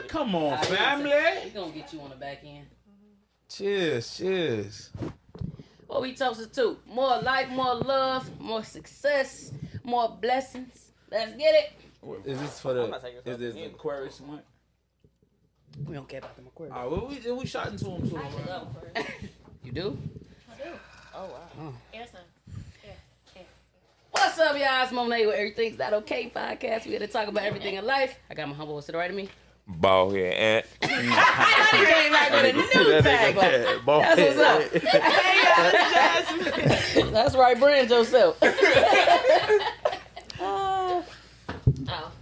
Come on, family. We gonna get you on the back end. Cheers. What we toasted to? More life, more love, more success, more blessings. Let's get it. Is this for the? Is this the Aquarius month? We don't care about them Aquarius. Well, we shot into them too. You do? I do. Oh wow. Air sign. What's up, y'all? It's Monet with Everything's Not Okay podcast. We're gonna talk about everything in life. I got my humble to the right of me. Ball here, Ant. I know you came back with a new tagline. That's what's up. That's right, brand yourself.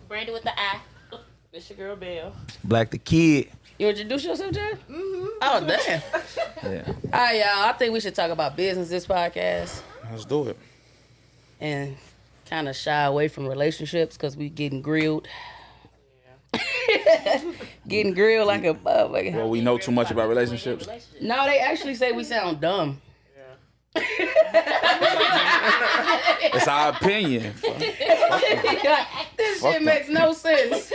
Brandy with the I. It's your girl Belle. Black the Kid. You introduce yourself, Jeff? Mm-hmm. Oh, damn. Yeah. All right, y'all. I think we should talk about business this podcast. Let's do it. And kind of shy away from relationships because we getting grilled. Yeah. Getting grilled like a motherfucker. Well, we know too much about relationships. No, they actually say we sound dumb. It's our opinion. This shit makes no sense.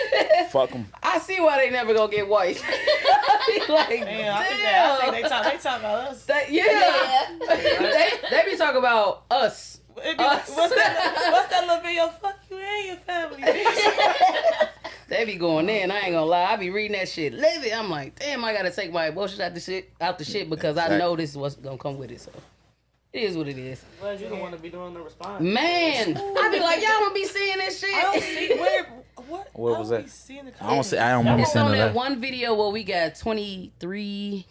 Fuck them. I see why they never gonna get white. Like, Damn, I think they talk about us. they be talking about us. What's that little video? Fuck you and your family. They be going in. I ain't gonna lie. I be reading that shit. Live it. I'm like, damn, I gotta take my emotions out the shit because I know this is what's gonna come with it. So it is what it is. Well, you don't want to be doing the response. Man, I be like, y'all wanna be seeing this shit. I don't see what was that? I don't remember It's seeing on that that. one video where we got 23.5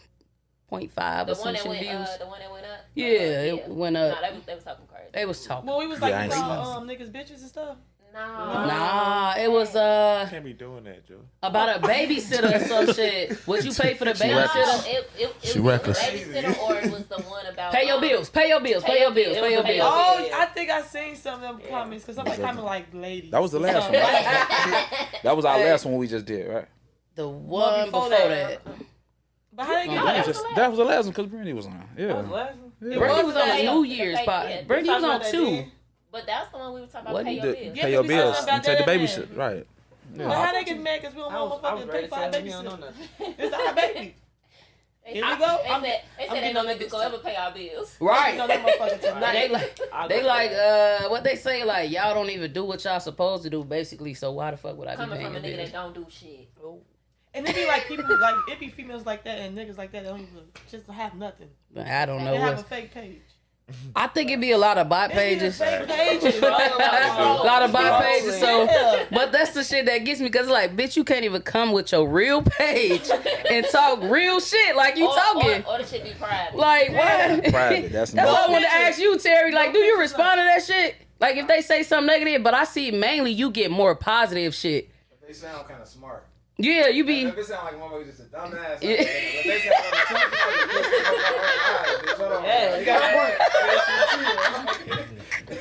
or some shit views. The one that went up? Yeah, it went up. Nah, they was talking crazy. They was talking. Well, we was like, niggas, bitches and stuff. Nah, it was Can't be doing that, Joe. about a babysitter or some shit. Would you pay for the babysitter? She reckless. Babysitter, or it was the one about Pay your bills. Pay your bills. Pay your bills. Pay your bills. Oh, I think I seen some of them comments because somebody commented like ladies. That was the last one. That was our last one we just did, right? The one before that. But how they get That was the last one because Brandy was on. Yeah. That was the last one? Brandy was on a New Year's spot. Brandy was on 2. But that's the one we were talking about. What? Pay your bills. Pay your bills and take the babysit. Right. But how they get mad because we don't want motherfuckers pay for our babysitter? It's our baby. Here we go. They said they don't make us go ever pay our bills. Right. You know that motherfucker tonight. They like what they say, like, y'all don't even do what y'all supposed to do, basically, so why the fuck would I be Coming paying from a your nigga bills? that don't do shit. And it be like people, like, it be females like that and niggas like that don't even just have nothing. But I don't know They have what. a fake page. I think it'd be a lot of bot pages. Fake pages. A lot of bot pages, so. But that's the shit that gets me, because, like, bitch, you can't even come with your real page and talk real shit like you talking. Or the shit be private. Like, what? Private. That's That's what I not. wanted to ask you, Terry. Like, do you respond to that shit? Like, if they say something negative, but I see mainly you get more positive shit. They sound kind of smart. Yeah, you be. If it sound like motherfucker just a dumbass, Yeah. if they sound like you got a point.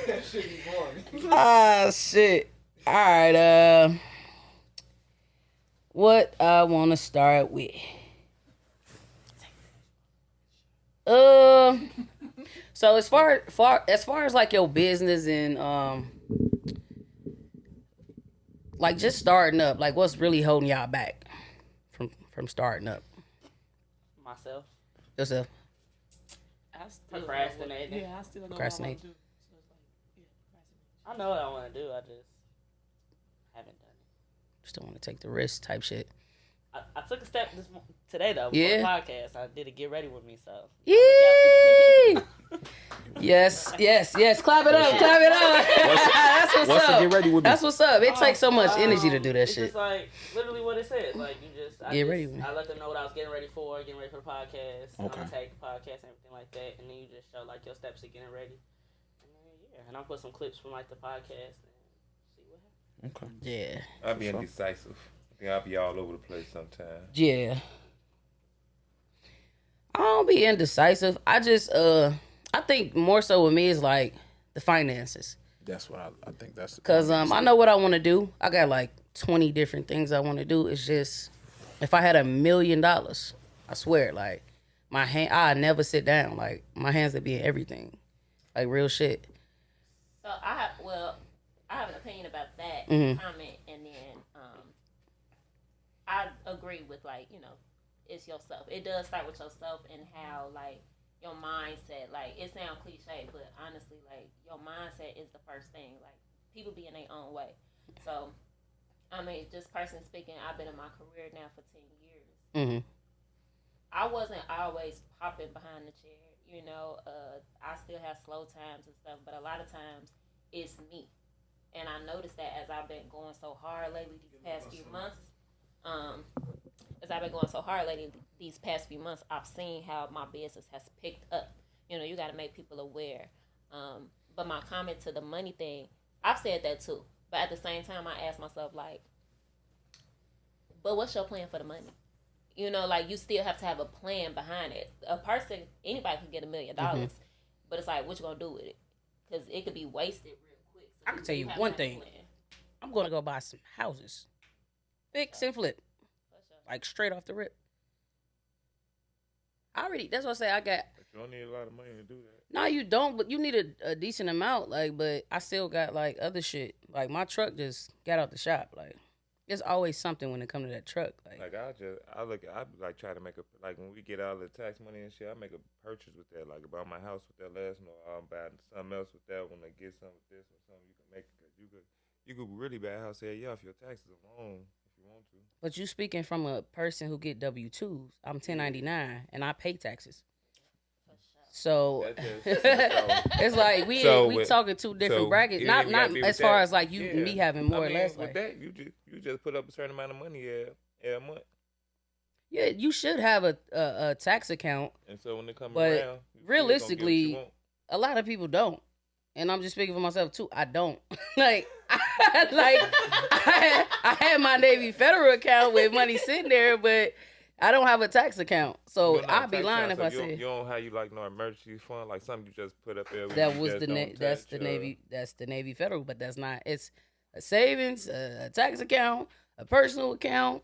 That shit be boring. Ah, shit. All right, what I want to start with. So as far as like your business and like just starting up, like what's really holding y'all back from starting up? Myself. Yourself. I still Procrastinating. Yeah, I still don't know Procrastinate. what I want to do. So it's like, I know what I want to do. I just haven't done it. Just don't want to take the risk type shit. I took a step today though. Yeah. For the podcast. I did a get ready with me. So. Yee! Yes. Clap it up. That's what's What's up. to get ready with me? That's what's up. It takes so much energy to do that It's shit. just like literally what it said. Like I Get ready with me. I let them know what I was getting ready for the podcast. Okay. I'm gonna take the podcast and everything like that, and then you just show like your steps to getting ready. And then and I'll put some clips from like the podcast and see what happens. Okay. Yeah. I'll be indecisive. I think I'll be all over the place sometimes. Yeah. I don't be indecisive. I just I think more so with me is like the finances. That's what I think. That's Cause I know what I want to do. I got like 20 different things I want to do. It's just if I had $1 million, I swear, like my hand, I never sit down. Like my hands would be in everything, like real shit. So I have an opinion about that comment, and then agree with like, you know, it's yourself. It does start with yourself and how like your mindset. Like it sounds cliche, but honestly, like your mindset is the first thing. Like people be in their own way. So, I mean, just personally speaking, I've been in my career now for 10 years. Mm-hmm. I wasn't always popping behind the chair. You know, I still have slow times and stuff, but a lot of times it's me. And I noticed that as I've been going so hard lately these past few months, I've seen how my business has picked up. You know, you got to make people aware. But my comment to the money thing, I've said that too. But at the same time, I ask myself, like, but what's your plan for the money? You know, like, you still have to have a plan behind it. A person, anybody can get $1 million, but it's like, what you going to do with it? Because it could be wasted real quick. So I can tell you one thing. I'm going to go buy some houses. Fix and flip. Like, straight off the rip. That's what I say I got. But you don't need a lot of money to do that. No, you don't, but you need a decent amount. Like, but I still got, like, other shit. Like, my truck just got out the shop. Like, there's always something when it comes to that truck. Like I like try to make like when we get all the tax money and shit, I make a purchase with that. Like buy my house with that last one, or I'm buying something else with that when I get something with this or something. You can make it. Cause you could really buy a house here, yeah, if your taxes alone, if you want to. But you speaking from a person who get W-2s. I'm 1099 and I pay taxes. So it's like we talking two different brackets. Not as far as like me having more or less. With that, you just put up a certain amount of money every month. Yeah, you should have a tax account. And so when it comes around, realistically, a lot of people don't. And I'm just speaking for myself too. I don't. I had my Navy Federal account with money sitting there, but I don't have a tax account, so I'd be lying if I said you don't have like no emergency fund, like something you just put up there. That was that's the Navy Federal, but that's not. It's a savings, a tax account, a personal account,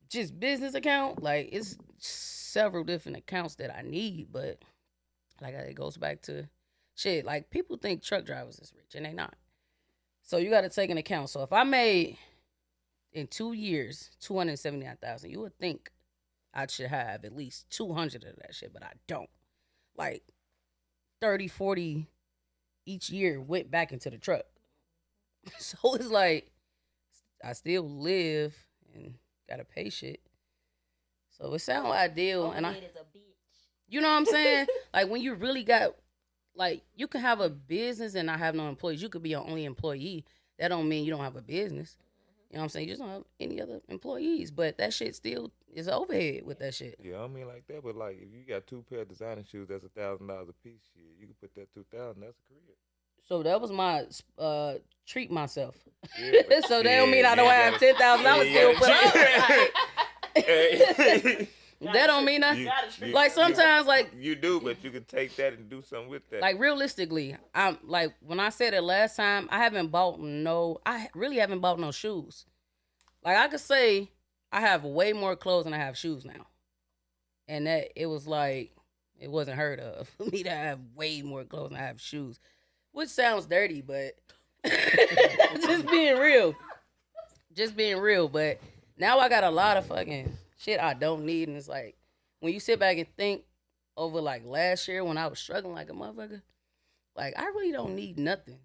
just business account. Like it's several different accounts that I need, but like it goes back to shit. Like people think truck drivers is rich and they not. So you got to take an account. So if I made in 2 years, 279,000. You would think I should have at least 200 of that shit, but I don't. Like 30, 40 each year went back into the truck. So it's like I still live and gotta pay shit. So it sounds ideal, and you know what I'm saying? Like when you really got, like you can have a business and not have no employees. You could be your only employee. That don't mean you don't have a business. You know what I'm saying? You just don't have any other employees. But that shit still is overhead with that shit. Yeah, I mean like that. But like if you got 2 pair of designer shoes, that's $1,000 a piece. Shit, you can put that 2,000. That's a career. So that was my treat myself. Yeah, so that don't mean I don't have $10,000 still put up. That don't mean nothing. Like sometimes, like you do, but you can take that and do something with that. Like realistically, I'm like when I said it last time, I really haven't bought no shoes. Like I could say I have way more clothes than I have shoes now, and that it was like it wasn't heard of for me to have way more clothes than I have shoes, which sounds dirty, but just being real. But now I got a lot of fucking shit I don't need, and it's like when you sit back and think over like last year when I was struggling like a motherfucker, like I really don't need nothing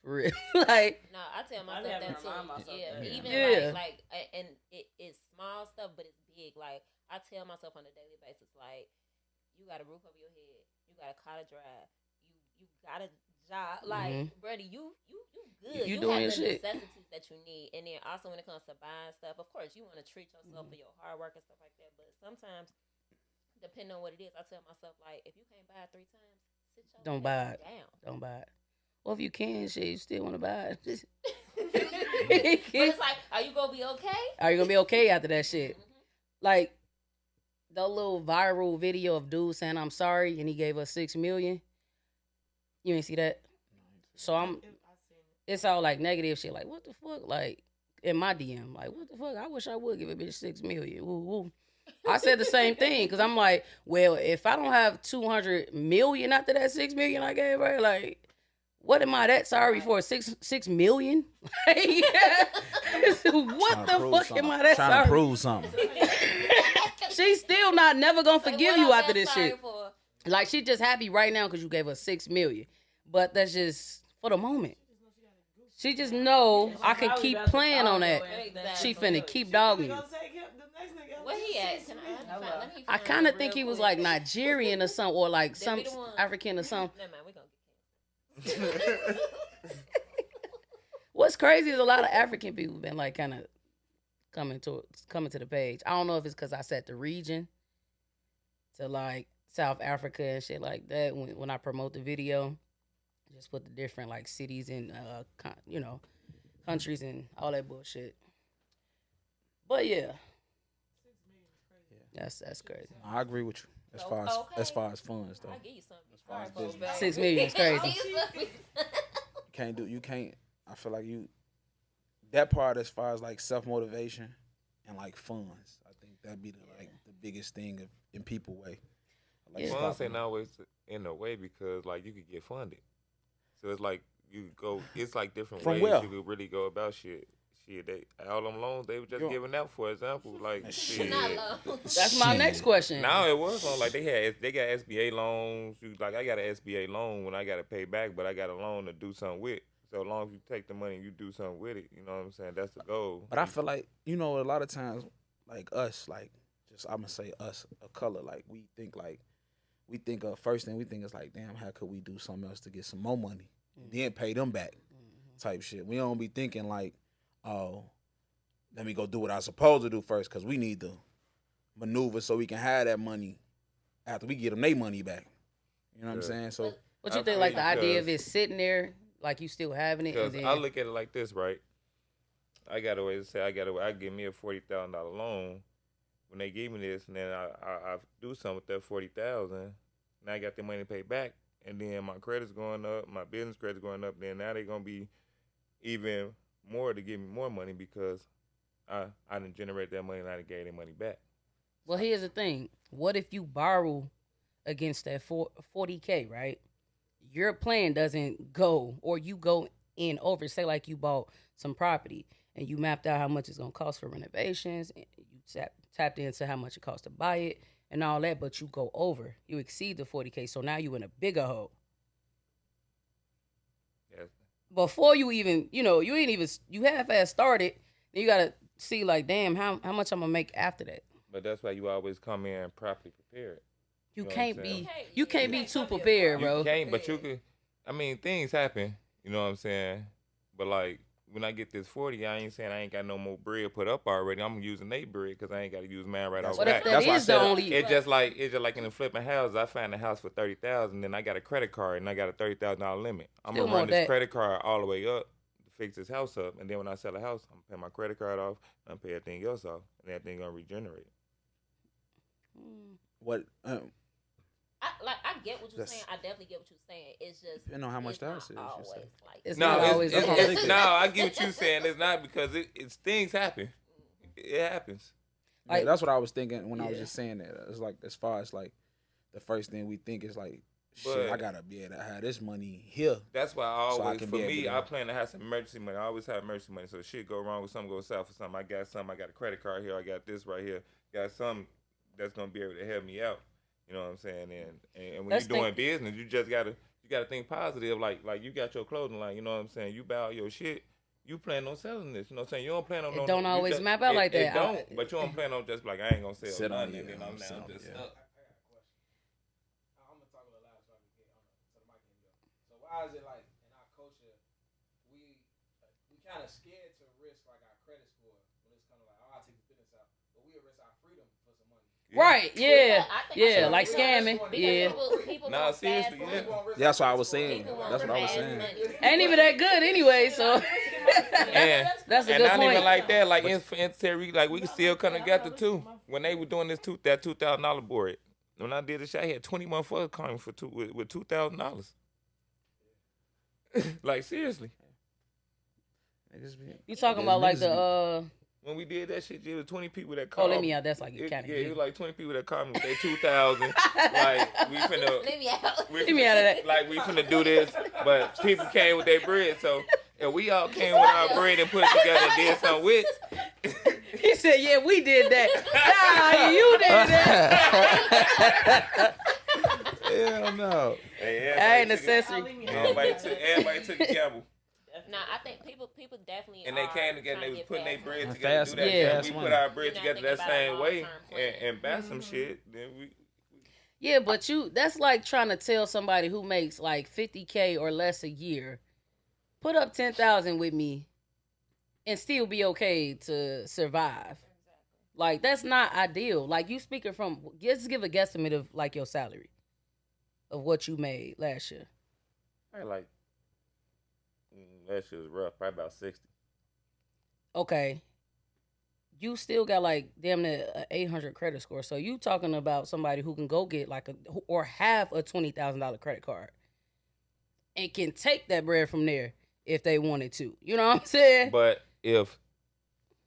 for real. Like no, I tell myself that too. Even like and it's small stuff, but it's big. Like I tell myself on a daily basis, like you got a roof over your head, you got a car to drive, you got a job. Like brother, you good. You doing have the shit. necessities that you need, and then also when it comes to buying stuff, of course you want to treat yourself for your hard work and stuff like that. But sometimes, depending on what it is, I tell myself like, if you can't buy it 3 times, sit your don't buy it. down. Don't buy it. Well, if you can, shit, you still want to buy it. But it's like, are you gonna be okay? Are you gonna be okay after that shit? Like the little viral video of dude saying I'm sorry and he gave us $6 million. You ain't see that? So it's all like negative shit. Like what the fuck? Like in my DM, like what the fuck? I wish I would give a bitch $6 million. Woo, woo. I said the same thing because I'm like, well, if I don't have $200 million after that $6 million I gave her, like, What am I that sorry for? 6 million? What the fuck am I that Trying sorry? to prove something. She's still not never gonna forgive you What I'm after that this sorry shit. for? Like she just happy right now because you gave her 6 million. But that's just for the moment. She just know I can keep playing on that. She finna keep dogging you. Where he at? Can I let me I find kind of him think real he was quick. like Nigerian or something, or like some be the one. African or something. Never mind, we gonna get What's crazy is a lot of African people been like kind of coming to the page. I don't know if it's because I set the region to like South Africa and shit like that. When I promote the video, just put the different like cities and countries and all that bullshit. But yeah, that's crazy. I agree with you as far as funds though. I'll give you something. far as Sorry, business. folks. 6 million is crazy. You can't. I feel like that part as far as like self motivation and like funds. I think that'd be the biggest thing in people way. Like Funds ain't always in a way because like you could get funded. So it's like it's like different From ways where? you could really go about shit. They all them loans they were just giving out, for example, like shit. Not low. That's my next question. Now it was on like they got SBA loans. Like I got an SBA loan when I got to pay back, but I got a loan to do something with. So as long as you take the money and you do something with it, you know what I'm saying? That's the goal. But I feel like, a lot of times, like us, like just I'm gonna say us of color, like we think of first thing we think is like, damn, how could we do something else to get some more money, then pay them back, type shit. We don't be thinking like, oh, let me go do what I was supposed to do first, cause we need to maneuver so we can have that money after we get them their money back. You know what I'm saying? So What you think, like the idea of it sitting there, like you still having it? Because And then, I look at it like this, right? I give me a $40,000 loan. When they gave me this, and then I do something with that $40,000. Now I got the money to pay back, and then my credit's going up, my business credit's going up. Then now they're gonna be even more to give me more money because I didn't generate that money and I done gave them money back. well, here's the thing. What if you borrow against that 40K, right? Your plan doesn't go, or you go in over, say like you bought some property and you mapped out how much it's going to cost for renovations, and you tapped into how much it costs to buy it and all that, but you go over. You exceed the 40K, so now you in a bigger hole. Yes. Before you even, you half-ass started, then you got to see like, damn, how much I'm going to make after that. But that's why you always come in properly prepared. You know what can't I'm be saying? you can't be too prepared, bro. You can't, but you could. I mean, things happen. You know what I'm saying? But like when I get this 40, I ain't saying I ain't got no more bread put up already. I'm using they bread because I ain't got to use mine right off What if back. that is the only? It's just like in the flipping houses. I find a house for $30,000, then I got a credit card and I got a $30,000 limit. I'm Still gonna run want this that. credit card all the way up to fix this house up, and then when I sell a house, I'm gonna pay my credit card off, and I'm pay everything else off, and everything gonna regenerate. what? I get what you're saying. I definitely get what you're saying. It's just Depending on how much it's the not house is, always you say. like It's No, not always. no, I get what you're saying. It's not because it's things happen. It happens. Like- That's what I was thinking when I was Yeah. just saying that. It's like as far as like the first thing we think is like, shit, But- I gotta be able to have this money here. That's why I So I always, can for be me, able I to- plan to have some emergency money. I always have emergency money. So shit go wrong with something, goes south for something. I got something. I got a credit card here. I got this right here. Got something that's gonna be able to help me out. You know what I'm saying? And when Let's you're doing think- business, you just gotta think positive. Like you got your clothing line. You know what I'm saying? You buy all your shit. You plan on selling this. You know what I'm saying? You don't plan on. It don't always map out like It that. don't. But you don't plan on just like I ain't gonna sell Sit on nothing. it, And then yeah, I'm sit now on it, just yeah. stuck. I'm gonna talk a little louder so I can get on so the mic can go. So why is it like in our culture we kind of scared to risk like our credit score when it's kind of like, oh, I'll take the business out, but we risk our freedom for some money. Right? Yeah, I think yeah, so. like Because scamming. Yeah, People Nah, want fast seriously, money. yeah. That's what I was saying. People want That's what I was fast saying. money. ain't even that good anyway. So And that's a and good not point. even like that. Like in Terry, like we can still come together too. When they were doing that $2,000 board, when I did the shit, I had 20 motherfuckers calling with $2,000. Like seriously. You talking about like the When we did that shit, it was 20 people that Oh, called. let me out. That's like you Yeah, counted. it was like 20 people that called me with their 2,000. Like, we finna. Let me out. Let me out of that. Like, we finna do this, but people came with their bread, so if we all came with our bread and put it together and did something with. He said, "Yeah, we did that. Nah, you did that." Hell no. Hey, I ain't everybody accessory. everybody took a gamble. Nah, I think people definitely And they are came together, trying they to was get putting their fast bread money. together Fast- to do that. yeah. If we put our bread You're not together thinking that about a same way long-term plan. and buy some shit, then we. Yeah, but that's like trying to tell somebody who makes like $50K or less a year, put up 10,000 with me, and still be okay to survive. Like that's not ideal. Like you speaking from, just give a guesstimate of like your salary, of what you made last year. I like that shit was rough. Probably about 60. Okay. You still got like damn near a 800 credit score. So you talking about somebody who can go get like or have a $20,000 credit card and can take that bread from there if they wanted to. You know what I'm saying? But if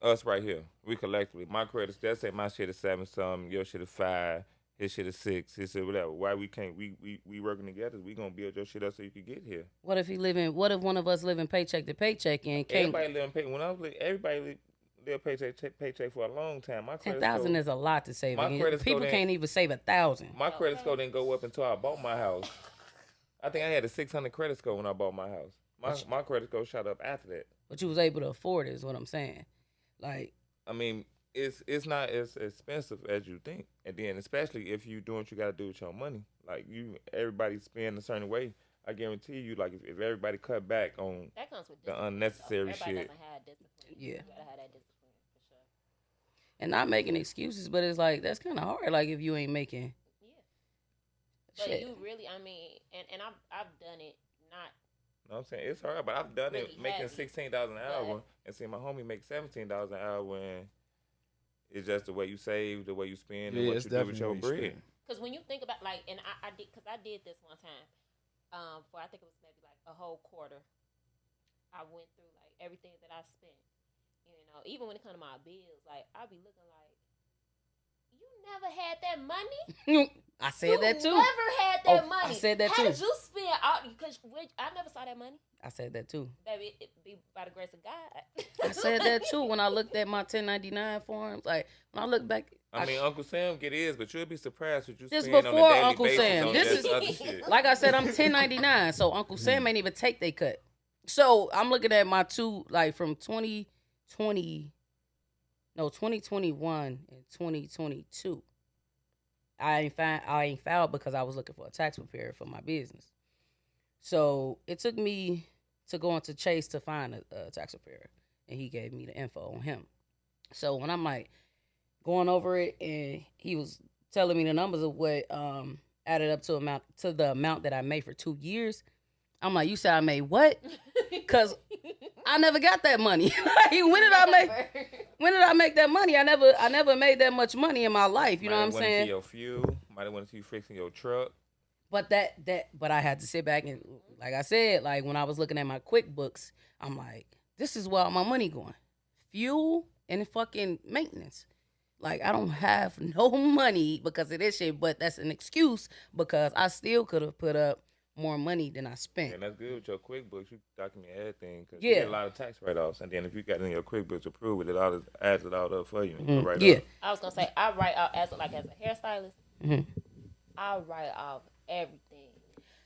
us right here, we collectively, my credit, let's say my shit is 7 something, your shit is 5, his shit is 6, his shit whatever. Why we can't? We working together. We gonna build your shit up so you can get here. What if what if one of us living paycheck to paycheck and can't? Everybody living pay. When I was everybody live paycheck for a long time. My credit 10,000 score, is a lot to save. My credit score People can't even save 1,000. my credit score didn't go up until I bought my house. I think I had a 600 credit score when I bought my house. My credit score shot up after that. But you was able to afford it, is what I'm saying. Like, I mean, it's not as expensive as you think, and then especially if you doing what you got to do with your money. Like everybody spend a certain way. I guarantee you, like if everybody cut back on That comes with the discipline, unnecessary though. Everybody shit. doesn't have discipline. Yeah. You gotta have that discipline for sure. and not making excuses, but it's like that's kind of hard. Like if you ain't making Yeah. But shit. you really, I mean, and I've done it not. You know what I'm saying? It's hard, but I've done it Really making heavy, $16 an hour and see my homie make $17 an hour, and it's just the way you save, the way you spend, and what you do with your bread. Because when you think about like, and I did, because I did this one time, for I think it was maybe like a whole quarter. I went through like everything that I spent. You know, even when it comes to my bills, like I be looking like, you never had that money. I said that too. You never had that Oh, money. I said that How too. did you spend all? Because I never saw that money, I said that too. baby. It be by the grace of God. I said that too when I looked at my 1099 forms. Like when I look back, I mean, Uncle Sam get his, but you'll be surprised what you This spend on a before daily Uncle basis Sam. on This just is- other shit. like I said, I'm 1099, so Uncle Sam ain't even take they cut. So I'm looking at my two, like from 2021 and 2022. I ain't filed because I was looking for a tax preparer for my business. So it took me to go into Chase to find a tax preparer, and he gave me the info on him. So when I'm like going over it, and he was telling me the numbers of what added up to the amount that I made for 2 years, I'm like, you said I made what? Because I never got that money. Like, when did I make that money? I never made that much money in my life. You know what I'm saying? To your fuel, might have went to you fixing your truck. But but I had to sit back and, like I said, like when I was looking at my QuickBooks, I'm like, this is where all my money going. Fuel and fucking maintenance. Like, I don't have no money because of this shit, but that's an excuse because I still could have put up more money than I spent. And that's good with your QuickBooks. You document everything because Yeah. you get a lot of tax write-offs. And then if you got in your QuickBooks to prove it, it all adds it all up for you. And you write Yeah. off. I was gonna say I write off as a hairstylist. Mhm. I write off everything.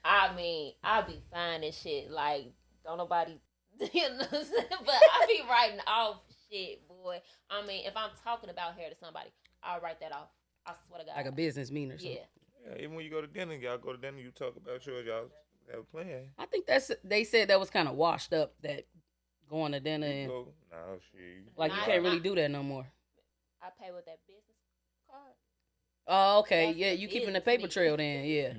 I mean, I be finding shit like don't nobody, you know what I'm saying? But I be writing off shit, boy. I mean, if I'm talking about hair to somebody, I'll write that off. I swear to God. Like a business meeting or something. Yeah. Yeah, even when you go to dinner, y'all go to dinner, you talk about yours, y'all have a plan. I think they said that was kind of washed up, that going to dinner You and go, nah, shit. like you Nah, can't nah. really do that no more. I pay with that business card. Oh, okay. That's Yeah, a you keeping the business paper meeting. trail then. Yeah.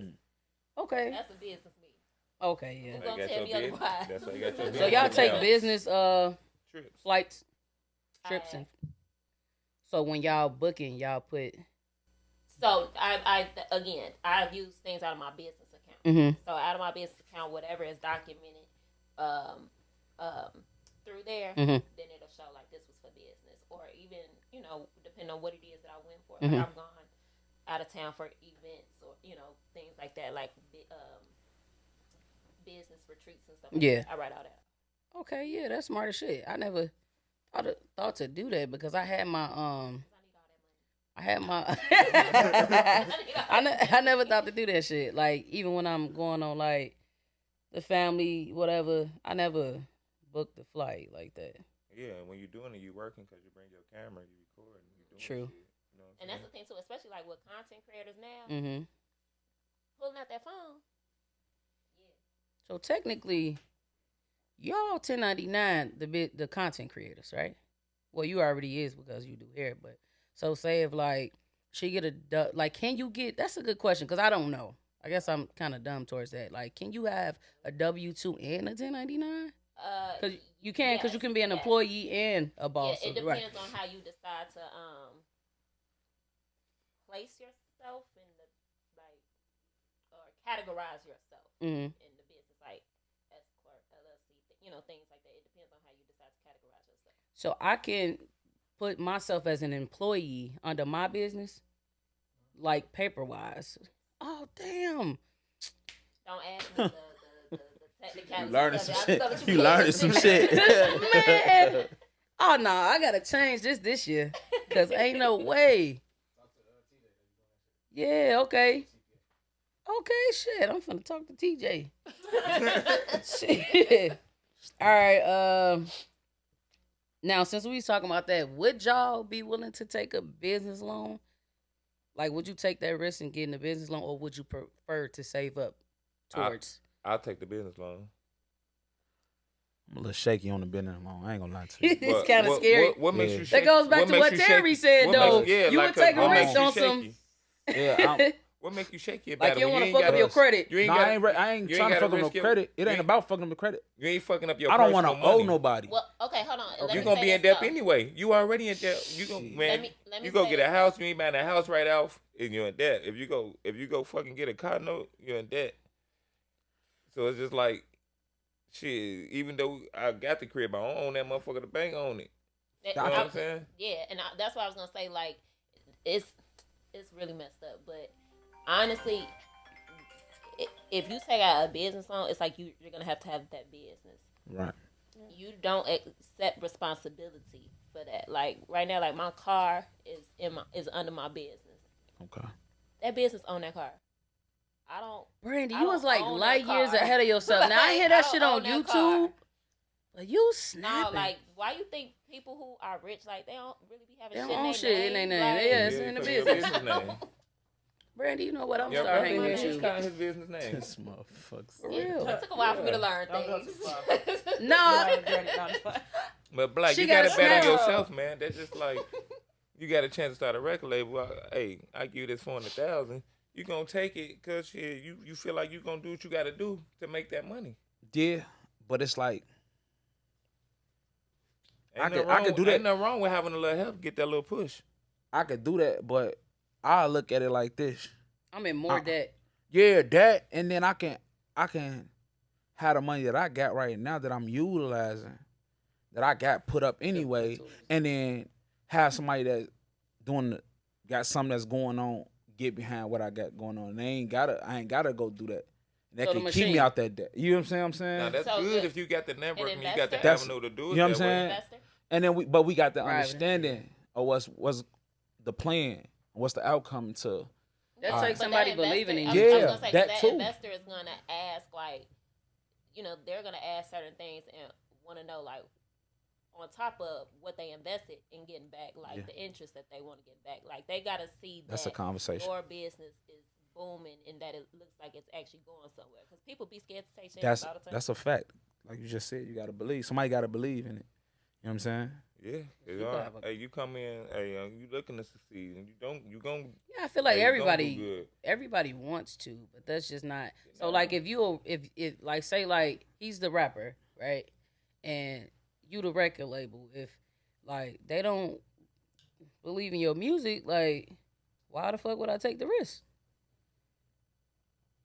Okay. That's a business meeting. Okay, yeah. Who gonna got tell your me business. otherwise? That's why you got your So business. y'all take Yeah. business Trips. flights, trips, and so when y'all booking, y'all put So I use things out of my business account. Mhm. So out of my business account, whatever is documented through there, Mhm. then it'll show like this was for business. or even, you know, depending on what it is that I went for. Mhm. Like I've gone out of town for events or, you know, things like that, like business retreats and stuff like Yeah. that. I write all that. Okay, yeah, that's smart as shit. I never thought to do that because I had my I had my I never thought to do that shit. Like even when I'm going on like the family whatever, I never booked the flight like that. Yeah, and when you're doing it, you working because you bring your camera, you record, and you doing True. shit. You know what I'm And that's saying? the thing too, especially like with content creators now, Mhm. pulling out that phone. So technically, y'all 1099 the content creators, right? Well, you already is because you do hair, but so say if like she get like, can you get? That's a good question because I don't know. I guess I'm kind of dumb towards that. Like, can you have a W-2 and a 1099? Because you can, because you can be an employee and a boss. Yeah, it so, right. depends on how you decide to place yourself in the like or categorize yourself Mhm. in the business, like S Corp, LLC, you know, things like that. It depends on how you decide to categorize yourself. So I can put myself as an employee under my business, like paper wise. Oh damn! Don't ask me the technicalities. You learning of some it. I shit. just know that You can. learning some shit. Man. Oh no, I gotta change this year because ain't no way. Yeah, okay. Shit. I'm finna talk to TJ. Shit. All right. Now since we was talking about that, would y'all be willing to take a business loan? Like, would you take that risk and getting a business loan, or would you prefer to save up towards? I'll take the business loan. I'm a little shaky on the business loan. I ain't gonna lie to you. It's kind of scary. What makes Yeah. you That shaky? goes back to what makes you Terry shaky? said, What though. makes- yeah, You like, would take a what risk makes you on some. shaky? Yeah, What make you shaky about Like it? you when don't want to ain't fuck up gotta- your credit. You ain't no, got. I ain't you trying ain't to gotta fuck up no risk your- credit. It you ain't about fucking up the credit. You ain't fucking up your. I don't want to personal owe money. nobody. Well, okay, hold on. Let You me gonna say be in this, debt though. anyway. You already in debt. You gonna Shit. man. Let me You go say get a this, house. though. You ain't buying a house right off, and you're in debt. If you go fucking get a car note, you're in debt. So it's just like, shit. Even though I got the crib, I don't own that motherfucker. The bank own it. You know what I'm saying? Yeah, and that's why I was gonna say, like, it's really messed up. But honestly, if you take out a business loan, it's like you're gonna have that business. Right. You don't accept responsibility for that. Like right now, like my car is under my business. Okay. That business own that car. I don't. Brandy, I you was don't like own light that years car. ahead of yourself. Now I Like, hear that don't shit on own that YouTube. car. But you No, snapping. like why you think people who are rich, like they don't really be having They shit don't in own their shit in name? their name. Like, Yeah, it's Yeah, in the put your business. name. Brandy, you know what? I'm Your starting brother hanging here, with he's you. kind of his business name. This motherfucker. For It real. took a while for me to learn Don't go things. too far. No. But Black, She you got gotta a bet on snap. yourself, man. That's just like you got a chance to start a record label. Hey, I give you this 400,000. You gonna take it because you feel like you gonna do what you gotta do to make that money. Yeah, but it's like Ain't I nothing could wrong- do that. Ain't nothing wrong with having a little help, get that little push. I could do that, but I look at it like this. I'm in more debt. Yeah, that, and then I can have the money that I got right now that I'm utilizing, that I got put up anyway, and then have somebody that got something that's going on, get behind what I got going on. And I ain't gotta go do that. That So the can keep me machine. out that debt. You know what I'm saying? Now that's So good the- if you got the network and you got the investor? avenue to do it. You know what I'm that way. saying? Investor? And then we got the Right. understanding of what's the plan, what's the outcome to. That Alright. takes But somebody that investor- believing in I you. was Yeah, gonna say, 'cause that that too. investor is gonna ask, like, you know, they're gonna ask certain things and want to know, like, on top of what they invested in getting back, like Yeah. the interest that they want to get back. Like they gotta see That's that a conversation. your business is booming and that it looks like it's actually going somewhere. Because people be scared to take chances all the time. That's a fact. Like you just said, you gotta believe. Somebody gotta believe in it. You know what I'm saying? Yeah, You gotta have a- hey, you come in, hey, you looking to succeed, and you gon' Yeah, I feel like hey, you gonna do good. everybody wants to, but that's just not. So like if like say like he's the rapper, right? And you the record label, if like they don't believe in your music, like why the fuck would I take the risk?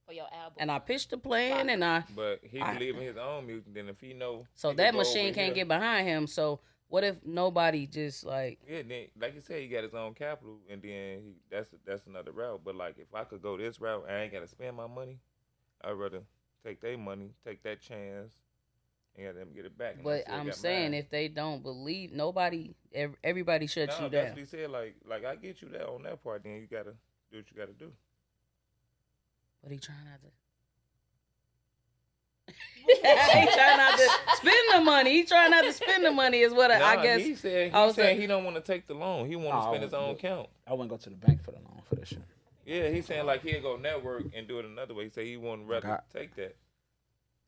For your album. And I pitched the plan and But he believe in his own music. Then if he know, so he that can go machine over can't here. get behind him. So What if nobody just like? Yeah, then like you said, he got his own capital, and then that's another route. But like, if I could go this route, I ain't gotta spend my money. I'd rather take their money, take that chance, and let them get it back. And I But still I'm got saying mine. if they don't believe, everybody shuts you that's down. what he said. Like I get you that on that part. Then you gotta do what you gotta do. But he trying not to. He trying not to spend the money. He trying not to spend the money is what I guess. He said he don't want to take the loan. He want to spend his own account. I wouldn't go to the bank for the loan for that shit. Yeah, he's saying like he'll go network and do it another way. He said he wouldn't rather take that.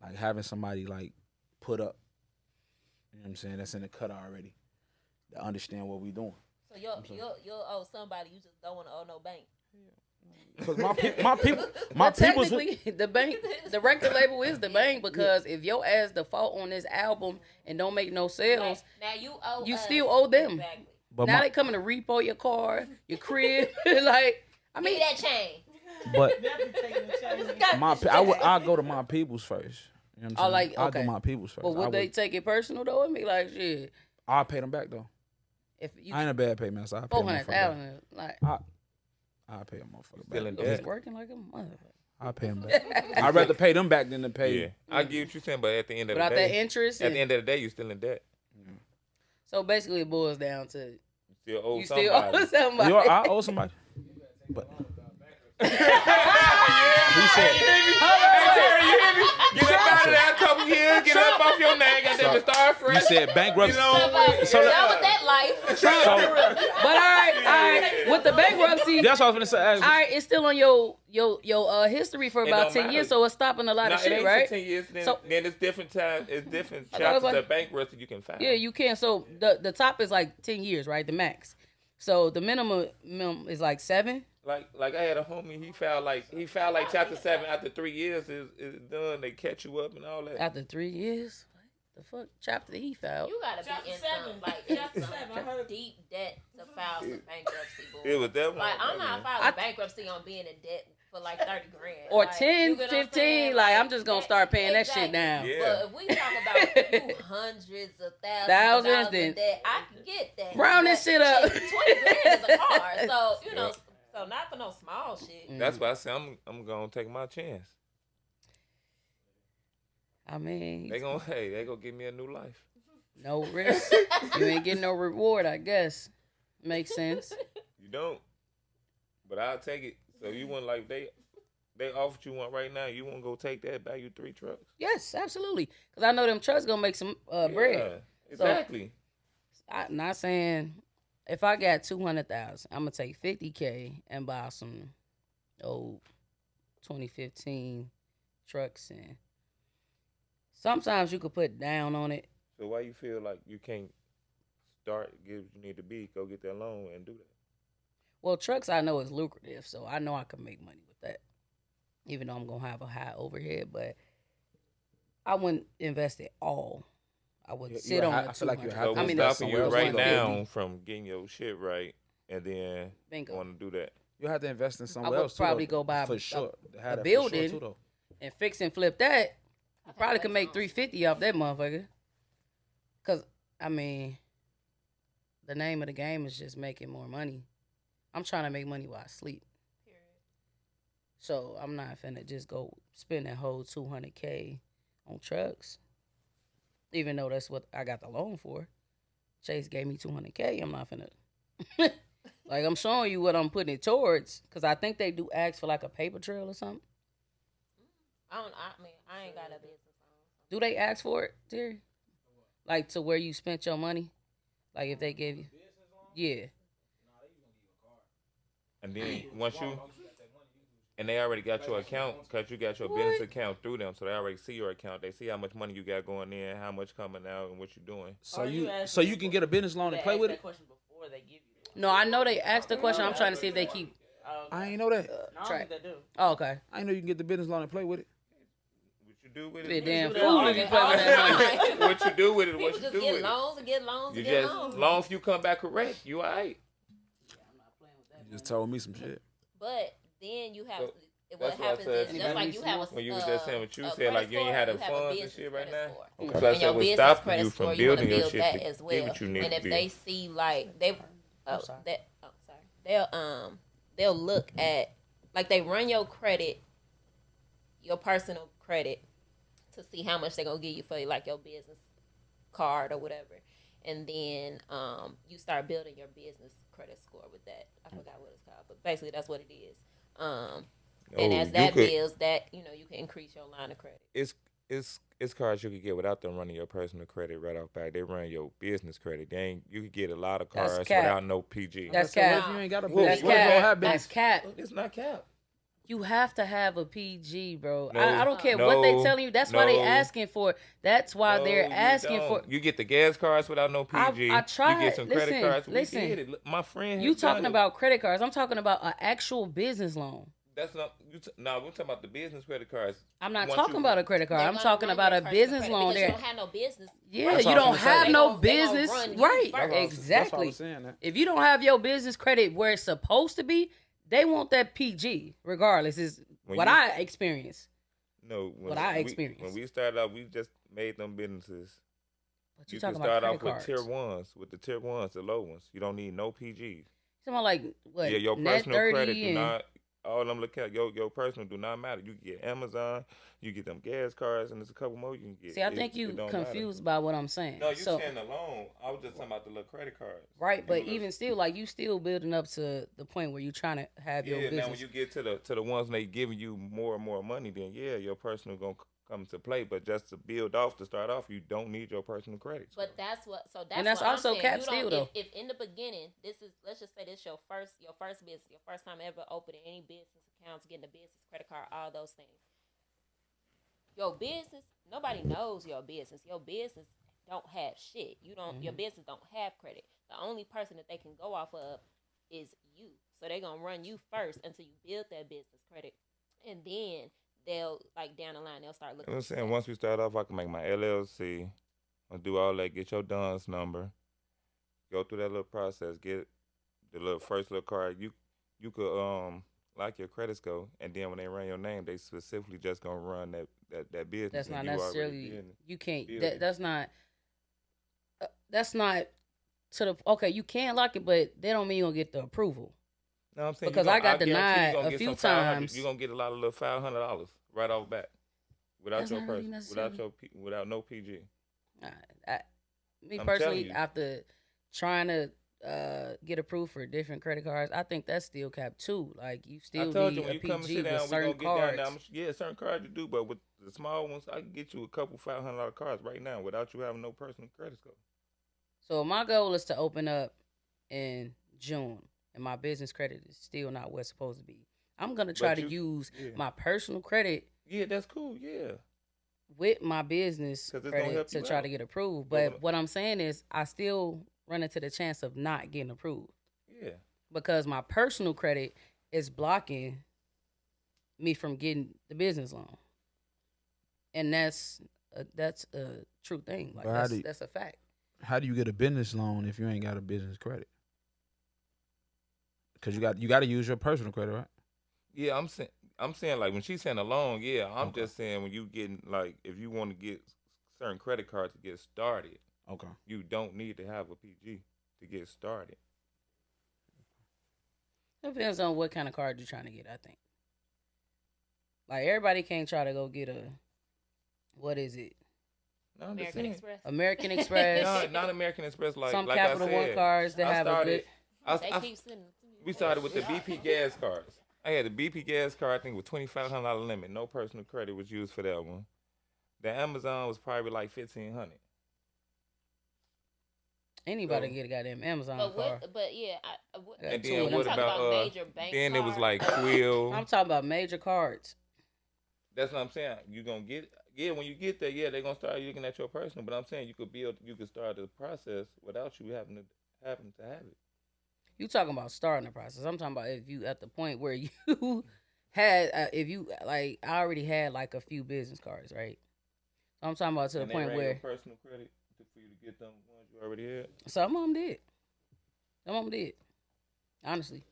Like having somebody like put up, you know what I'm saying, that's in the cut already, to understand what we doing. So you'll owe somebody. You just don't want to owe no bank. Cause my But people's technically, the bank, the record label is the bank because if your ass default on this album and don't make no sales, now you still owe them. Exactly. but Now they coming to repo your car, your crib. Like, I mean, Give me that chain. but I go to my people's first. You know what I'm saying? I'll go my people's first. But would they take it personal though? And be like, shit. I'll pay them back though. If you I ain't a bad pay man, so I'll pay them back. 400,000, like I'll pay them motherfucker Still in back. debt. it's working like a motherfucker. I'll pay them back. I'd rather pay them back than to pay. Yeah, I get what you're saying, but at the end of Without the that day, interest. at the end of the day, you still in debt. So basically, it boils down to You still owe you somebody. still owe somebody. I owe somebody. But he said, Get up out of there a couple years. Get up off your name. Got them start fresh. you said bankruptcy. So that was that life. But all right, with the bankruptcy, That's what I was gonna say. all right, it's still on your history for about don't 10 matter. years, so it's stopping a lot No, of it shit, ain't right? 10 years. Then, So- then it's different time. It's different I thought it was chapters like- of bankruptcy you can file. Yeah, you can. So the top is like 10 years, right? The max. So the minimum is like 7. Like I had a homie. He filed like chapter 7 after 3 years is done. They catch you up and all that. After 3 years, what the fuck chapter he filed? You gotta Chapter be in 7. some Chapter 7, I heard. deep debt to file some bankruptcy. Boy. It was that one. Like I'm not I- filing bankruptcy on being in debt for like 30 grand. Or like, 10, you get what I'm 15, saying? like I'm just gonna start paying exactly. that shit down. Yeah. But if we talk about you hundreds of thousands of dollars then- in debt, I can get that. Round this But shit up. 20 grand is a car. So, you know, so not for no small shit. That's why I said I'm gonna take my chance. I mean, They gonna give me a new life. no risk. You ain't getting no reward, I guess. Makes sense. You don't. But I'll take it. So you want like they offered you one right now. You want to go take that, buy you 3 trucks? Yes, absolutely. Because I know them trucks gonna make some bread. Yeah, exactly. I'm not saying if I got 200,000, I'm gonna take 50K and buy some old 2015 trucks, and sometimes you could put down on it. So why you feel like you can't start, get what you need to be, go get that loan and do that? Well, trucks I know is lucrative, so I know I can make money with that. Even though I'm gonna have a high overhead, but I wouldn't invest it all. I would sit on the I feel like you 200. have So to. I what's mean, that's stopping somewhere you else right to go. now from getting your shit right and then Bingo. want to do that? You have to invest in somewhere would else. too, probably though, go buy for a- sure. To have a that for building. sure, too, though. And fix and flip that. You probably could make 350 off that motherfucker. Cause I mean, the name of the game is just making more money. I'm trying to make money while I sleep. So I'm not finna just go spend that whole 200K on trucks. Even though that's what I got the loan for. Chase gave me 200K. I'm not finna. Like, I'm showing you what I'm putting it towards. Because I think they do ask for like a paper trail or something. I mean, I ain't got a business. Do they ask for it, Terry? Like to where you spent your money? Like if they gave you. Yeah. And then once you, and they already got your account, because you got your business account through them, so they already see your account. They see how much money you got going in, how much coming out, and what you're doing. So Or you ask them can get a business loan and play with it. Question before they give you it. No, I know they asked the question. I'm trying to see if they keep. I ain't know that. No, I don't track. think they do. Oh, okay. I ain't know you can get the business loan and play with it. What you do with Be a it? damn that fool all if you the play with that money. What you do with it? People What you just do get with it? loans and get loans You and get just, loans. long as you come back correct, you all right. You just told me some shit. But then you have So- to, what That's what I happens said. is just like you have a When you was just saying what you a said, like credit you ain't score, had the you have a funds and business shit right credit now. score. Because I And said your what's business stopping credit you score, from you want to building your build shit that to as get well. what you need And to if be. they see like they, sorry. they'll look at like they run your credit, your personal credit, to see how much they're gonna give you for like your business card or whatever, and then you start building your business credit score with that. I forgot what it's called, but basically that's what it is. And as that builds, that you can increase your line of credit. It's cards you could get without them running your personal credit right off back. They run your business credit. You could get a lot of cards without no PG. That's So cap. if you ain't got a That's business, what if you don't cap. have That's business? cap. It's not cap. You have to have a PG, bro. No. I don't care what they telling you. That's why they asking for. That's why they're asking for. You get the gas cards without no PG. I tried. You get some credit cards. Listen. We did it. My friend. You talking about credit cards? I'm talking about an actual business loan. That's not. No, we're talking about the business credit cards. I'm not talking about a credit card. I'm talking about a business loan. There, you don't have no business. Yeah, That's you what I don't was gonna have say. no They gonna business, run you right? first. That's why I Exactly. was saying that. If you don't have your business credit where it's supposed to be, they want that PG regardless. Is what I experienced. No, what I experienced. When we started out, we just made them businesses. But you You talking can about start off credit with cards. tier ones, with the tier ones, the low ones. You don't need no PGs. Something like what? Yeah, your Net personal 30 credit do and- not. All them look at your personal do not matter. You get Amazon, you get them gas cards, and there's a couple more you can get. See, I think you confused by what I'm saying. No, you so, saying the loan. I was just talking about the little credit cards. right, but even still, like you still building up to the point where you trying to have your business. Now when you get to the ones they giving you more and more money, then your personal gonna come to play. But just to build off, to start off, you don't need your personal credit. But that's what. So that's And that's what also I'm saying. cap You don't- still, though. If in the beginning, let's just say this your first business, your first time ever opening any business accounts, getting a business credit card, all those things. Your business, nobody knows your business. Your business don't have shit. You don't. Your business don't have credit. The only person that they can go off of is you. So they're gonna run you first until you build that business credit, and then they'll down the line they'll start looking. I'm saying once we start off, I can make my LLC. I'll do all that. Get your DUNS number. Go through that little process. Get the first little card. You could like your credit score, and then when they run your name, they specifically just gonna run that business. That's not and you necessarily. You can't. building. That's not. That's not to the. Okay, you can lock it, but they don't mean you gonna get the approval. No, I'm saying Because I got denied a few times. You're gonna get a lot of little $500 right off bat without That's your not really person, necessarily- without no PG. Me I'm personally, telling you. after trying to get approved for different credit cards, I think that's still cap too. Like you I still told need you when a you come and PG sit down, with we certain gonna get cards. down there. Yeah, certain cards you do, but with the small ones, I can get you a couple $500 cards right now without you having no personal credit score. So my goal is to open up in June, and my business credit is still not what's supposed to be. I'm gonna try to use my personal credit Yeah, that's cool. Yeah. with my business 'Cause it's gonna credit help to you try out. to get approved. Gonna- But what I'm saying is, I still run into the chance of not getting approved Yeah. because my personal credit is blocking me from getting the business loan, and that's a true thing. Like But how that's a fact. How do you get a business loan if you ain't got a business credit? Because you got to use your personal credit, right? Yeah, I'm saying like when she's saying a loan, yeah, I'm Okay. just saying when you getting like if you want to get certain credit cards to get started, Okay. you don't need to have a PG to get started. Depends on what kind of card you're trying to get, I think. Like everybody can't try to go get a what is it? No, I'm just American saying. Express. American Express. Not American Express. Like some like Capital I said, One cards that I have started, a good. They I, keep sending it to me. we started with the BP gas cards. I had a BP gas card, I think, with $2,500 limit. No personal credit was used for that one. The Amazon was probably like $1,500. Anybody So- can get a goddamn Amazon But card. but yeah, Yeah, And two then of what them. talking about major bank then it was cards? like Quill. I'm talking about major cards. That's what I'm saying. You gonna get when you get there, they're gonna start looking at your personal. But I'm saying you could start the process without you having to have it. You talking about starting the process. I'm talking about if you at the point where you had if you like I already had like a few business cards, right? So I'm talking about to the And they point ran where your personal credit for you to get them ones you already had. some of them did. Some of them did. Honestly.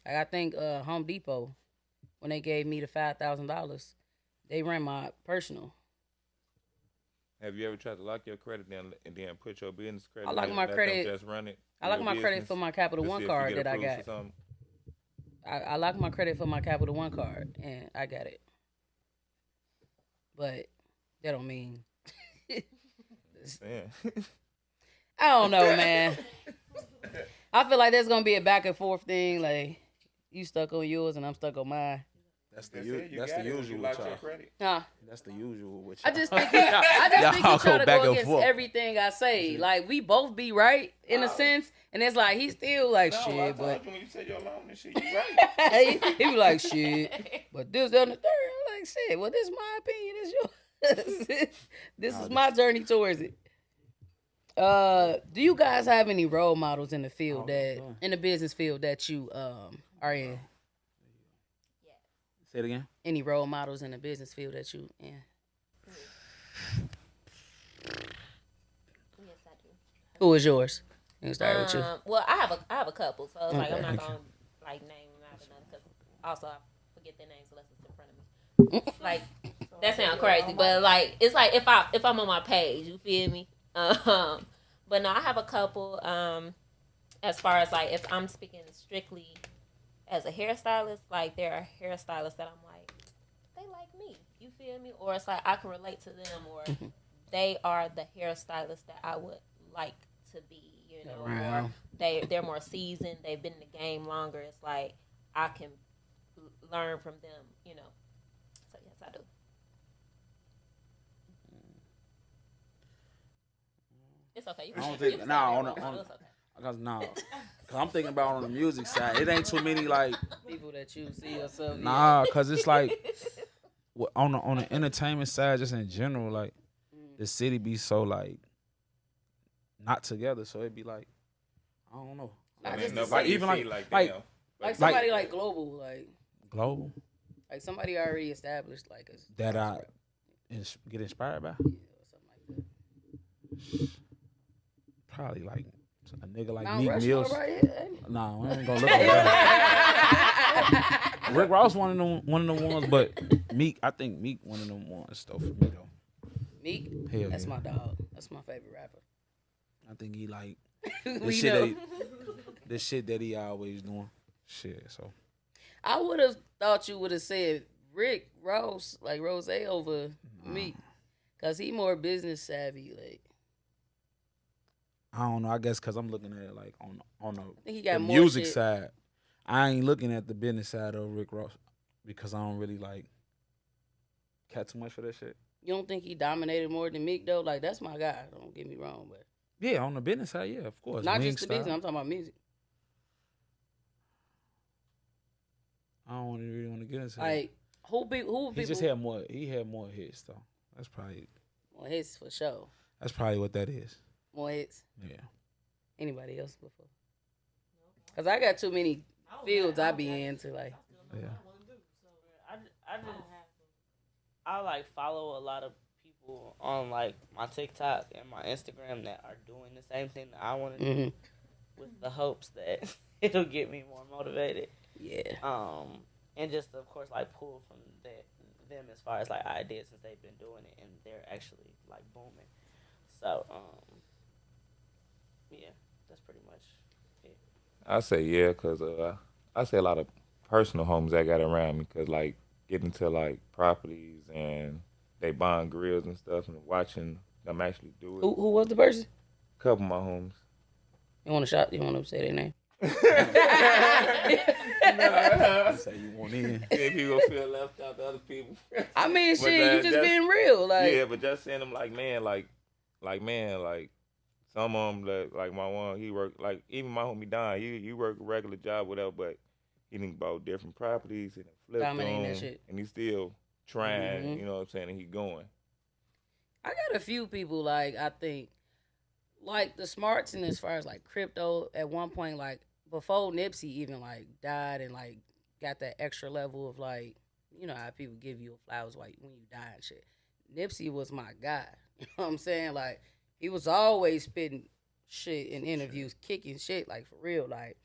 Like I think Home Depot when they gave me the $5,000, they ran my personal. Have you ever tried to lock your credit down and then put your business credit? I lock in my and let credit- them just run it. I lock my credit business for my Capital to One see if you card get that I approved got. for something? I lock my credit for my Capital One card, and I got it. But that don't mean. Yeah. I don't know, man. I feel like there's gonna be a back and forth thing. Like you stuck on yours and I'm stuck on mine. That's the usual with y'all. Huh? That's the usual with I y'all. just think he Y'all try go to back go and against forth. everything I say. Like we both be right in a sense, and it's like he's still like shit. But when you said your loan and shit, you right. he be like shit. But this, that, and the third. I'm like shit. Well, this is my opinion. It's yours. This is my journey towards it. Do you guys have any role models in the field in the business field that you are in? Say it again. Any role models in the business field that you in? Yes, I do. Who is yours? You can start with you. Well, I have a couple, so it's like I'm Okay. not gonna like name them out or nothing because also I forget their names unless it's in front of me. Like that sounds crazy, but like it's like if I'm on my page, you feel me? But no, I have a couple. As far as like if I'm speaking strictly as a hairstylist, like there are hairstylists that I'm like, they like me. You feel me? Or it's like I can relate to them, or they are the hairstylist that I would like to be. You know, Wow. or they're more seasoned. They've been in the game longer. It's like I can learn from them. You know. So yes, I do. It's okay. You I don't you think can nah say on that the, wrong, on so it's okay. cause I'm thinking about on the music side. It ain't too many like People that you see yourself. nah, cause it's like on the entertainment side, just in general, like the city be so like not together. So it'd be like I don't know. Not Ain't just the nobody city. even see like- damn. Like somebody like global, like Global somebody already established, like a that I get inspired by. or something like that. Probably like a nigga like Mount Meek Rushmore Mills. right here, ain't it? Nah, we ain't gonna look at that. Rick Ross one of them ones, but Meek, I think Meek one of them ones though for me though. Meek, Hell that's yeah. my dog. That's my favorite rapper. I think he like We the shit know. that the shit that he always doing. Shit, so I would have thought you would have said Rick Ross, like Rose over Meek, cause he more business savvy. Like I don't know. I guess because I'm looking at it like on think he the got more music shit. side. I ain't looking at the business side of Rick Ross because I don't really like cat too much for that shit. You don't think he dominated more than Meek though? Like that's my guy. Don't get me wrong, but Yeah, on the business side, yeah, of course. not Wing just the style. business. I'm talking about music. I don't really want to get into Like who people? He just had more. He had more hits though. That's probably more hits for sure. what that is. More hits. Yeah. Anybody else before? Cause I got too many fields I be into. Like Yeah. I like follow a lot of people on like my TikTok and my Instagram that are doing the same thing that I want to do, with the hopes that it'll get me more motivated. yeah. And just of course like pull from them as far as like ideas since they've been doing it and they're actually like booming. So yeah, that's pretty much it. I say yeah, because I say a lot of personal homes I got around me, because like getting to like properties and they buying grills and stuff and watching them actually do it. Who was the person? Couple of my homes. You want to shop? You want to say their name? Say you want in. If people feel left out to other people. I mean, But shit, you just that's- being real. Like, Yeah, but just saying them like man, like some of them that like my one, he work like even my homie Don, he work a regular job whatever, but he done bought different properties and flipped Dominating them, that shit. and he still trying. Mhm. You know what I'm saying? And he going. I got a few people, like, I think, like, the smarts and as far as, like, crypto, at one point, like, before Nipsey even, like, died and, like, got that extra level of, like, you know how people give you flowers like when you die and shit. Nipsey was my guy. You know what I'm saying? Like, he was always spitting shit in interviews, kicking shit, like, for real. Like,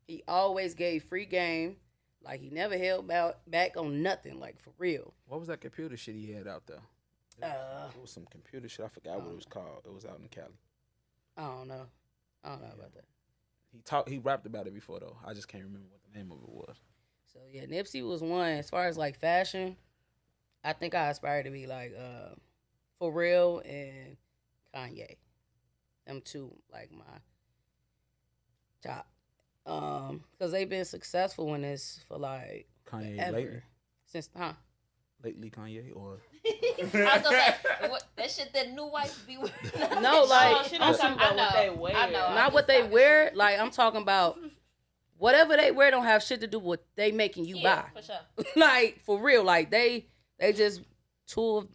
he always gave free game. Like he never held back on nothing. Like for real. What was that computer shit he had out there? It was some computer shit. I forgot what it was called. It was out in Cali. I don't know about that. He rapped about it before though. I just can't remember what the name of it was. So yeah, Nipsey was one. As far as like fashion, I think I aspire to be like For Real and Kanye. Them two like my top. Cause they've been successful in this for like Kanye ever. lately? Since Lately Kanye or I was gonna say that shit that new whites be wearing. No, like she not talking about what they wear. I know. not what they wear. Like I'm talking about whatever they wear don't have shit to do with what they making you Yeah, buy. for sure. Like for real, like they just two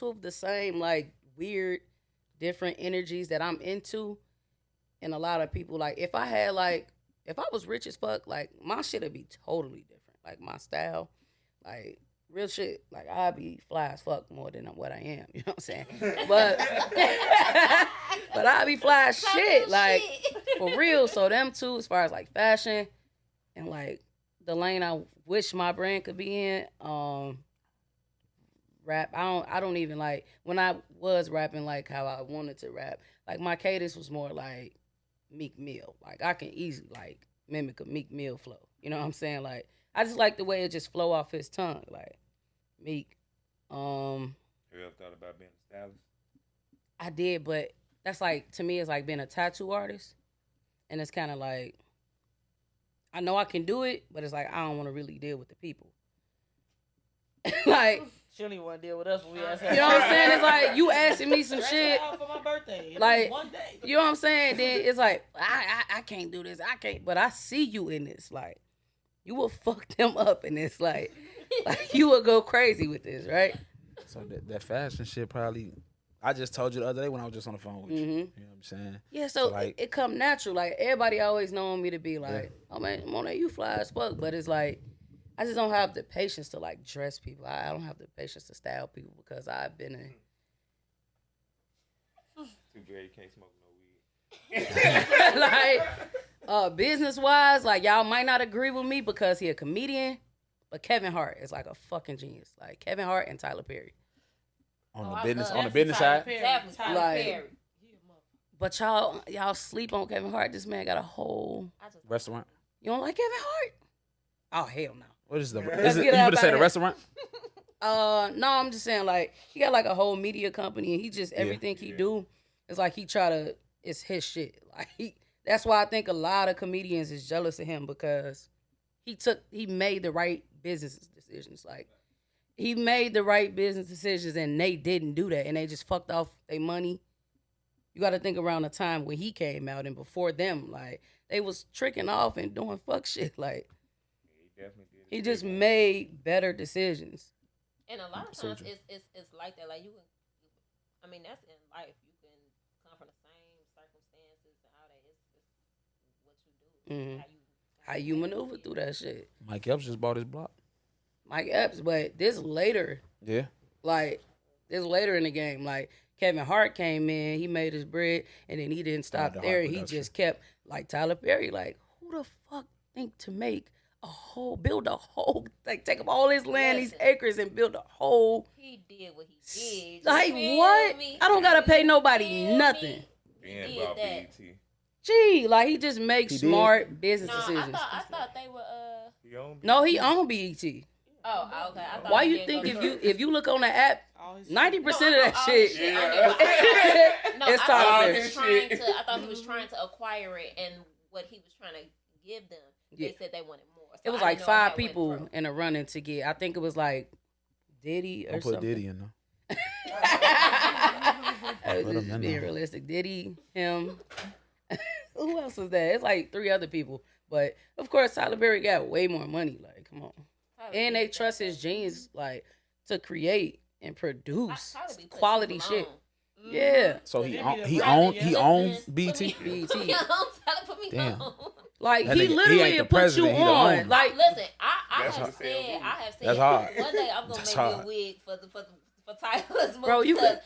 of the same like weird different energies that I'm into, and a lot of people like if I was rich as fuck, like my shit would be totally different. Like my style, like real shit. Like I'd be fly as fuck more than what I am. You know what I'm saying? But I'd be fly as shit, like for real. So them two, as far as like fashion and like the lane I wish my brand could be in, rap. I don't even like when I was rapping like how I wanted to rap. Like my cadence was more like Meek Mill. Like I can easily like mimic a Meek Mill flow. You know what I'm saying? Like I just like the way it just flow off his tongue. Like Meek. You ever thought about being a stylist? I did, but that's like to me it's like being a tattoo artist. And it's kinda like I know I can do it, but it's like I don't want to really deal with the people. Like She don't even want to deal with us when we ask her. you know what I'm saying? It's like you asking me some shit. For my birthday. Like, one day. you know what I'm saying? Then it's like, I can't do this. I can't. But I see you in this. Like, you will fuck them up in this. Like you will go crazy with this, right? So that fashion shit probably. I just told you the other day when I was just on the phone with you. You know what I'm saying? Yeah, so like, it come natural. Like, everybody always known me to be like, oh, man, Monet, you fly as fuck. But it's like, I just don't have the patience to, like, dress people. I don't have the patience to style people because I've been in. Too bad you can't smoke no weed. Like, business-wise, like, y'all might not agree with me because he a comedian, but Kevin Hart is, like, a fucking genius. Like, Kevin Hart and Tyler Perry. On I the business love side. Definitely Tyler Like- Perry. But y'all sleep on Kevin Hart. This man got a whole. Restaurant. You don't like Kevin Hart? Oh hell no. What is the? Let's Is it, get you out gonna say about the it. restaurant? No, I'm just saying like he got like a whole media company and he just everything he do is like he try to it's his shit. Like that's why I think a lot of comedians is jealous of him because he made the right business decisions. Like he made the right business decisions and they didn't do that and they just fucked off their money. You got to think around the time when he came out and before them, like they was tricking off and doing fuck shit. Like He definitely did. he just made better decisions. And a lot of times it's like that. Like you can, I mean, that's in life. You can come from the same circumstances and all that. It's what you do. Mhm. How you maneuver through that shit. Mike Epps just bought his block. Mike Epps, but this later, Yeah. like this later in the game, like Kevin Hart came in, he made his bread, and then he didn't stop the there. Hart He production. just kept like Tyler Perry. Like who the fuck think to build a whole, like take up all his land, these Listen. acres, and build a whole. He did what he did. Like You feel what? me? I don't gotta pay You nobody feel nothing. me? Being did about that. BET. Gee, like he just makes He did? smart business No, decisions. I thought they were. He owned No, BET. he owned BET. Oh, okay. I thought Why he you didn't think go to if you look on the app, 90% of that all shit. this No, It's I Tyler thought Perry. he was trying to. I thought he was trying to acquire it, and what he was trying to give them, Yeah. they said they wanted more. So It was I like didn't know 5 if that went people through. in a running to get. I think it was like Diddy or Don't put something. Diddy in there. I was Put him just in being there. realistic. Diddy, him. Who else was there? It's like 3 other people. But of course, Tyler Perry got way more money. Like, come on. Tyler And Perry they trust his genius, like, to create and produce Tyler be putting quality people shit. on. Yeah. So He he be own, the he brand, owned yeah. he owns Listen, BT. Put me BET. on. Tyler, put me Damn. on. Like, That he nigga- he literally ain't the put you president, he the on. owner. Like, Listen, I That's have what said, That's hard. one day I'm gonna That's make me hard. a wig for Tyler's movie. Bro, you because could-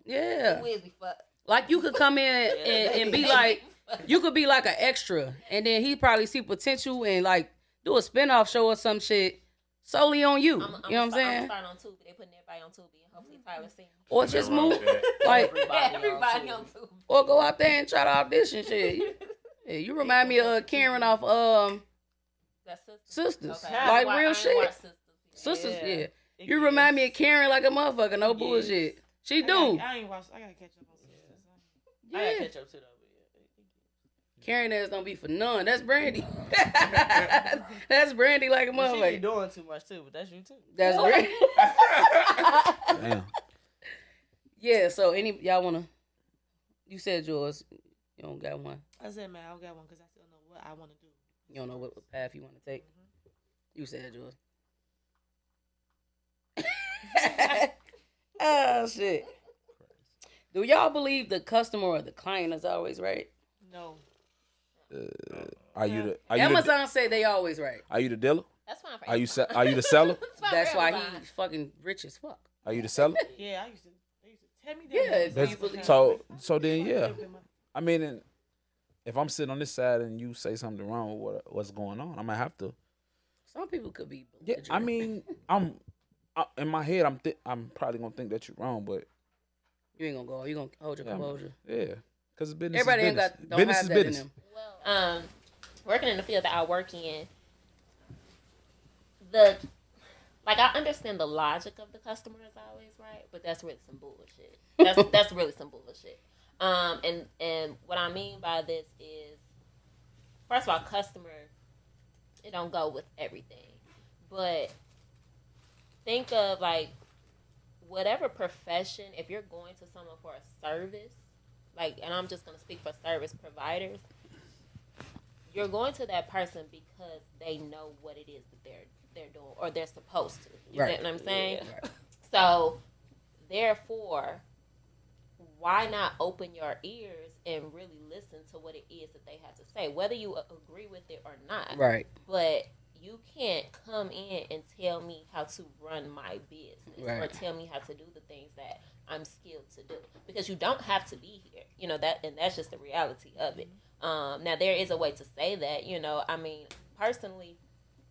yeah. the wigs be fucked. Like, you could come in and be like, you could be like an extra, and then he probably see potential and like do a spinoff show or some shit solely on you. You know what I'm saying? I'm start on Tubi. They putting everybody on Tubi, and hopefully Tyler sings. Or just move like Everybody on Tubi. or go out there and try to audition shit. You remind me of Karen off That's Sisters. Okay. Like I real ain't shit. watched Sisters, yeah. It You gets- remind me of Karen like a motherfucker, no bullshit. She do. I ain't watched. I gotta catch up on Sisters. I Yeah. gotta catch up to that. Karen ass don't be for none. That's Brandy. That's Brandy like a She be motherfucker. doing too much too, but that's you too. That's Brandy. Damn. Yeah, so y'all wanna, you said yours. You don't got one. I said, man, I don't got one because I still know what I want to do. You don't know what path you want to take. You said yours. Oh shit. Do y'all believe the customer or the client is always right? No. Are you the Amazon say they always right. are you the dealer? That's fine for Are you Amazon. are you the seller? It's fine That's for why Amazon. he's fucking rich as fuck. Are you the seller? Yeah, they used to tell me that. Yeah, That's- you believe- so then yeah. I mean, and if I'm sitting on this side and you say something wrong with what's going on, I might have to. Some people could be. Yeah, I mean, in my head, I'm probably gonna think that you're wrong, but you ain't gonna go. You gonna hold your composure. yeah, because business. Everybody is ain't business. got don't business have is that business. in them. Well, working in the field that I work in, I understand the logic of the customer is always right, but that's really some bullshit. That's really some bullshit. And what I mean by this is, first of all, customer, it don't go with everything, but think of like whatever profession. If you're going to someone for a service, and I'm just gonna speak for service providers. You're going to that person because they know what it is that they're doing or they're supposed to. You get what I'm saying? Yeah, right. So, therefore, why not open your ears and really listen to what it is that they have to say, whether you agree with it or not. Right. But you can't come in and tell me how to run my business or Right. tell me how to do the things that I'm skilled to do, because you don't have to be here. You know that, and that's just the reality of it. Now there is a way to say that. I mean, personally,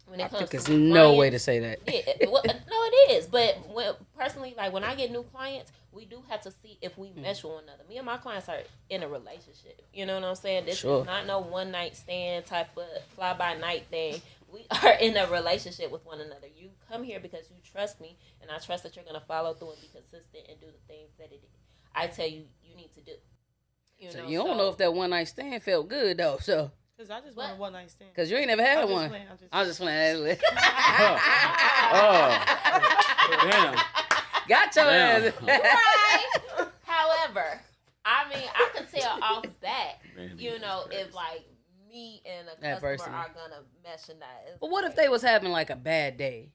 when it comes There's to no way clients, to say that. yeah, well, no, it is. But personally, when I get new clients, we do have to see if we mesh with one another. Me and my clients are in a relationship. You know what I'm saying? This Sure. is not no one night stand type of fly by night thing. We are in a relationship with one another. You come here because you trust me, and I trust that you're going to follow through and be consistent and do the things that I tell you need to do. You don't know if that one night stand felt good though. So Because I just want a one night stand. because you ain't never had one. I'm just playing. Damn. Got your Damn. ass. Right. However, I mean, I can tell off bat, if me and a That customer person. are gonna mesh and that. But what if they was having like a bad day,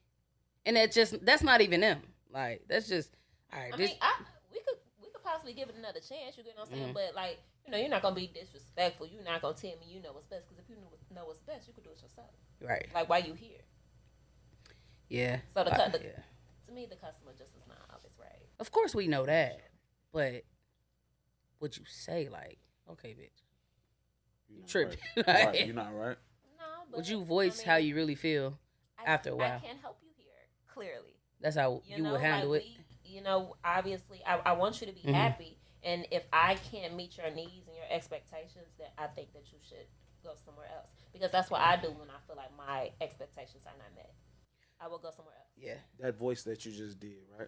and that's not even them. Like that's just all right. I mean, we could possibly give it another chance. You get what I'm saying? But you're not gonna be disrespectful. You're not gonna tell me you know what's best, because if you know what's best, you could do it yourself. right. Like, why you here? Yeah. So yeah. To me, the customer just is not always right. Of course we know that, but would you say like, okay, bitch, you tripping? Right. Like, You're not right. No, but would you voice how you really feel after a while? I can't help you here. Clearly. That's how you would handle it. Obviously, I want you to be Mhm. happy, and if I can't meet your needs and your expectations, then I think that you should go somewhere else, because that's what I do when I feel like my expectations are not met. I will go somewhere else. Yeah. That voice that you just did, right?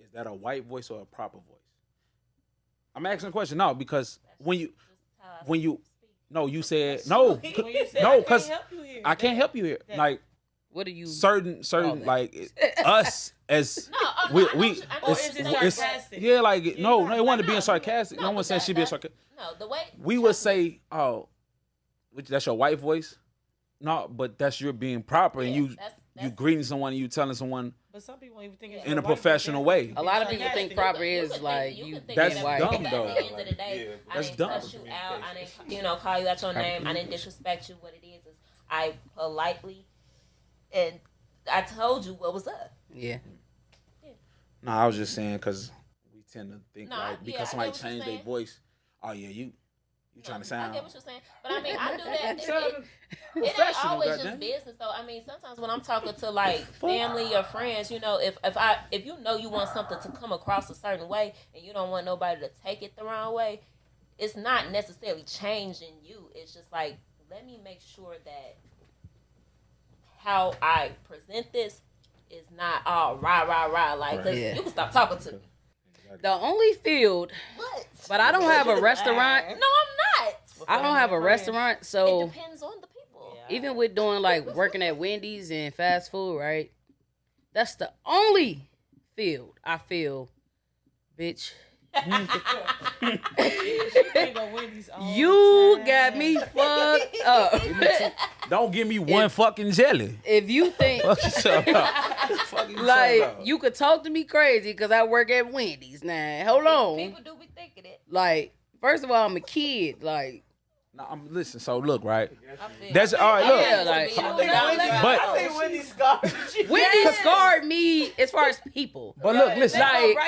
Is that a white voice or a proper voice? I'm asking a question now because when you said no, When you said, no, I because can't help you here. I can't help you here. Like What do you? certain that? like us as No, we I know Or what is you're it saying, sarcastic? yeah, like no, it wasn't No, being sarcastic. no, No one but said she being that's- sarcastic. No, the way We would say, oh, that's your white voice. No, but that's your being proper and you greeting someone and you telling someone But some people don't even think it's in your a wife, professional they way. think A it's lot of people sarcastic. think proper You is could like think- you could think That's that, being white. dumb, but though. At the end of the day, Yeah, I that's didn't dumb. cuss you out. I didn't, call you out your name. I didn't disrespect you. What it is I politely, and I told you what was up. Yeah. No, I was just saying because we tend to think No, like because yeah, I somebody get what you're changed their saying. voice, oh yeah, you You trying to I sound? get what you're saying, but I mean, I do that. It ain't Professional, always goddamn. just business, though. I mean, sometimes when I'm talking to like family or friends, you know, if you know you want something to come across a certain way and you don't want nobody to take it the wrong way, it's not necessarily changing you. It's just like, let me make sure that how I present this is not all rah, like, cause Yeah. you can stop talking to me. The only field, What? but I don't have a restaurant. No, I'm not. I don't have a restaurant, It so depends on the people. Yeah. even with doing like working at Wendy's and fast food, right? That's the only field I feel, bitch. You got me fucked up. Don't give me one fucking jelly. If you think Fuck yourself up. Fuck yourself like up. you could talk to me crazy because I work at Wendy's now. Hold on. People do be thinking it. Like, first of all, I'm a kid. Like, Nah, listen. So look, right? I feel That's all right. Look, Yeah, like- But- think Wendy's scarred you. Wendy's scarred me as far as people. but look, listen. Like-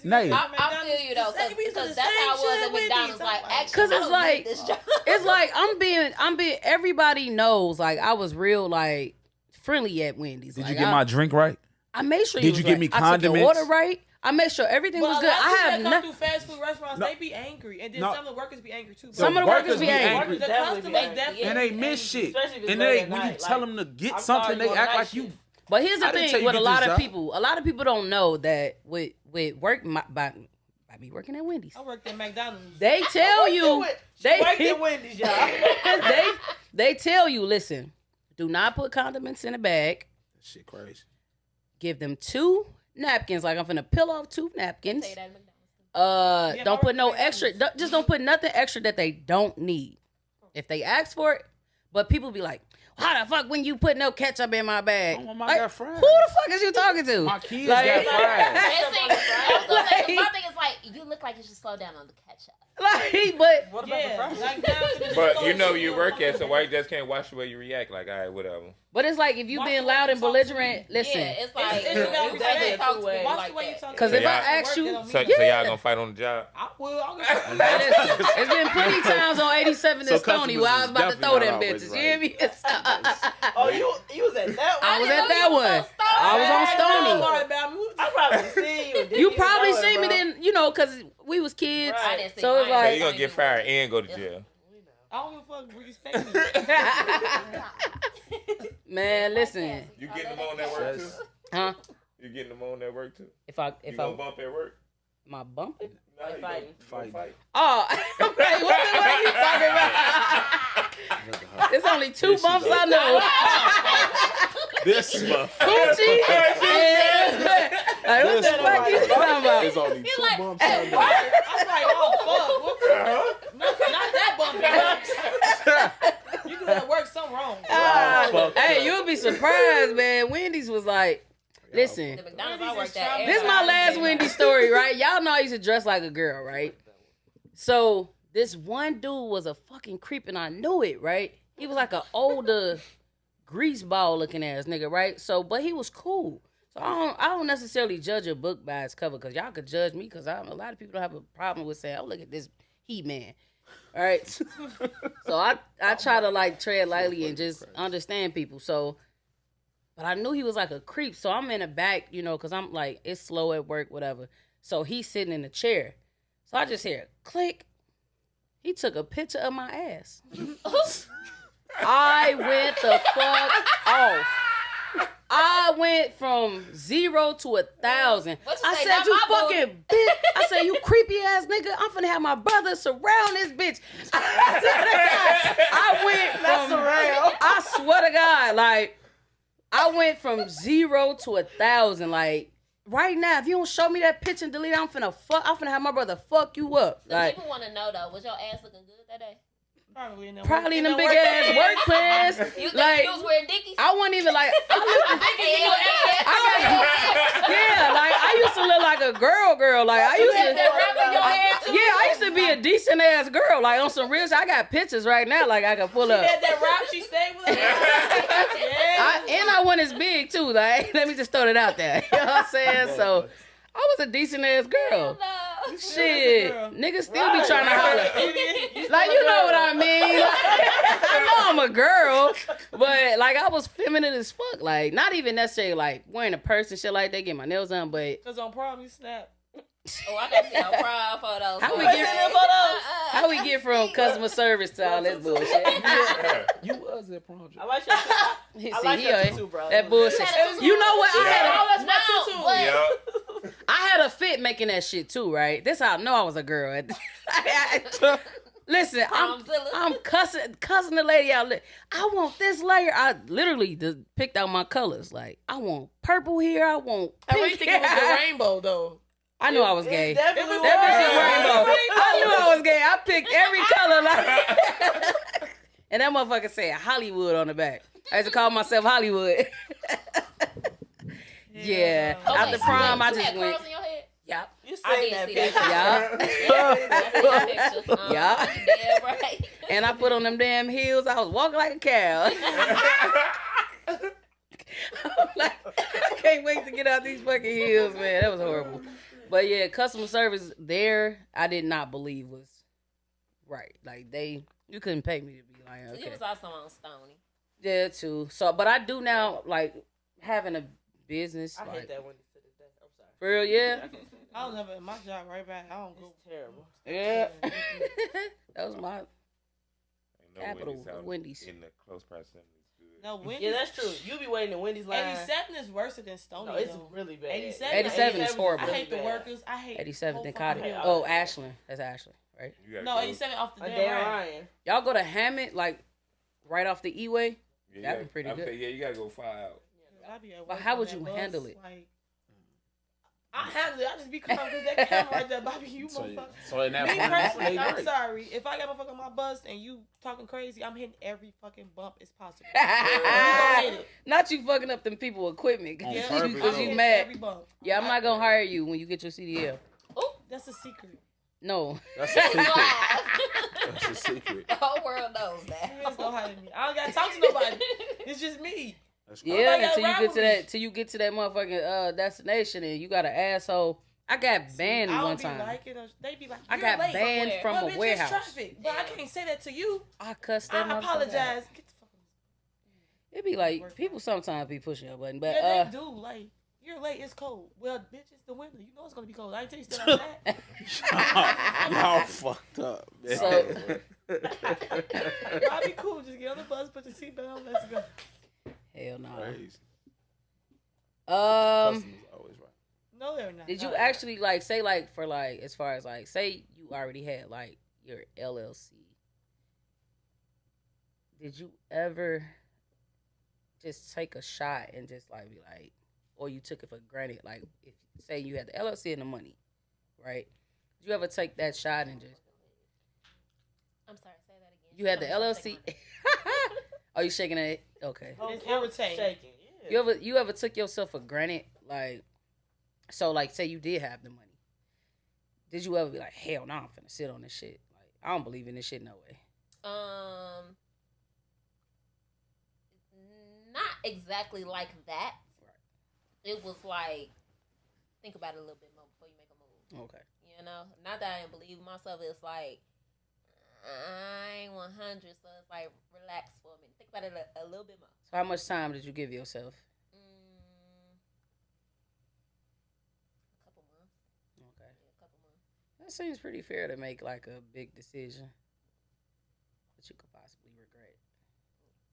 Nay. I feel you though, because that's how I was at McDonald's. Like, actually, 'Cause it's I don't like- need this job. It's like I'm being. Everybody knows. Like, I was real like friendly at Wendy's. Did Like, you get my drink right? I made sure. Did was you give right. me I took your condiments? order right. I made sure everything was good. I have come nothing. through fast food restaurants. No. They be angry, and then No. some of the workers be angry too. Some of the workers be angry. The Definitely customers be angry. definitely And they miss angry. shit. Especially if it's And late they at when you night, tell like, them to get I'm something, sorry, they you on act night like you. shift. But here's the I didn't thing tell you with a get lot this of job. people. A lot of people don't know that with work by me working at Wendy's. I worked at McDonald's. They tell you. They Worked at Wendy's, y'all. they tell you. Listen, do not put condiments in a bag. Shit crazy. Give them 2 napkins. Like, I'm finna peel off 2 napkins. Say that at McDonald's. Yeah, Don't I put work no at extra. McDonald's. Just don't put nothing extra that they don't need. If they ask for it, but people be like, "How the fuck when you put no ketchup in my bag?" I want my Like, got fries. who the fuck is you talking to? My kids Like- got fries. And see, I was gonna say, 'cause my Like- thing is like, you look like you should slow down on the ketchup. Like, but What about the Yeah, fries? like down to the But store, you know she you was work like, at, so why you just can't watch the way you react? Like, all right, whatever. it's like if you Watch being the way loud you and talk to belligerent. me. Listen, Yeah, it's like It's you about can't respect. just talk to me Watch like the way you that. talk. because So if y'all- I ask Work you, that don't So, mean- so y'all gonna fight on the job? I will. I'm Listen, it's been plenty times on 87 So and Stony where I was about to throw them customers is bitches. definitely You hear me? Oh, you was at that one? I was didn't at know that you was one. on Stony. I was on Don't Stony. worry about me. I probably seen you. Didn't You even probably know it, seen me bro. then, because we was kids. Right. I didn't see So mine. it's So like- you gonna get fired and go to jail? I don't give a fuck. Respect me. Man, listen, You getting them on that work too? huh? You getting them on that work too? If I You gonna bump at work? my bumping. Nah, you fighting. gonna fight. Oh, okay. What are you talking about? There's only 2 bumps I know. This month. Coochie. Yeah. Like, what the fuck you talking about? There's only 2 like, bumps I know. I'm like, oh fuck. What the? Not that bumpy. You do that work something wrong. Hey, you'll be surprised, man. Wendy's was like, listen, The McDonald's I Wendy's worked is at. this is my last Wendy's story, right? Y'all know I used to dress like a girl, right? So this one dude was a fucking creep, and I knew it, right? He was like an older grease ball looking ass nigga, right? So, but he was cool. So I don't necessarily judge a book by its cover, because y'all could judge me, because a lot of people don't have a problem with saying, "Oh, look at this Heat man." All right. So I try to like tread lightly and just understand people. So, but I knew he was like a creep. So I'm in the back, because I'm like, it's slow at work, whatever. So he's sitting in the chair. So I just hear click. He took a picture of my ass. I went the fuck off. I went from 0 to 1,000. What you I say, said, not "You my fucking bitch." I said, "You creepy ass nigga. I'm finna have my brother surround this bitch." I went from, I swear to God, like, I went from 0 to 1,000. Like, right now, if you don't show me that picture and delete it, I'm finna have my brother fuck you up. The Like, people want to know though, was your ass looking good that day? Probably in them big ass work pants. You think Like, you was wearing dickies? I wasn't even like, I used to look like a girl. Like, I used had to. that wrap in your hair too? Yeah, I used to be a decent ass girl. Like, on some real shit. I got pictures right now, like, I can pull up. Had that wrap, she stayed with her. Yeah. I wasn't as big, too. Like, let me just throw that out there. You know what I'm saying? So, I was a decent ass girl. No. Shit. girl. Niggas still be trying to holler. You Like, you know what I mean? Like, I know I'm a girl, but like I was feminine as fuck. Like, not even necessarily like wearing a purse and shit like that, getting my nails done, but Cause on prom you snap. Oh, I gotta see our pride photos. How we Okay. get- how we get from customer service to all this bullshit? You was at prom. I like your See, I like he your ain't- tutu, bro. that bullshit. You know what? Oh, that's my tutu. But I had a fit making that shit too, right? This how I know I was a girl. Listen, Promzilla. I'm cussing the lady out. I want this layer. I literally just picked out my colors. Like, I want purple here. I want I pink really think it was the rainbow though. I knew I was gay. It definitely That bitch is was. rainbow. I knew I was gay. I picked every color. Like, and that motherfucker said Hollywood on the back. I used to call myself Hollywood. Yeah. Okay, After prom, I you just had went. curls in your head? Yep. You I seen did that see picture. that. Yeah. I see that picture. Yeah. Yeah, right. And I put on them damn heels. I was walking like a cow. I'm like, I can't wait to get out these fucking heels, man. That was horrible. But yeah, customer service there, I did not believe was right. Like you couldn't pay me to be like, You okay. was also on Stony. Yeah, too. So, but I do now, like, having a business. I like, hate that Wendy's to this day. I'm sorry. For real, yeah. I don't have my job right back. I don't go. It's terrible. Yeah. That was my Ain't no capital, Wendy's out Wendy's. in the close proximity is good. No, Wendy's. Yeah, that's true. You be waiting in Wendy's line. 87 is worse than Stony. No, it's though. really bad. 87 is horrible. I hate the workers. I hate 87th whole and fucking Cottage. hell. Oh, Ashland. That's Ashland, right? You gotta No, go- 87 off the A damn damn right. Ryan. Y'all go to Hammett, like, right off the E-way? Yeah, That'd be pretty I'm good. saying, yeah, you gotta go far out. I be at But work how on would that you bus, handle it? Like, I handle it. I just be calm because that camera right there, Bobby, you motherfucker. So in that Me point, personally, they I'm great. sorry. If I got motherfucker on my bus and you talking crazy, I'm hitting every fucking bump as possible. Not you fucking up them people equipment On because purpose, you, though. hitting mad. every bump. Yeah, I'm not going to hire you when you get your CDL. That's a secret. No. That's a secret. Live. That's a secret. The whole world knows that. You ain't gonna hire me. I don't gotta talk to nobody. It's just me. That's Yeah, Nobody until gotta you ride get with to me. that, till you get to that motherfucking destination and you got an asshole. I got banned I don't one be time. liking us. They be like, I you're got late. banned where? from Well, a bitch, it's warehouse. traffic. But I can't say that to you. I cussed that I motherfucker apologize. out. Get the fuck It be like people sometimes be pushing your button, but yeah, they do. Like, you're late. It's cold. Well, bitch, it's the winter. You know it's gonna be cold. I ain't tell you still outside. Y'all fucked up, man. So- I'll be cool. Just get on the bus, put your seatbelt on. Let's go. hell no. Crazy. Um, Customers always right. No, they're not. did you No. actually like say like for like as far as like say you already had like your LLC? Did you ever just take a shot and just like be like, or you took it for granted? Like if say you had the LLC and the money, right? Did you ever take that shot and just I'm sorry, say that again. you had the Someone LLC? take Are you shaking it? Okay. It's irritating. Shaking. Yeah. You ever took yourself for granted? Like, so like say you did have the money. Did you ever be like, hell no, I'm finna sit on this shit? Like, I don't believe in this shit no way. Not exactly like that. It was like, think about it a little bit more before you make a move. Okay. You know, not that I didn't believe in myself. It's like I ain't 100, so it's like relax for a minute. Think about it a little bit more. So how much time did you give yourself? A couple months. Okay. Yeah, a couple months. That seems pretty fair to make like a big decision that you could possibly regret.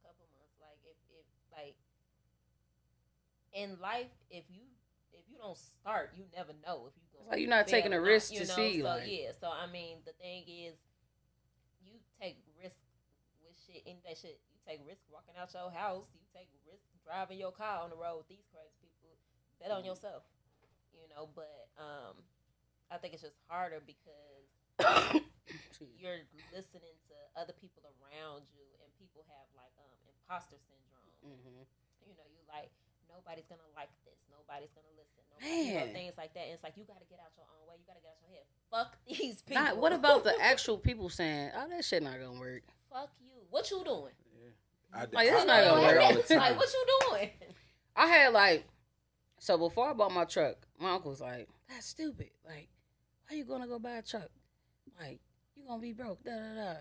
Couple months. Like if like in life, if you don't start, you never know if you It's gonna. like you're not fail taking a or risk not, to you know? see, So like- yeah. So I mean, the thing is, you take risk with shit. In that shit, you take risk walking out your house. You take risk driving your car on the road with these crazy people. Bet on yourself, you know. But I think it's just harder because you're listening to other people around you, and people have like imposter syndrome. Mm-hmm. You know, you like nobody's gonna like this, nobody's gonna listen, nobody, you know, Man. things like that. And it's like you gotta get out your own way, you gotta get out your head. Fuck these people. Not, what about the actual people saying, "Oh, that shit not gonna work"? Fuck you. What you doing? Like, that's not gonna work work. all the time. Like what you doing? I had like, so before I bought my truck, my uncle was like, "That's stupid. Like, why you gonna go buy a truck? Like, you gonna be broke. Da da da.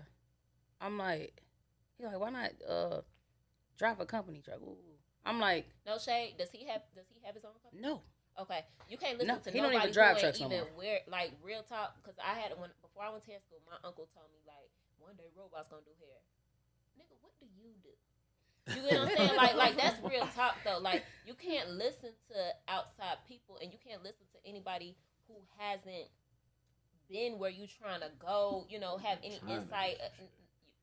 I'm like, he like, why not drive a company truck? Ooh. I'm like, No shade. Does he have his own company? no. Okay, you can't listen to he nobody don't even drive who trucks ain't no even more. wear like real talk. Because I had before I went to hair school, my uncle told me like one day robots gonna do hair. Nigga, what do you do? You get what I'm saying? Like that's real talk though. Like you can't listen to outside people, and you can't listen to anybody who hasn't been where you trying to go. You know, have any insight.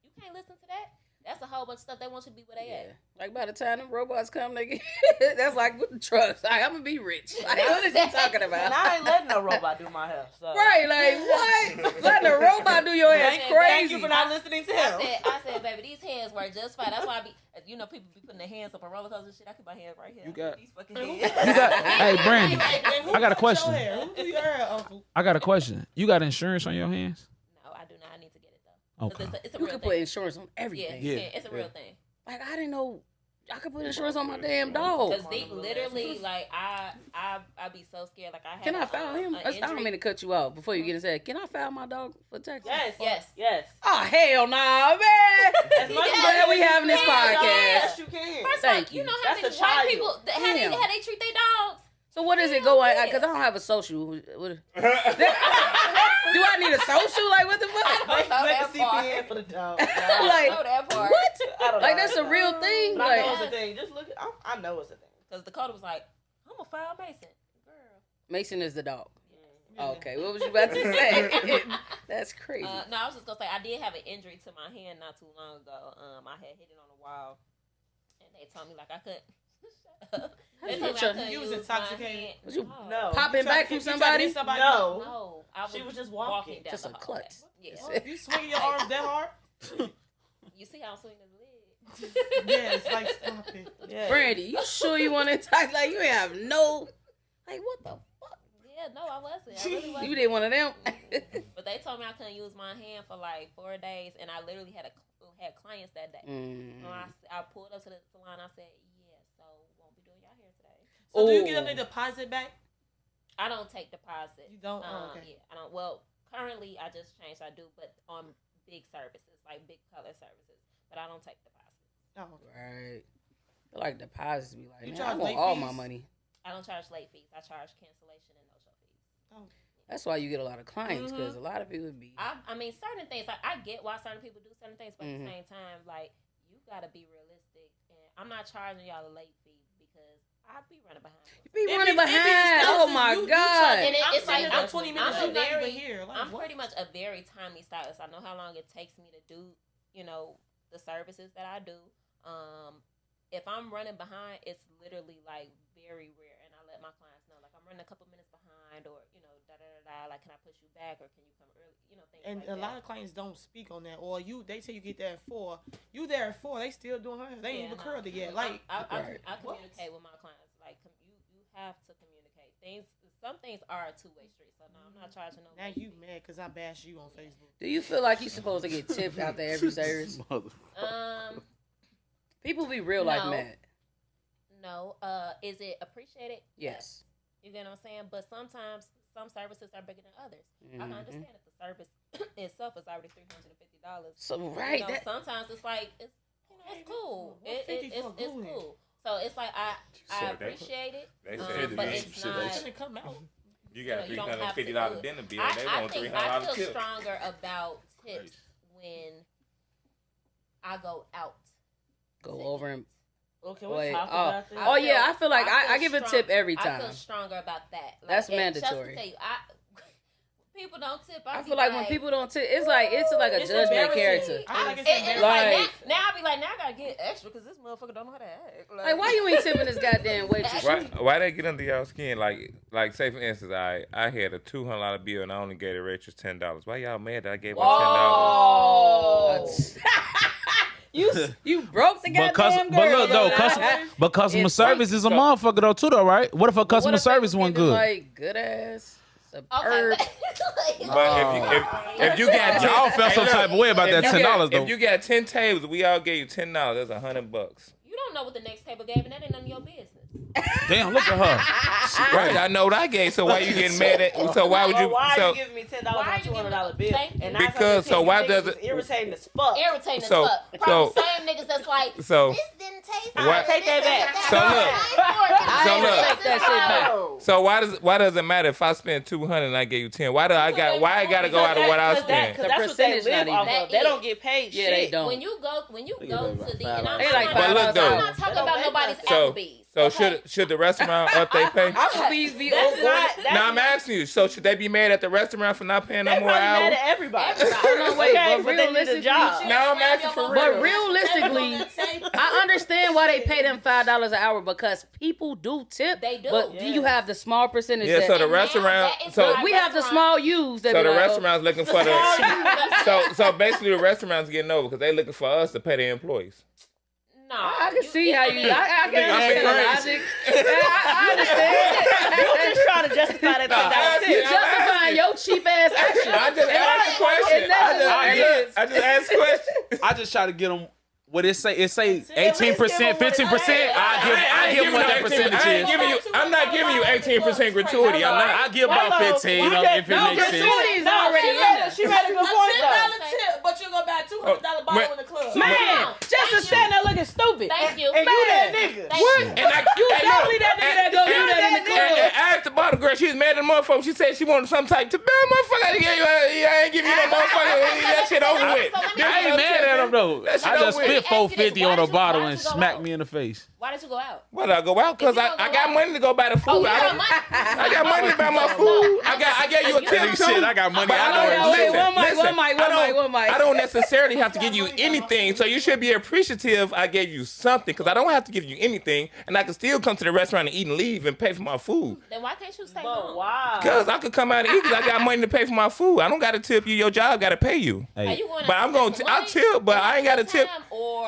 You can't listen to that. That's a whole bunch of stuff. They want you to be where they at. Like by the time them robots come, nigga, that's like with the trucks. Like, I'm gonna be rich. Like, what is he talking about? And I ain't letting no robot do my hair. So. Right, like what? Letting a robot do your hair is crazy. Thank you for not listening to him. I said, baby, these hands work just fine. That's why I be, people be putting their hands up on roller coasters and shit. I keep my hands right here. You got- these fucking You hands. got, hey, Brandy, Who I got a cut question. your hair? Who do your hair, Uncle? I got a question. You got insurance on your hands? No, I do not. I need to get it though. 'Cause Okay. it's a You real can thing. put insurance on Yeah, everything. you Yeah. can. It's a real thing. Like I didn't know I could put insurance on my damn dog. Because they literally, like, I be so scared. Like, I had Can I file him? I don't mean to cut you off before you get inside. Can I file my dog for Texas? Yes. Oh hell no, man! As much Yes, Glad we having this you podcast. can. Yes, you can. First of all, Thank you you. know how That's many a white child. people, how Damn. they treat their dogs? So what does it go on? Because I don't have a social. Do I need a social? Like what the fuck? Make know a that part. CPN for the dog. Like I know that part. what? I don't know. Like that's a real thing. But I know Like it's a thing. Just look. I know it's a thing. Because Dakota was like, I'm going to file Mason. Girl. Mason is the dog. Okay, what was you about to say? That's crazy. No, I was just going to say, I did have an injury to my hand not too long ago. I had hit it on the wall, and they told me, like, I couldn't. Shut up. They told me I couldn't You was use my intoxicated? hand. Was you No. popping back from somebody? No. No, I She was just walking. down Just the a hallway. klutz. Yeah. You swinging your arms that hard? You see how I'm swinging the leg? Yes, like stop it. Yeah. Brandy, you sure you want to talk? Like you ain't have no. Like what the fuck? Yeah, no, I wasn't. I really wasn't. You did one of them. But they told me I couldn't use my hand for like 4 days, and I literally had clients that day. Mm. When I pulled up to the salon, I said, "Yeah, so won't be doing y'all hair today." So do you get Ooh. them to deposit back? I don't take deposits. You don't? Oh, okay. Yeah, I don't. Well, currently I just changed. I do, but on big services, like big color services, but I don't take deposits. Oh, okay. Right. I feel like deposits be like, You man, charge I want late all fees? my money. I don't charge late fees. I charge cancellation and no show fees. That's why you get a lot of clients because a lot of people be. I mean, certain things, like, I get why certain people do certain things, but at the same time, like, you gotta be realistic. And I'm not charging y'all a late fee because I be running behind. You be It running be- it be behind. Oh expensive. my You god. And it's like, sitting there 20 minutes, I'm you're not very, even here. Like, I'm what? pretty much a very timely stylist. I know how long it takes me to do, you know, the services that I do. If I'm running behind, it's literally like very rare, and I let my clients know, like, I'm running a couple minutes behind, or, you know, like, can I push you back, or can you come early, you know, things And like a lot of clients don't speak on that. Or they say you get there at 4. You there at 4, they still doing her. They ain't even curled it yet. Like, I Right. communicate with my clients. Like, you have to communicate. Some things are a two-way street. So no, I'm not charging no. now late you fee. mad because I bashed you on Facebook. Do you feel like you supposed to get tipped out there every service? People be real like No. mad. No. Is it appreciated? Yes. You get what I'm saying? But sometimes some services are bigger than others. I can Mhm. understand if the service itself is already $350. So right, You know, that, sometimes it's like it's cool. What 50 for It's glue? cool. So it's like I said that. appreciate it, They said but that. it's Shit, not. Shouldn't come out. You got you don't have to $350 do it. dinner bill. They I want think I $300 feel tip. stronger about tips when I go out. go over and Okay, Wait, we talk oh. about this. Oh, yeah, I feel like I feel give a strong- tip every I feel time. stronger about that. Like, That's and just to mandatory. tell you, people don't tip. I be feel like when people don't tip, it's like a It's judgment embarrassing. character. I feel like it's it's embarrassing. like, Like- now I be like, now I gotta get extra because this motherfucker don't know how to act. Like, why you ain't tipping this goddamn waitress? Why they get under y'all skin? Like say for instance, I had a $200 bill and I only gave the waitress $10. Why y'all mad that I gave her $10? Oh, you broke the goddamn girl. But look though, Like, but customer It's service is a motherfucker though too though, right? What if a customer what if they service was wasn't giving, good? Like good ass, Okay, superb. But if you got Y'all felt some look, type of way about if that you $10 got- though. If you got 10 tables, we all gave you $10. That's $100. You don't know what the next table gave, and that ain't none of your business. Damn, look at her. Right, I know what I gave. So why you getting mad at? So why would you? Why are So you giving me $10 on Why are a you giving $200 bill? Thank you. And Because, so why does it- irritating as fuck? Irritating So- as fuck. Probably the same niggas that's like, So- this didn't taste Why- right. Take that back. So I ain't look. gonna take that shit back. So why does it matter if I spend 200 and I gave you 10? Why I gotta go out of what I spend? Because that's what they percentage live not off even. of. They don't get paid Yeah, shit. they don't. When you go to the, and I'm They like not, $5 But look, though. I'm not talking about nobody's So Applebee's. so okay? should the restaurant up they pay? Applebee's be That's over. not. That's Now I'm asking you. So should they be mad at the restaurant for not paying They no probably more mad hours? at everybody. Hold on, wait, Okay, but but they need a realistically, job. Now I'm asking for real. But realistically, I understand why they pay them $5 an hour because people do tip. They do. But Yeah. you have the small percentage. Yeah, that, so the And now restaurant. that is So why we have the small U's that so be the like, restaurant's looking for the. So basically the restaurant's getting over because they looking for us to pay their employees. No, I can see how you. I can I'm understand the crazy. logic. I understand. You just trying to justify that $10 You tip. justifying your cheap ass action. I just asked a question. And that's what it is. I just asked a question. I just try to get them. What it say? It say At least give 'em 18%, what it 15%. is. I give them what that percentage I ain't is. giving you. I'm not giving you 18% gratuity. I'm not. I give about 15 We if it just- makes sense. gratuity is already in there. She made a good point $10 though. tip, but you're gonna buy a $200 bottle in the club. Man, just to stand there looking stupid. Thank you. And you that nigga. Thank you. And You definitely that nigga that go do that in the club. And I asked the bottle girl, she was mad at the motherfucker. She said she wanted some type to motherfucker. I ain't give you no motherfucker. That shit over with. I ain't mad at them though. That shit I just over with. spit 450 on a bottle Why and did you go smack out? me in the face. Why did you go out? Why did I go out? Because If you don't I go got out- money to go buy the food. Oh, you I got don't- money. I got money to buy my food. I gave you a tip too. Shit, I got money. But I know don't- it. Wait, listen, one mic, listen. one mic. I don't necessarily have to give you anything, so you should be appreciative I gave you something, because I don't have to give you anything, and I can still come to the restaurant and eat and leave and pay for my food. Then why can't you stay But home? why? Because I could come out and eat because I got money to pay for my food. I don't got to tip you. Your job got to pay you. Are Hey, you going But I'm going to, I'll tip, but I ain't got to tip.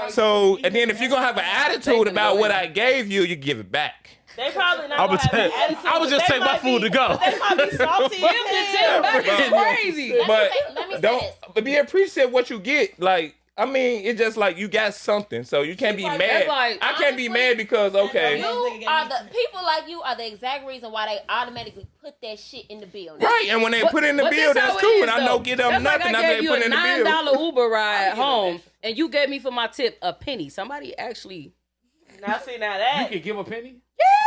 So, and then if you're going to have an attitude about what I gave you, you give it back. They probably not I gonna would have an take- attitude, I would but just they take my might food be- to go. They might be salty. Them to tip back is crazy. But let me say don't this. but be appreciative what you get. Like, I mean, it's just like you got something, so you can't be That's mad. like- I can't be honestly, mad because okay, You are the people like you are the exact reason why they automatically put that shit in the bill. right? And when they put in the But bill, this how that's it cool. is, And I know though. get them That's nothing like I after gave they you put a in the bill. $9 Uber ride home, and you gave me for my tip a penny. Somebody actually. Now see, now you that can give a penny?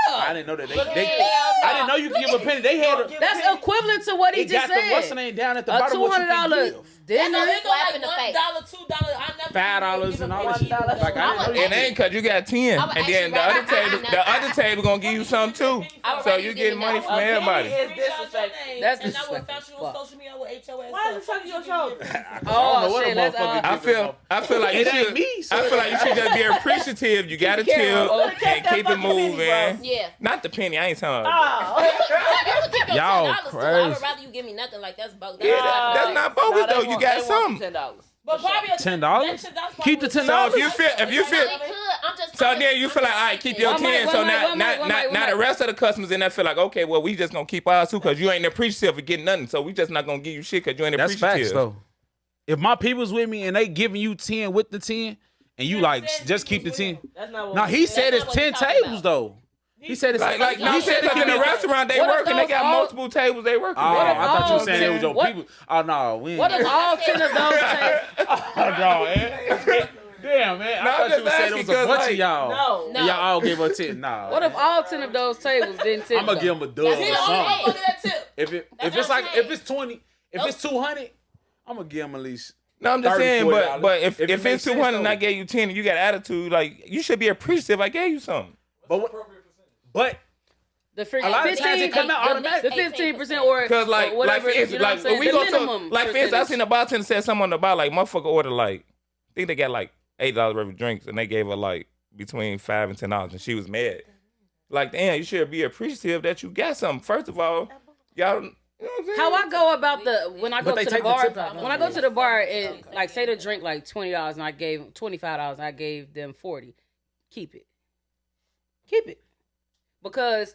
Yeah. I didn't know that. Hell I no. didn't know you could give a penny. They had a, That's equivalent to what he it just got the what's the said. name down at the A bottom. What you can $200 give. dinner. They go Slap like in the $1, face. $2. I never $5 and all that shit. $1. Like I didn't know It ain't cause you got 10, I would and then actually the other table gonna give you some too. I would So rather you you getting give me money that. from everybody. is disrespectful. That's And I would disrespectful found you as on fuck. social media with HOS. Why is it fucking your shoulder? I don't know Oh what a shit, let's motherfucker I feel like you It ain't should. me, so- I feel like you should just be appreciative. You got to Keep tip carrying. and keep it moving. Yeah. Not the penny. I ain't talking. About. Oh. You can keep your Y'all $10 too. I crazy. would rather you give me nothing like that's bogus. Yeah, that's not bogus though. You got something. $10. But probably a $10? Keep the $10. So if you feel, I'm just so then you feel like, all right, keep your One mic, 10. one So mic, one mic, one mic, now one the mic. rest of the customers in there feel like, okay, well, we just gonna keep ours too because you ain't appreciative of getting nothing. So we just not gonna give you shit because you ain't That's appreciative. facts though. If my people's with me and they giving you 10 with the 10, and you like just keep the 10. That's not what No, he said That's it's not what 10 he's talking tables about. though. He said it's Like he no, said it because in could the be. restaurant they What if working, they those got all- multiple tables they working. Oh, with. I thought you all were saying it was your what- people. Oh no, we ain't. What if all 10 of those tables? Oh, no, man. Damn, man. No, I I'm thought you were just saying it was asking a bunch 'cause, of y'all. No. No. And y'all all gave her 10. Nah. What if all 10 of those tables didn't tip? I'm gonna though? give him a dub That's or it. something. Go to that tip. If That's it's what like I'm saying. if it's 20, if it's 200, I'm gonna give him at least. No, I'm just $30, saying, $40. but if If it it's makes sense, 200 and though. I gave you 10 and you got attitude, like you should be appreciative. I gave you something. But The freaking A lot of times it come out automatic. The 15% or Cause like or whatever, for instance, you know like what I'm saying? we The go to minimum like for instance, I percentage. seen a bartender said something on the bar like motherfucker ordered like I think they got like $8 worth of drinks and they gave her like between $5 and $10 and she was mad. Like damn, you should be appreciative that you got something. First of all, y'all. You know what I'm saying? How I go about the when I go they to the take the bar tip out. when I go to the bar and like say the drink like $20 and I gave $25 and I gave them $40, keep it, because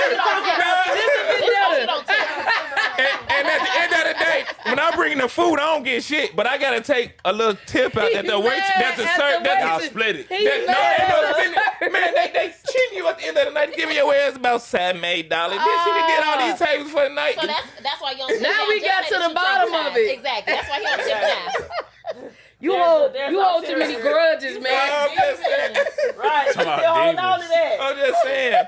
Just a vendetta. And at the end when I'm bringing the food, I don't get shit, but I gotta take a little tip out that the waitress. That's a certain. Y'all split it. Man, they cheating you at the end of the night, giving your ass about $7, $8. Bitch, you done did all these tables for the night. So that's why you don't tip Now down. we Just got say to that the you bottom traumatized. of it. Exactly. That's why he don't tip down. You hold too many grudges, man. I'm just saying. Right. Talking about Still hold on to demons. that. I'm just saying.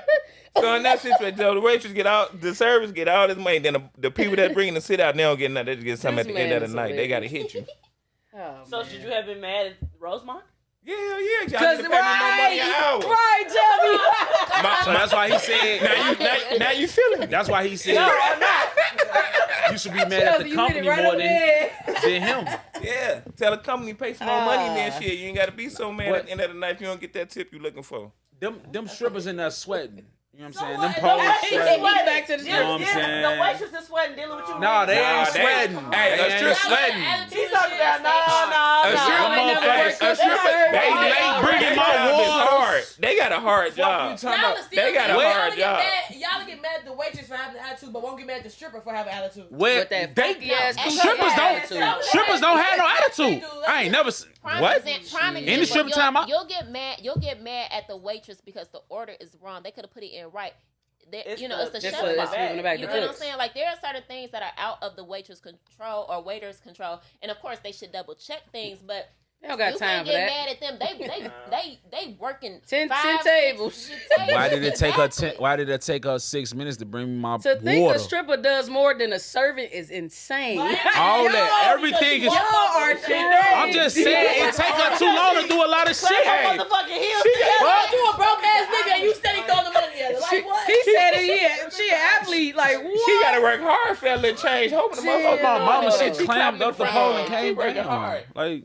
So in that situation, the waitress get all, the servers get all this money. Then the people that bring the sit out, they don't get nothing. They just get something at This the end man of the is night. They hilarious. gotta hit you. Oh, So man. should you have been mad at Rosemont? Yeah, y'all need to Cause pay me more money an hour. right, Chubby. So that's why he said. Now you feeling it. That's why he said. I'm not. You should be mad at the You hit company it right more over the than him. Yeah, tell the company pay some more money and then shit. You ain't gotta be so mad at the end of the night if you don't get that tip you looking for. Them strippers in there sweating. You know what I'm saying? Them what? poles Hey, sweating. what? Back to the You know what I'm saying? The waitress is sweating dealing with you. Nah, they ain't Nah, they- sweating. hey, They a ain't strip- sweating. He's talking about A stripper, They late bringing my water. hard. They got a hard job. They got a hard job. Y'all get mad at the waitress for having attitude, but won't get mad at the stripper for having attitude. Where With that they funky ass coochie strippers attitude. don't have no attitude. I ain't never what? Prime In the example, strip time, you'll get mad at the waitress because the order is wrong. They could have put it in right. It's the chef's fault. You know what I'm saying? Like there are certain things that are out of the waitress control or waiter's control, and of course they should double check things. But They don't got you time can't for get that. mad at them. They working 10 5, tables. 6 tables. Why did it take Exactly. her? Why did it take her 6 minutes to bring me my To think water? a stripper does more than a servant is insane. All that, everything is. Y'all are crazy. I'm just saying, it take her too long to do a lot of shit. Motherfucking heels. You a broke ass nigga and you steady throwing the money together. Like what? He said it, she an athlete. Like, what? She gotta work hard for a little change. Hoping the motherfucker. My mama shit She clammed clapping up the the pole front. and came She working back hard. Like,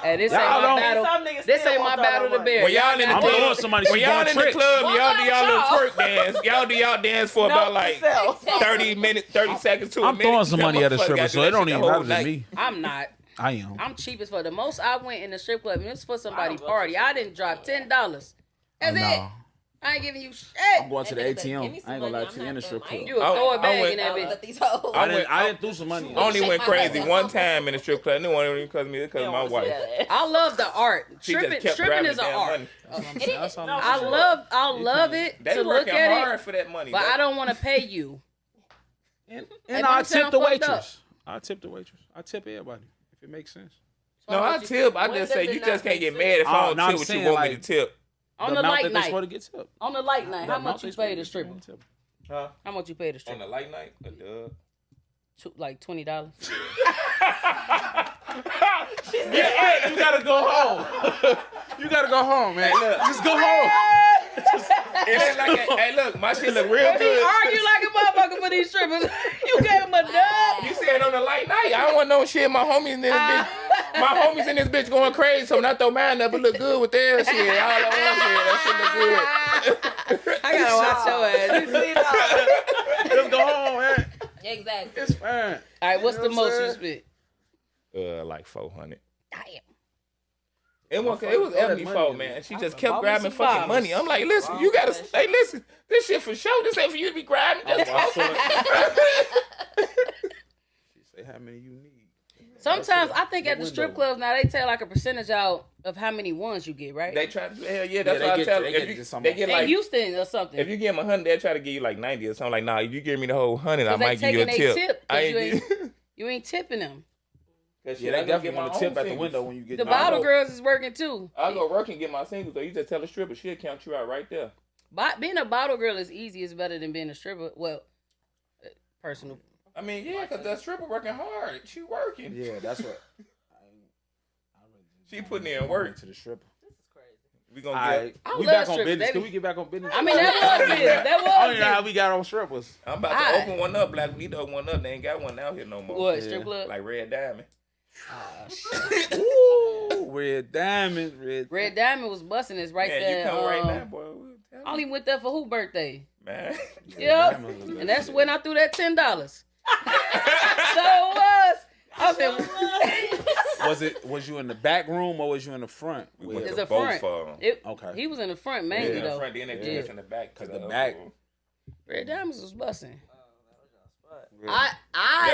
Hey, this ain't Y'all my don't- battle. Some niggas This still ain't my won't battle throw to no bear. When y'all in the I'm club, throwing somebody. when She y'all doing in the tricks. club, y'all do y'all little y'all. twerk dance. Y'all do y'all dance for about like 30 minutes, 30 seconds to a I'm minute. throwing some money at a Motherfucker stripper, gotta so do it that don't shit even the whole matter to night. me. I'm not. I am. I'm cheapest for the most I went in the strip club, and it was for somebody I don't go party. I didn't drop $10. That's it. No. I ain't giving you shit. I'm going to the That nigga said, ATM. "Give me some I ain't gonna lie money, to you I'm in the not strip throwing club. You would I- throw I a bag went- in that I bitch. let these hoes. I didn't throw some money. Only Shake went my crazy ass. one time in the strip club. I didn't want it because of me, because of my wife. I love the art. She just kept Stripping grabbing is an damn art. money. That's all I'm I saying. love it They to look working at hard it, for that money. but They- I don't want to pay you. And If I I'm tip sound the fucked waitress. I tip the waitress. I tip everybody if it makes sense. No, I tip. I When just does say it you not just can't make get mad if Oh, I don't no, I'm tip what you saying, want me like- to tip. On the amount light that they night. supposed to get tipped. On the light night, The how amount much they you supposed pay to the get stripper? tipped. Huh? How much you pay the On stripper? the late night, a dub. Like $20. Yeah, hey, you gotta go home. You gotta go home, man. Look, just go home. It ain't like a, hey, look, my shit look real He good. argue like a motherfucker for these strippers. You gave him a dub. You said on the light night. I don't want no shit. My homies in this bitch. My homies in this bitch going crazy. So when I throw mine up, it look good with their shit. All I want is that shit look good. I gotta watch your ass. Just go home, man. Exactly. It's fine. All right, what's You the know what I'm most you saying? spit? Like 400. Damn. It was Ebony fault, man. She just kept Bought me grabbing some fucking bottles. money. I'm like, listen, you gotta, hey, listen, this shit for sure. This ain't for you to be grabbing. Just She say how many you need. Sometimes I think at the strip clubs now they take like a percentage out of how many ones you get, right? They try to, hell yeah, that's Yeah, what they I tell get- them. they If get some they off. get In like, Houston or something. if you give them 100, they try to give you like 90 or something. Like, nah, if you give me the whole 100, I 'Cause they might give you a taking they tip. tip, 'cause I you ain't. You ain't tipping them. Yeah, they definitely want to tip at the window when you get The down. bottle girls is working too. I go work and get my singles, so you just tell a stripper, she'll count you out right there. Being a bottle girl is easy. It's better than being a stripper. Well, personal. I mean, yeah, because that stripper working hard. She working. Yeah, that's what. She putting in work. To the stripper. We gonna All get. right, I we love back on strippers. business. They Can be- we get back on business? I mean, that was business. That I don't was even know how business. we got on strippers. I'm about to Alright. open one up, Black. We need to open one up. They ain't got one out here no more. What, Yeah. strip club? Like Red Diamond. Ooh, red diamond, Red Diamond was busting this right Man, there. you come right now, boy. We'll tell I only went there for who birthday? Man. Yep. Diamond was And that's shit. when I threw that $10. So it was. I said, Was you in the back room or was you in the front? We went It's to the both front. of them. Okay. He was in the front Yeah, mainly in the though. front, then they took Yeah. us in the back. 'Cause to the other back- room. Red Diamonds was busting. I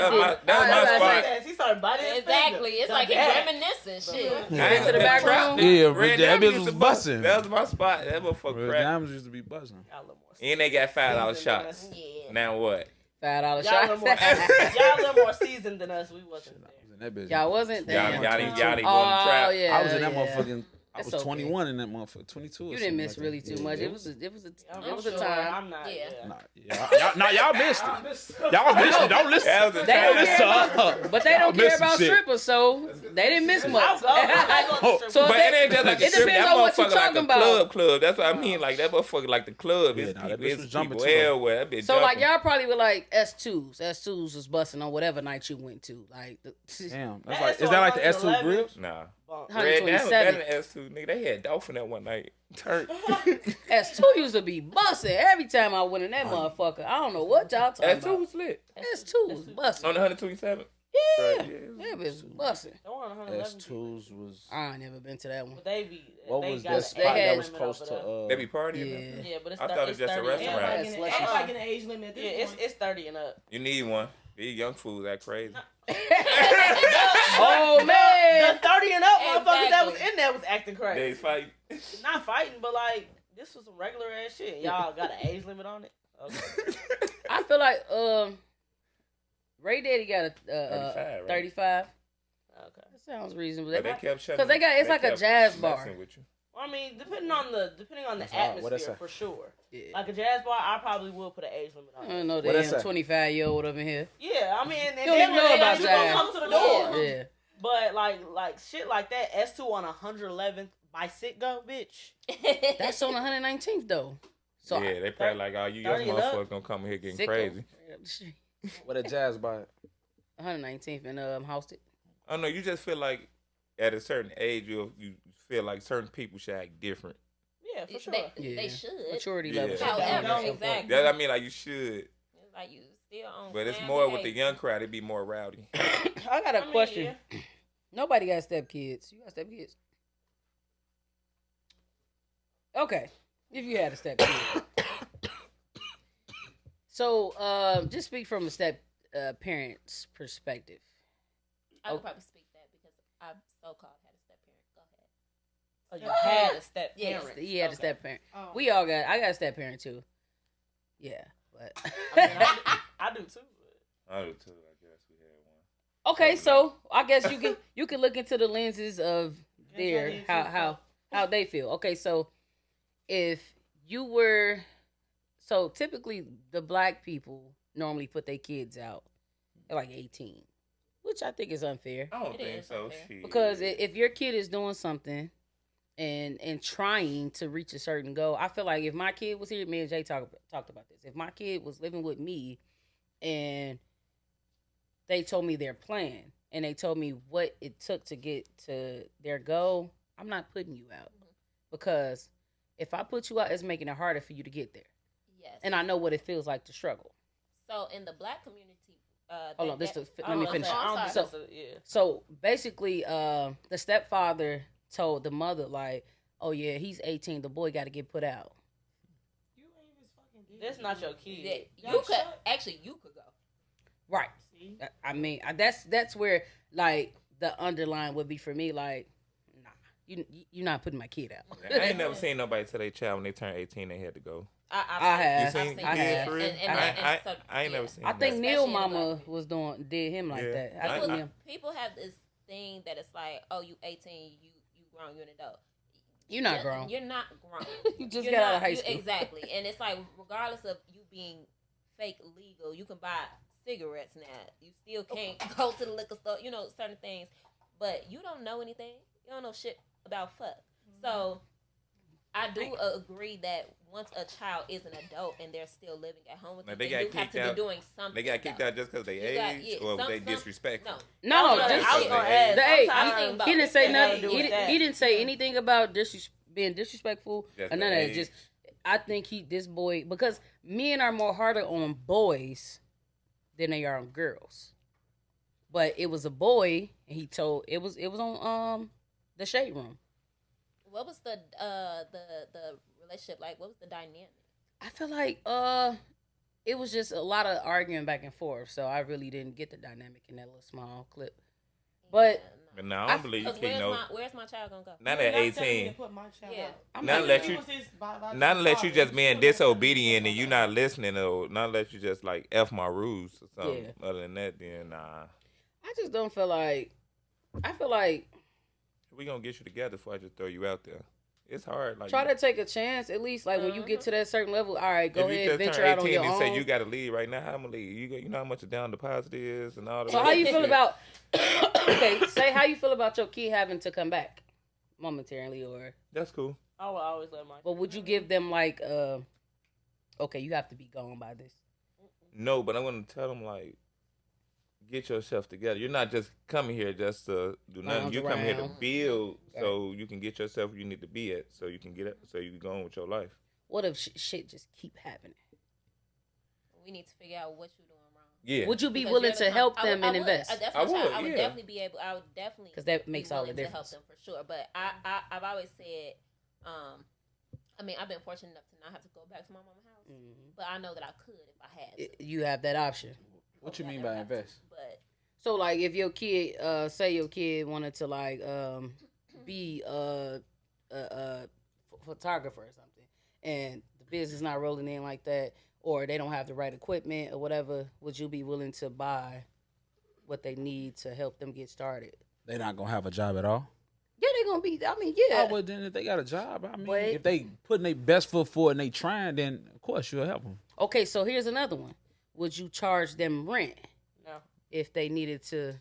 That was did. my- that was my I- spot. He started biting his Exactly. finger. It's like he Yeah. reminiscing shit. Into the back room. Yeah, but Red that Diamonds bitch used was to busting. That was my spot. That motherfucker Red crap. Diamonds used to be buzzing. Y'all a little more And they got $5 seasoned than shots. us. Yeah. Now what? $5 Y'all a shots. little more, y'all a little more seasoned than us. We wasn't there. I was in that bitch. Y'all wasn't there. Y'all didn't go in the Oh trap. yeah. I was in that yeah. motherfucking. I It's was okay. 21 in that motherfucker. 22. Or You didn't something miss like really that. too Yeah, much. yeah. It was I'm a sure time. I'm not. Yeah. Nah, y'all missed it. Y'all missed it. Don't listen. That was the They don't time. care about, but they don't Y'all care missed some about shit. strippers, so they didn't miss I'll much. go. I go to the So But that- it ain't just like a it strip. depends That on what you motherfucker like talking a about. club. That's what I mean. Like that motherfucker like the club. Yeah, It's nah, people, that bitch it's was jumping people too, though. everywhere. That bitch So like jumping. y'all probably were like S2s. S2s was busting on whatever night you went to. Like Damn. That's That's like, is that like the S2 111. grills? Nah. bump. Red Diamond better 127. than S2, nigga. They had Dolphin that one night. Turn. S2 used to be busting every time I went in that motherfucker. I don't know what y'all talking S2 about. was lit. S2 was busting. On the 127. Yeah, Right, that bitch busting. They were on 111. S2s was. I ain't never been to that one. But they be. What they was got that an spot They had- that was close to? They be partying. Yeah. Yeah. Yeah, but it's I thought it was just a 30. restaurant. Yeah, Ain't Slushy like time. an age limit at yeah, this point. it's 30 and up. You need one. These young fools act crazy. Oh man. The 30 and up motherfuckers that was Exactly. in there was acting They crazy. fight. Not fighting, but like this was some regular ass shit. Y'all got an age limit on it. Okay. I feel like Ray Daddy got a 35, right? 35. Okay. That sounds reasonable. But they kept shutting. 'cause they got- it's like a kept jazz bar. messing with you. Well, I mean, depending on the That's hard. What atmosphere that say? for sure. Yeah. Like a jazz bar, I probably would put an age limit on I it. don't know What that damn say? 25-year-old up in here. Yeah, I mean, and You don't even know about you gonna jazz. come to the door. Yeah. But like shit like that, S2 on 111th by Sitgo, bitch. That's on 119th though. So Yeah, they probably like, oh, you young 30 and up. motherfuckers gonna come here getting Sicko. crazy. What a jazz bar. 119th and Houston. I don't know. You just feel like at a certain age, you feel like certain people should act different. Yeah, for sure. Yeah. They should. Maturity Yeah. level. However, Yeah. exactly. That I mean, like you should, It's like you still on. but it's clan more with the behavior. young crowd. It be more rowdy. I got a I mean, question. yeah. Nobody got stepkids. You got stepkids? Okay. If you had a stepkid. So, just speak from a step parent's perspective. I could probably speak that because I've so-called had a step parent. Go ahead. Oh, you had a step Yes. parent. He had a Okay. step parent. Oh. I got a step parent too. Yeah, but I mean, I do too. But. I do too. I guess we had one. okay. So I guess you can look into the lenses of Yes, I their did too. how they feel. Okay, so if you were so typically the black people normally put their kids out at like 18, which I think is unfair. I don't It think is so. unfair. Shit. Because if your kid is doing something and trying to reach a certain goal, I feel like if my kid was here, me and Jay talked about this. If my kid was living with me and they told me their plan and they told me what it took to get to their goal, I'm not putting you out. Because if I put you out, it's making it harder for you to get there. Yes. And I know what it feels like to struggle. So in the black community, Hold on, let I me don't finish. know, I don't So- think that's a- yeah. So basically, the stepfather told the mother, like, oh yeah, he's 18, the boy got to get put out. You ain't his fucking kid. That's not your kid. that you could actually you could go. Right. See? I mean, that's where, like, the underline would be for me, like, nah, you're not putting my kid out. I ain't never seen nobody tell their child when they turn 18 they had to go. I I've have. You I've seen seen I kids have. for real? And I ain't never seen I that. think Neil Especially in the mama black did him like Yeah. that. I I- think People, Neil. people have this thing that it's like, oh, you 18, you grown, you an adult. You're not grown. You're not grown. You just You're got out not- of high you- school. Exactly. And it's like, regardless of you being fake legal, you can buy cigarettes now. You still can't go to the liquor store, you know, certain things. But you don't know anything. You don't know shit about fuck. So I do agree that once a child is an adult and they're still living at home with Now, you, they then you got have to kicked out. be doing something. They got kicked though. out just because they You got- age, yeah, or some- they some- disrespectful. No, I was just gonna Hey, ask. Hey, Sometimes I seen both. he didn't say It got to nothing. do He, with that. he didn't say anything about being disrespectful Just or none the of that. age. Just I think this boy, because men are more harder on boys than they are on girls. But it was a boy, and he told it was on the shade room. What was the relationship like? What was the dynamic? I feel like it was just a lot of arguing back and forth. So I really didn't get the dynamic in that little small clip. But But no, I don't believe you Because kick no. where's my child gonna go? Not You're at not telling me 18. to put my child Yeah. out. I'm Not not unless He you, was his biological not unless you father. just You being still not telling me to disobedient put and you my not child listening, or not unless you just like f my rules or something. Yeah. Other than that, then nah. I just don't feel like. I feel like We gonna get you together before I just throw you out there. It's hard. Like try to take a chance at least. Like when you get to that certain level, all right, go if you ahead, just venture turn out on 18 your and say own. you got to leave right now, how I'm gonna leave? You know how much a down deposit is and all that. So how you feel shit. about? Okay, say how you feel about your kid having to come back momentarily, or That's cool. I would always let my. but would you give them like, okay, you have to be gone by this. No, but I'm gonna tell them like, get yourself together. You're not just coming here just to do nothing. Lounge You come here to around. build, so you can get yourself where you need to be at, so you can get it, so you can go on with your life. What if shit just keep happening? We need to figure out what you're doing wrong. Yeah. Would you be Because willing you're the to help com- I them would- and I would. invest? That's I my child. would, I would yeah. definitely be able. I would definitely Because that be makes all the willing to help difference. them for sure. But I've always said, I mean, I've been fortunate enough to not have to go back to my mama's house, but I know that I could if I had to. You have that option. What you Hopefully I mean never by have to, invest? But So like if your kid, say your kid wanted to like be a photographer or something, and the business not rolling in like that, or they don't have the right equipment or whatever, would you be willing to buy what they need to help them get started? They not gonna have a job at all. Yeah, they're gonna be. I mean, yeah. Oh, well, then if they got a job, I mean, But- if they putting their best foot forward and they trying, then of course you'll help them. Okay, so here's another one. Would you charge them rent No. if they needed to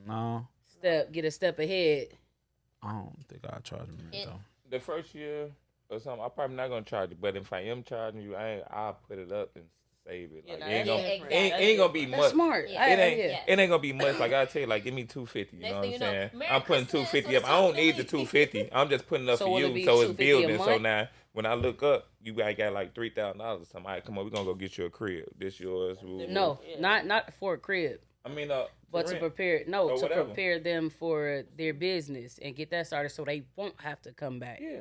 No, get a step ahead? I don't think I'll charge them that, though. The first year or something, I'm probably not gonna charge you. But if I am charging you, I'll put it up and save it. Yeah, Like no, it ain't that's gonna, different. ain't gonna be That's much. smart. Yeah. It ain't. Yeah. It ain't gonna be much. Like I tell you, like give me $250. You Next know what thing I'm you know, saying? Merry I'm putting Christmas, $250 up. what's I don't up, need the Billy? $250. I'm just putting up So for will it you, be so it's $250 a building. So month? now when I look up, you got like $3,000 or something. All right, come on, we're gonna go get you a crib. This yours. No, Yeah. not for a crib, I mean, but to rent. prepare Or to whatever. prepare them for their business and get that started, so they won't have to come back. Yeah.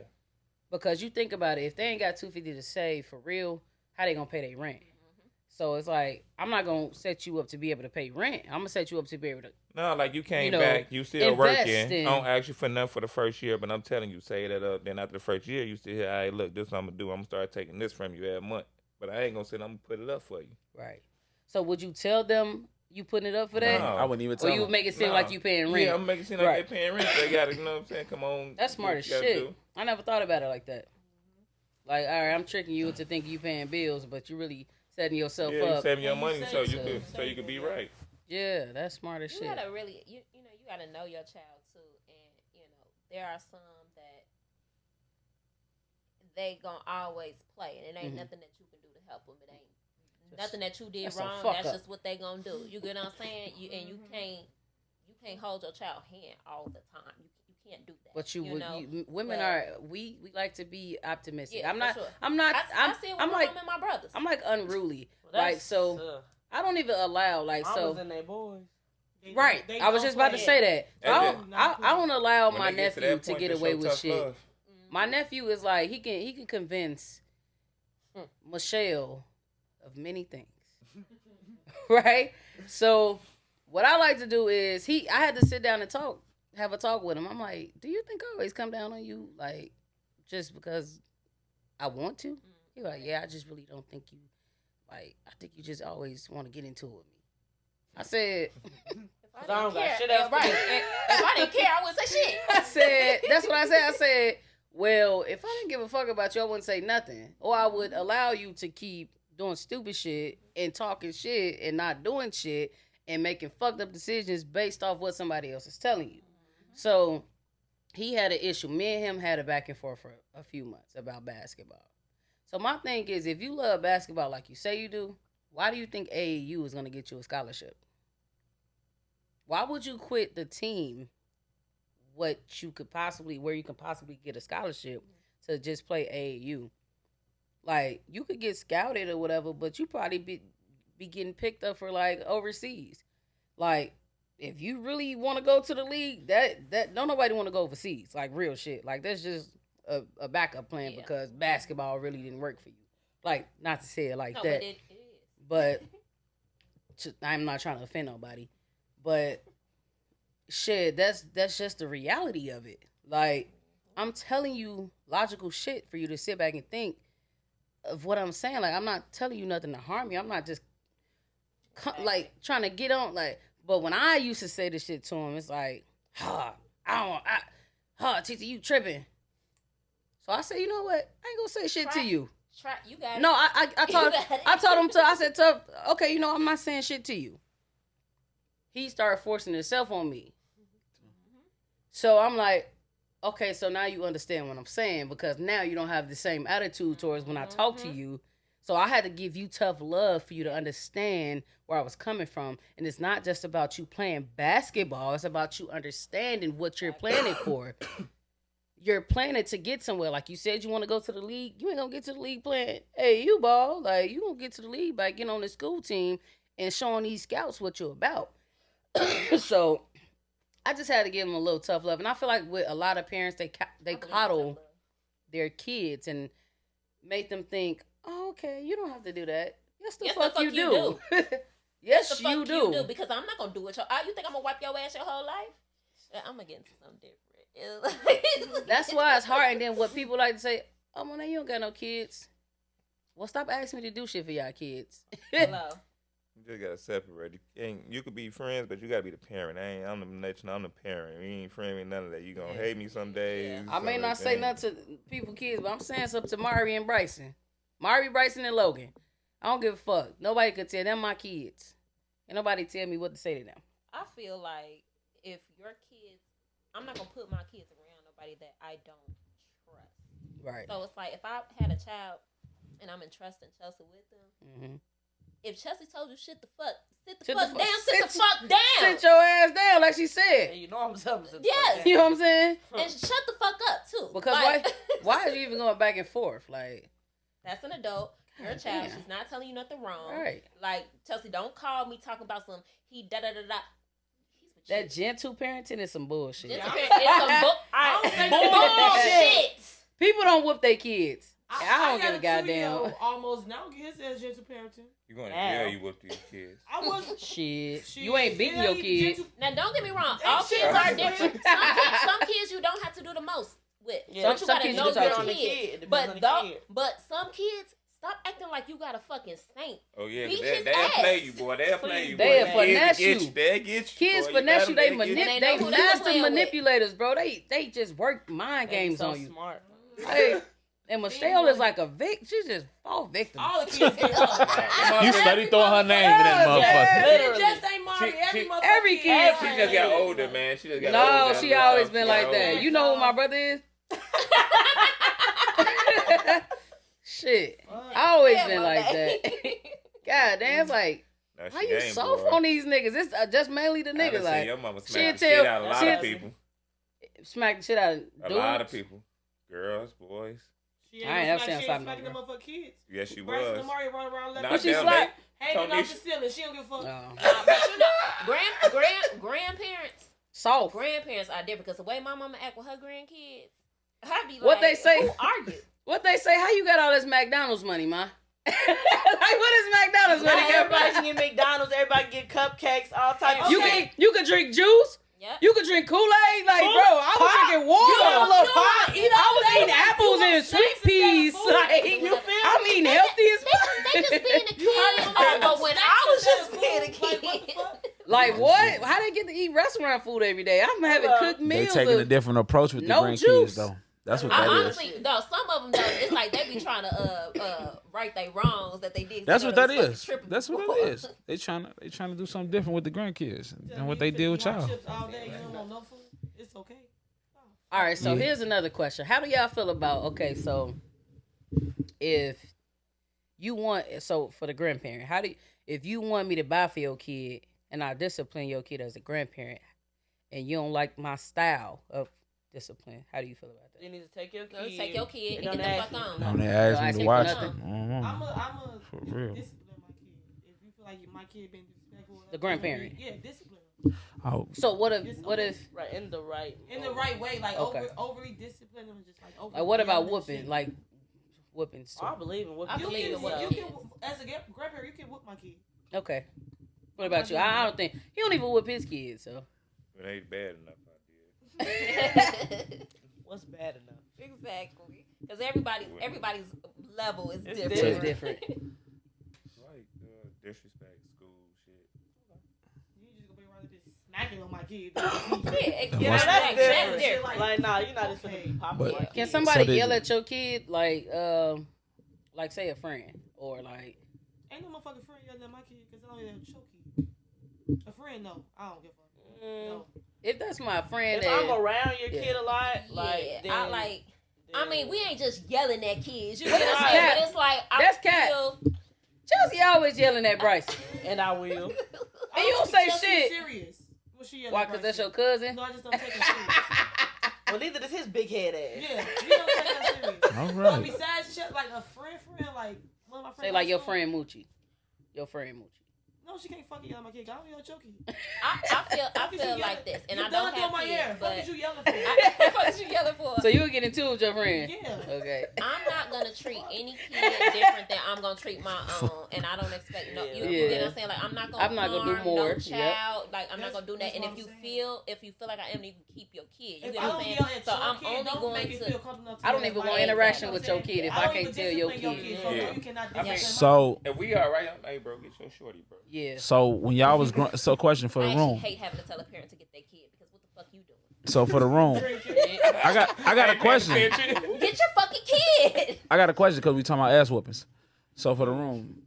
Because you think about it, if they ain't got $250 to save for real, how they gonna pay their rent? So it's like I'm not gonna set you up to be able to pay rent. I'm gonna set you up to be able to. No, like you came You know, back, you still invest working. in- I don't ask you for nothing for the first year, but I'm telling you, say that up. Then after the first year, you still here. Hey, look, this what I'm gonna do. I'm gonna start taking this from you every month. But I ain't gonna say I'm gonna put it up for you. Right. So would you tell them you putting it up for that, No. I wouldn't even or tell you them. would make it seem Nah. like you paying rent? Yeah, I'm making it seem like Right. they paying rent. They gotta, you know what I'm saying? Come on. That's do smart what as you gotta shit. do. I never thought about it like that. Like, all right, I'm tricking you into thinking you paying bills, but you really setting yourself Yeah, you up. saving your And you money save so you too. could so you could be right. Yeah, that's smart as You shit. gotta really, you know, you gotta know your child too, and you know, there are some that they gonna always play, and it ain't Mhm. nothing that you can do to help them. It ain't Just- nothing that you did that's a wrong. fuck That's up. just what they gonna do. You get what I'm saying? You can't hold your child hand all the time. You can't do that. But you would, know? women But- are we like to be optimistic. Yeah, I'm for not. sure. I'm not. I see it with I'm my like. mom and my brothers. I'm like unruly. Well, Like that's so. tough. I don't even allow like Mamas so. and they boys. Right. I was just about to say that. So I don't. I don't allow When my they get to nephew that to point, get they away show with tough shit. love. My nephew is like he can convince Michelle of many things. Right? So what I like to do is I had to sit down and have a talk with him. I'm like, do you think I always come down on you like just because I want to? He like, yeah, I just really don't think you like I think you just always want to get into it with me. I said If I don't got care, shit else to right. do. If I didn't care, I wouldn't say shit. I said, that's what I said. I said, well, if I didn't give a fuck about you, I wouldn't say nothing. Or I would allow you to keep doing stupid shit and talking shit and not doing shit and making fucked up decisions based off what somebody else is telling you. So he had an issue. Me and him had a back and forth for a few months about basketball. So my thing is, if you love basketball like you say you do, why do you think AAU is going to get you a scholarship? Why would you quit the team where you can possibly get a scholarship to just play AAU? Like, you could get scouted or whatever, but you probably be getting picked up for like overseas. Like, if you really want to go to the league, that don't nobody want to go overseas. Like, real shit. Like, that's just a backup plan because basketball really didn't work for you. Like, not to say it like No, that. but it is. But I'm not trying to offend nobody. But shit, that's just the reality of it. Like, I'm telling you logical shit for you to sit back and think of what I'm saying. Like, I'm not telling you nothing to harm you. I'm not just like trying to get on. Like, but when I used to say this shit to him, it's like, Tita, you tripping. So I said, you know what? I ain't gonna say shit to you. You got it. No, I told him I said, tough. Okay, you know, I'm not saying shit to you. He started forcing himself on me. So I'm like, okay, so now you understand what I'm saying, because now you don't have the same attitude towards when I talk to you. So I had to give you tough love for you to understand where I was coming from. And it's not just about you playing basketball. It's about you understanding what you're planning for. You're planning to get somewhere. Like you said, you want to go to the league. You ain't going to get to the league playing, hey, you ball. Like, you going to get to the league by getting on the school team and showing these scouts what you're about. So I just had to give them a little tough love. And I feel like with a lot of parents, they coddle their kids and make them think, oh, okay, you don't have to do that. Yes, the fuck you do. Yes, you do. Because I'm not going to do it. You think I'm going to wipe your ass your whole life? I'm going to get into something different. That's why it's hard. And then what people like to say, oh, well, you don't got no kids. Well, stop asking me to do shit for y'all kids. Hello. You just gotta separate. You could be friends, but you gotta be the parent. I'm the nature. I'm the parent. You ain't friend me none of that. You gonna hate me some days. I may not say nothing to people kids, but I'm saying something to Mari and Bryson. Mari, Bryson, and Logan. I don't give a fuck. Nobody could tell them my kids. And nobody tell me what to say to them. I feel like if your kids, I'm not gonna put my kids around nobody that I don't trust. Right. So it's like if I had a child and I'm entrusting Chelsea with them, if Chelsea told you sit the fuck down. Sit your ass down, like she said. You know I'm telling you. Yes. You know what I'm saying? And shut the fuck up too. Because like, why are you even going back and forth? Like, that's an adult. You're a child. She's not telling you nothing wrong. Right. Like, Chelsea, don't call me talking about some he da da da da. That gentle parenting is some bullshit. Gentle parenting is some bullshit. People don't whoop their kids. I don't give a goddamn. Almost now get his ass gentle parenting. You going to jail? You whoop these kids? I wasn't. Shit. You ain't beating your kids. Now don't get me wrong. All kids are different. Some kids you don't have to do the most with. Yeah. But you gotta know your kid. But some kids. Stop acting like you got a fucking saint. Oh, yeah. They'll play you, boy. They'll play you, boy. They'll finesse you. They'll get you. Kids boy. finesse you. They with. master manipulators, bro. They just work mind games on you. Smart. Hey, and Michelle is like a victim. She just fall victim. All the kids get up. You steady throwing her name in that motherfucker. It just ain't Mari. Every kid. She just got older, man. She just got older. No, she always been like that. You know who my brother is? Shit. I always been like that. God damn, it's like, how you soft on these niggas? It's just mainly the niggas. Like, your mama smack the shit out of a lot of people. Smack the shit out of dudes? A lot of people. Girls, boys. She I ain't never seen smacking them up for kids. Yes, she Bryson was. and Mari running around left. What she slack? Hanging off the ceiling. She don't give a fuck. But you know, grandparents. Soft. Grandparents are different because the way my mama act with her grandkids, I be like, what they say? Who are you? What they say? How you got all this McDonald's money, ma? Like, what is McDonald's money? Everybody can get McDonald's. Everybody can get cupcakes. All types. Okay. You can drink juice. Yep. You can drink Kool-Aid. Like, bro, I was drinking water. I was eating apples and sweet peas. Like, I'm eating healthy as fuck. They just being a kid. But when I was just being a kid. Like, what? How they get to eat restaurant food every day? I'm having cooked They meals. taking a different approach with the no grandkids, juice. though. That's what that is. Honestly, no, some of them, though, it's like they be trying to right their wrongs that they did. That's what that is. That's what it is. They trying to do something different with the grandkids than what they did with y'all. All day, you don't want no food. It's okay. All right, so here's another question. How do y'all feel about, okay, so if you want, so for the grandparent, if you want me to buy for your kid and I discipline your kid as a grandparent and you don't like my style of discipline, how do you feel about that? You need to take your kid. Take your kid and get the fuck on. Don't they ask me to watch nothing. them? I'm a For real. discipline my kid. If you feel like my kid been disrespectful, The grandparent. Yeah, discipline. Oh, So what if Right, in the right In the right way, like Okay. overly discipline them, just like over. like what about yelling and whooping? shit. Like whoopings too. I believe in what I you believe in what You you can, as a grandparent, you can whoop my kid. Okay. What about you? I don't think he don't even whoop his kids. So It ain't bad enough. I did. What's bad enough? Exactly. Because everybody's level is It's different. so it's different. Like disrespect, school shit. You just gonna be around this bitch smacking on my kid. Yeah, What's- That's different. different. Like, nah, you're not just gonna be popping. But- my Can kid. somebody So yell at your kid like say a friend or like? Ain't no motherfucking friend yelling at my kid because I don't even choke you. A friend, no. I don't give a fuck. No. If that's my friend, If that, I'm around your Yeah. kid a lot, like, Yeah, then, I like. I then- mean, we ain't just yelling at kids. You know what I'm That's saying? cat. But it's like That's I cat. feel. Chelsea always yelling at Bryce. and I will. And you don't say Chelsea's shit. serious. What she yelling Why? at Because Bryce that's your for? cousin. No, I just don't take it serious. Well, neither does his big head ass. Yeah, you don't take that serious. All But right. besides, like a friend, like one of my friends. Say like your friend Moochie. Your friend Moochie. No, she can't fucking yell at my kid. I don't yell choky. I feel like this, and I don't have my hair. kids, Fuck but is you yelling for? what is you yelling for? So you would get into it with your friend. Yeah. Okay. I'm not gonna treat any kid different than I'm gonna treat my own, and I don't expect no. You Yeah. know what I'm saying? Like I'm not gonna do harm more. no Yep. child. Like I'm not That's- gonna do that. that's And what if you I'm saying. feel like I am, you can keep your kid. You If get I what I'm don't saying? yell at So your I'm kid, only don't going make it to. feel comfortable enough to I don't yell even at want my interaction kid. with your kid if I don't can't even tell your discipline kid. So Yeah. you cannot I mean, discipline So If we all right, hey bro, get your shorty, bro. Yeah. so when y'all was so question for I the actually room. hate having to tell a parent to get their kid because what the fuck you doing? So for the room, I got a question. Get your fucking kid. I got a question because we talking about ass whoopings. So for the room,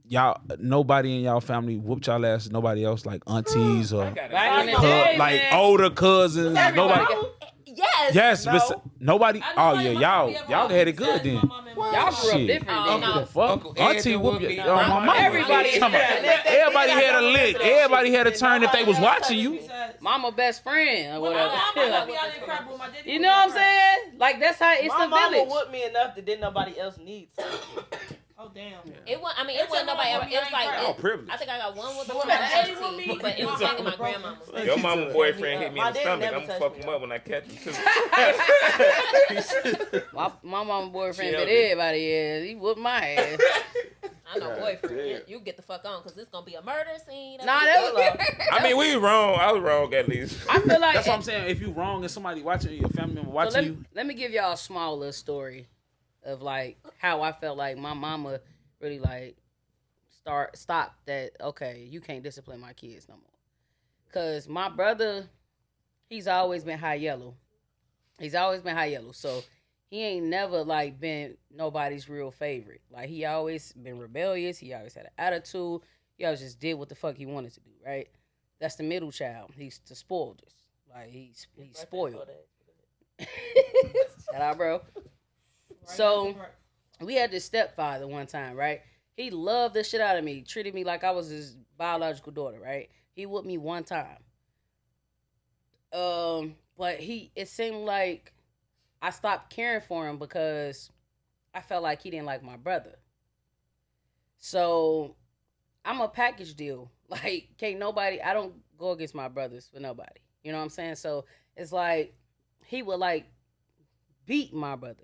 y'all, nobody in y'all family whooped y'all ass. Nobody else, like aunties or Back in the Cuz- day, like man. older cousins. Everybody Nobody. got- Yes. Yes, No. but nobody. Oh yeah, y'all had it good then. Y'all grew up Shit. different. Oh, then. no. The fuck? Uncle Ed Auntie done whoop whooped you. me. Oh, my mama. Everybody- Come on. Everybody had a lick. Everybody had a turn if they was watching you. Mama best friend or whatever. You You know what I'm saying? Like that's how it's My the mama village. whooped me enough that didn't nobody else need to. Oh damn. It was. I mean, It's it wasn't a nobody mama ever. It was ain't like. proud. Oh, privilege. I think I got one with Well, my my daddy with auntie, me, but it was my mainly my mama grandmama. broke Your mama boyfriend hit me in My the dad stomach. never I'm gonna touched fuck me him up. up when I catch him too. My mama boyfriend Chill, bit everybody ass. He whooped my ass. I know, God boyfriend. damn. You get the fuck on because it's gonna be a murder scene. Nah, that was I mean, we wrong. I was wrong at least. I feel like That's what I'm saying. If you wrong and somebody watching you, your family member So watching you, let me give y'all a small little story of like how I felt like my mama really like stopped that. Okay, you can't discipline my kids no more. Cause my brother, he's always been high yellow. He's always been high yellow. So he ain't never like been nobody's real favorite. Like he always been rebellious. He always had an attitude. He always just did what the fuck he wanted to do. Right. That's the middle child. He's the spoiledest. Like he's spoiled. Shout out, bro. So we had this stepfather one time, right? He loved the shit out of me, treated me like I was his biological daughter, right? He whooped me one time. But it seemed like I stopped caring for him because I felt like he didn't like my brother. So I'm a package deal. Like, I don't go against my brothers for nobody. You know what I'm saying? So it's like he would like beat my brother.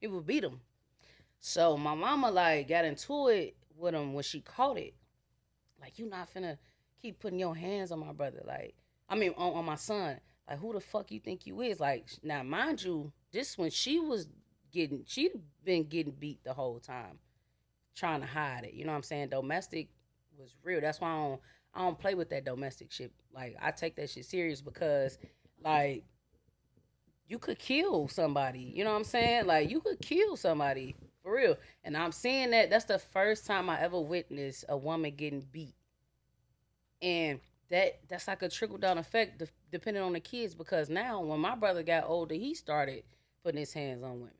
He would beat him. So my mama like got into it with him when she caught it. Like, you not finna keep putting your hands on my brother. Like, I mean, on my son. Like, who the fuck you think you is? Like, now mind you, this when she'd been getting beat the whole time, trying to hide it. You know what I'm saying? Domestic was real. That's why I don't play with that domestic shit. Like, I take that shit serious because, like, you could kill somebody. You know what I'm saying? Like, you could kill somebody for real. And I'm seeing that's the first time I ever witnessed a woman getting beat. And that's like a trickle-down effect depending on the kids, because now when my brother got older, he started putting his hands on women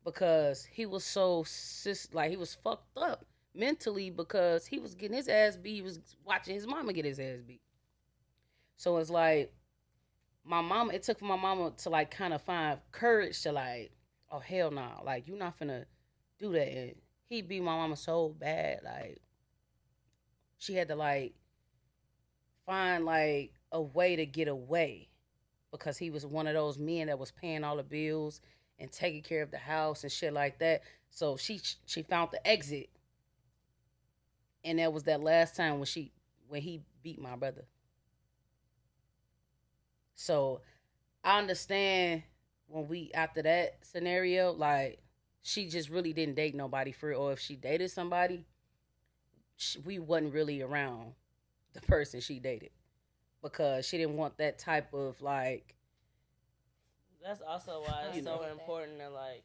because he was he was fucked up mentally because he was getting his ass beat. He was watching his mama get his ass beat. So it's like it took for my mama to like kind of find courage to like, oh hell no, like you not finna do that. And he beat my mama so bad, like she had to like find like a way to get away because he was one of those men that was paying all the bills and taking care of the house and shit like that. So she found the exit, and that was that last time when he beat my brother. So I understand when we after that scenario, like she just really didn't date nobody for real, or if she dated somebody, we wasn't really around the person she dated because she didn't want that type of like. That's also why it's so important that like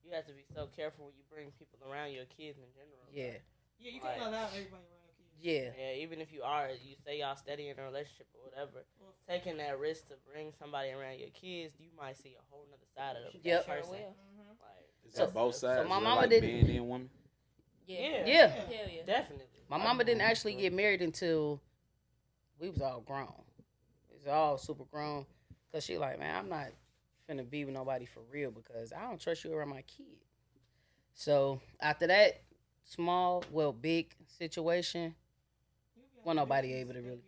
you have to be so careful when you bring people around your kids in general. Yeah. Yeah, you can't allow everybody around your kids. Yeah. Yeah, even if you say y'all steady in a relationship or whatever, taking that risk to bring somebody around your kids, you might see a whole nother side of Yep. that person. Mm-hmm. Is that both sides? So my Is it mama like didn't. man and woman. Yeah. Hell yeah. Definitely. My mama didn't actually get married until we was all grown. We was all super grown. Cause she like, man, I'm not finna be with nobody for real because I don't trust you around my kid. So after that big situation, wasn't nobody able to really.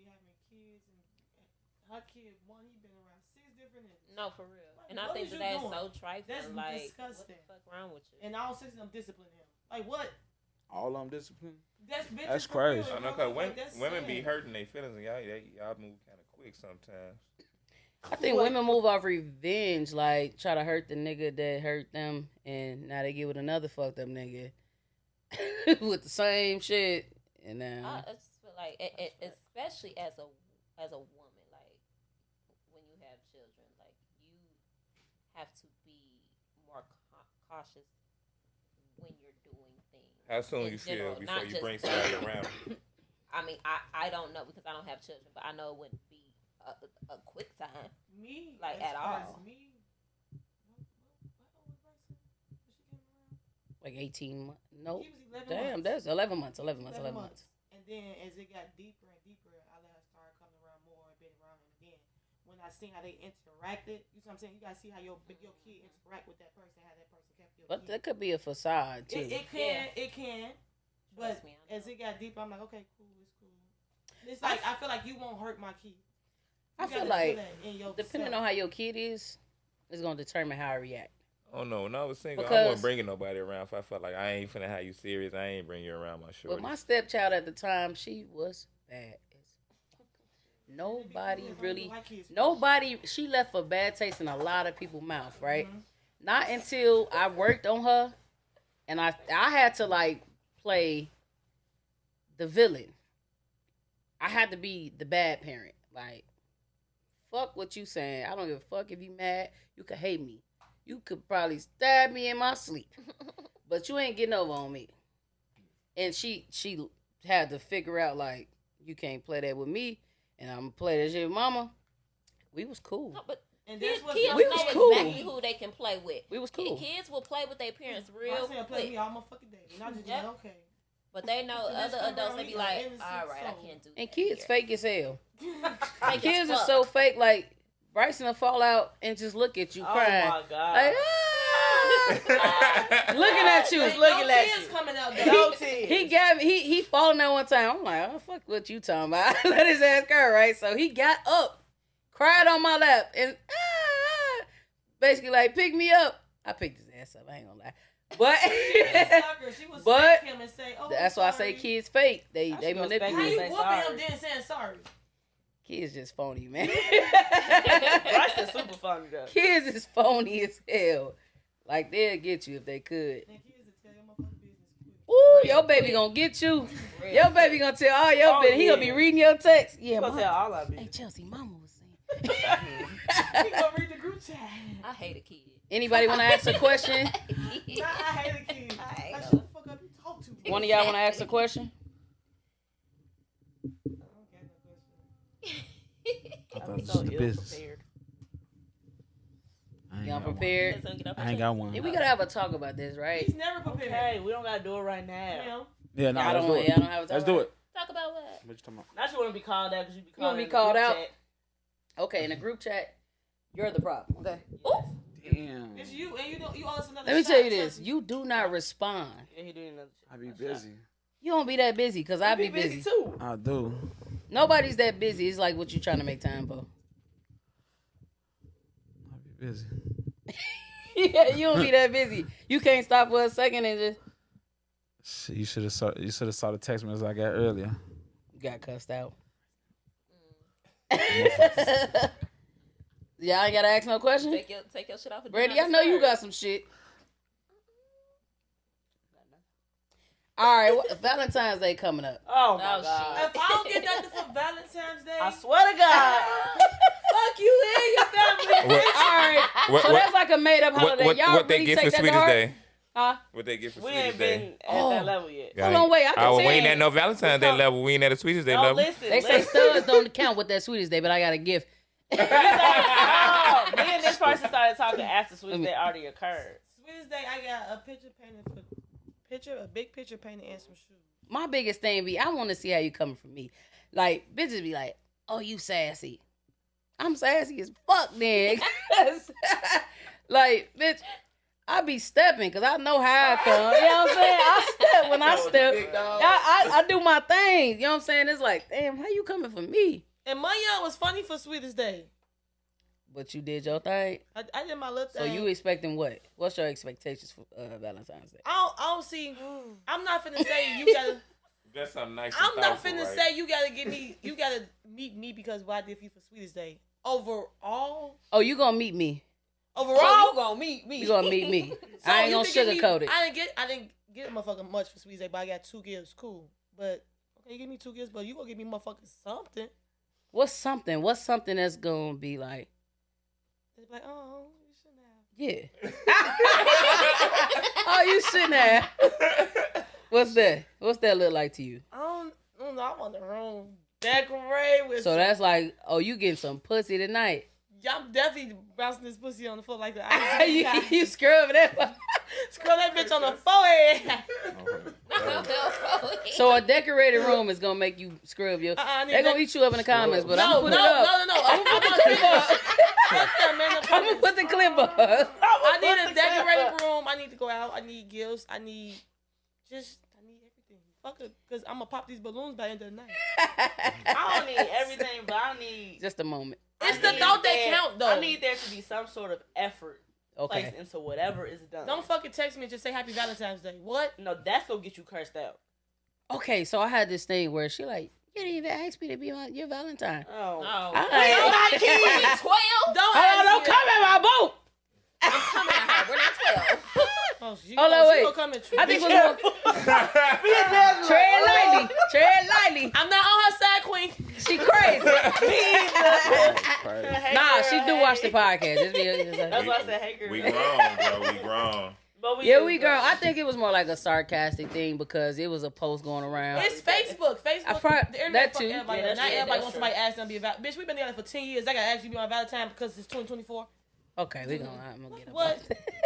Her kid, one, he been around 6 different niggas. No, for real. Like, And I what think is you that's doing? so trifling. That's Like, disgusting. what the fuck wrong with you? And all 6 of them discipline him. Like, what? All of them disciplined. That's crazy. I know, cause women be hurting their feelings, and y'all move kind of quick sometimes. I think women move off revenge, like try to hurt the nigga that hurt them, and now they get with another fucked up nigga with the same shit. And I just feel like, especially as a woman, like when you have children, like you have to be more cautious when you're doing things. How soon you feel before you bring somebody around? I mean, I don't know because I don't have children, but I know it wouldn't be a quick time. Me? Like, at all. Me? like 18 months. Nope. He was 11 Damn, months. that's 11 months. 11 months. And then as it got deeper and deeper, I let her start coming around more and being around him. And then when I seen how they interacted, you know what I'm saying? You gotta see how your kid interact with that person, how that person kept your But kid. that could be a facade too. It can. But Trust me, as it got deeper, I'm like, okay, cool, it's cool. It's like I feel like you won't hurt my kid. I feel like depending on how your kid is gonna determine how I react. Oh no, when I was single, I Because- wasn't bringing nobody around. If I felt like I ain't finna have you serious, I ain't bring you around my shorty. But my stepchild at the time, she was bad. Nobody, she left a bad taste in a lot of people's mouth, right? Mm-hmm. Not until I worked on her, and I had to like play the villain. I had to be the bad parent. Like, fuck what you saying. I don't give a fuck if you mad. You could hate me. You could probably stab me in my sleep. But you ain't getting over on me. And she had to figure out, like, you can't play that with me, and I'm going to play that shit with mama. We was cool. No, but And kids this was know we was cool. exactly who they can play with. We was cool. Kids will play with their parents real I said play quick. me all my fucking day. And I just Yep. like, okay. But they know And this other come adults, around they me be like like, innocent all right, I soul. can't do that. And kids here. fake as hell. Fake Kids as are fuck. so fake. Like, Bryson will fall out and just look at you crying. Oh my god. Like, looking at you. Ain't Looking no at tears you. coming out No there. tears. He got he falling out one time. I'm like, oh fuck what you talking about. Let his ass go, right? So he got up, cried on my lap, and basically like pick me up. I picked his ass up, I ain't gonna lie. But She was But him and say, oh, that's why I say sorry. kids fake. They I should go manipulate. How you Say whooping sorry. him then saying sorry? Kids just phony, man. Bryce is super funny though. Kids is phony as hell. Like they'll get you if they could. Then kids will tell your motherfucking business quick. Ooh, your baby gonna get you. Your baby gonna tell all your Oh, business. He gonna be yeah. reading your text. Yeah, You gonna mom. tell all our Hey business. Chelsea, mama was saying. He gonna read the group chat. I hate a kid. Anybody want to ask a question? Nah, I hate a kid. I hate Like, them. shut the fuck up, you talk to me. One of y'all want to ask a question? I don't got no question. I thought I'm this so was the business. ill-prepared. I ain't Y'all got one. prepared? Let's get up I and ain't got one. Yeah, we gotta have a talk about this, right? He's never prepared. Okay, we don't gotta do it right now. You know? Yeah, no, Y'all let's don't, do it. y'all don't have a talk Let's do about it. talk about what? What you talking about? Not you want to be called out because you be You wanna called be in the called group out? chat. Okay, in the group chat, you're the problem. Okay. Damn. It's you, and you owe us another Let me shot, tell you this: Chelsea. you do not respond. Yeah, he doing another shit. I be busy. You don't be that busy, cause I be busy. too. I do. Nobody's that busy. It's like what you trying to make time for. I be busy. Yeah, you don't be that busy. You can't stop for a second and just Shit, you should have saw the text message I got earlier. got cussed out. Yeah, I ain't gotta ask no question. Take your shit off. Brady, I know you got some shit. All right, Valentine's Day coming up. Oh my Oh, god! If I don't get nothing for Valentine's Day, I swear to God. fuck you and your family. All right, so that's like a made up holiday. Y'all what they really get take for that to Sweetest heart? Day? Huh? What they get for We Sweetest ain't Day? been at that level yet. Hold on, wait. I can we say ain't at no Valentine's Day level. We ain't at a Sweetest Day No, level. listen. They say studs don't count with that Sweetest Day, but I got a gift. Me and this person started talking after Sweetest Day already occurred. Sweetest Day, I got a a big picture painted and some shoes. My biggest thing be, I want to see how you coming from me. Like, bitches be like, oh, you sassy. I'm sassy as fuck, then. Like, bitch, I be stepping because I know how I come. You know what I'm saying? I step when I step. I do my thing. You know what I'm saying? It's like, damn, how you coming for me? And my young was funny for Sweetest Day. But you did your thing. I did my little thing. So you expecting what? What's your expectations for Valentine's Day? I don't see. I'm not finna say you gotta. That's something nice. I'm not finna say you gotta you gotta meet me because what I did for you for Sweetest Day. Overall. Oh, you gonna meet me? Overall, Oh, you gonna meet me. You gonna meet me? So I ain't you gonna can give me- sugarcoat it. I didn't get motherfucking much for Sweetest Day, but I got 2 gifts. Cool, but okay, you give me 2 gifts, but you gonna give me motherfucking something. What's something? What's something that's gonna be like? They're like, oh, you shouldn't have. Yeah. Oh, you shouldn't have. What's that? What's that look like to you? I don't know. I'm on the room decorate with. So that's like, oh, you getting some pussy tonight? Yeah, I'm definitely bouncing this pussy on the floor like that. you scrub that. Scrub that bitch on the forehead. So a decorated room is gonna make you scrub your. They're gonna eat you up in the comments, but I'm gonna put it up. No. I'm gonna put the clip up. Fuck that, man. I'm gonna put the clip up. I need a decorated room. I need to go out. I need gifts. I need everything. Fuck it, because I'm gonna pop these balloons by the end of the night. I don't need everything, but I need. Just a moment. It's the thought that count, though. I need there to be some sort of effort placed Okay. into whatever is done. Don't fucking text me and just say Happy Valentine's Day. What? No, that's gonna get you cursed out. Okay, so I had this thing where she like, you didn't even ask me to be your Valentine. Oh. I We're like, 12. don't come in my boat. I'm coming at her. We're not 12. Oh, she Hold on, gonna wait. come and I think it was more. Tread lightly. Tread lightly. I'm not on her side, queen. She crazy. Crazy. Nah, she do watch the podcast. That's why I said, hey girl. We grown, bro. We grown. But Yeah, we girl. I think it was more like a sarcastic thing because it was a post going around. It's Facebook. The internet that fuck too. everybody. Yeah, Not that's everybody true. wants somebody to ask them to be about. Bitch, we've been together for 10 years. I gotta ask you to be on Valentine because it's 2024. Okay, I'm gonna get up. What?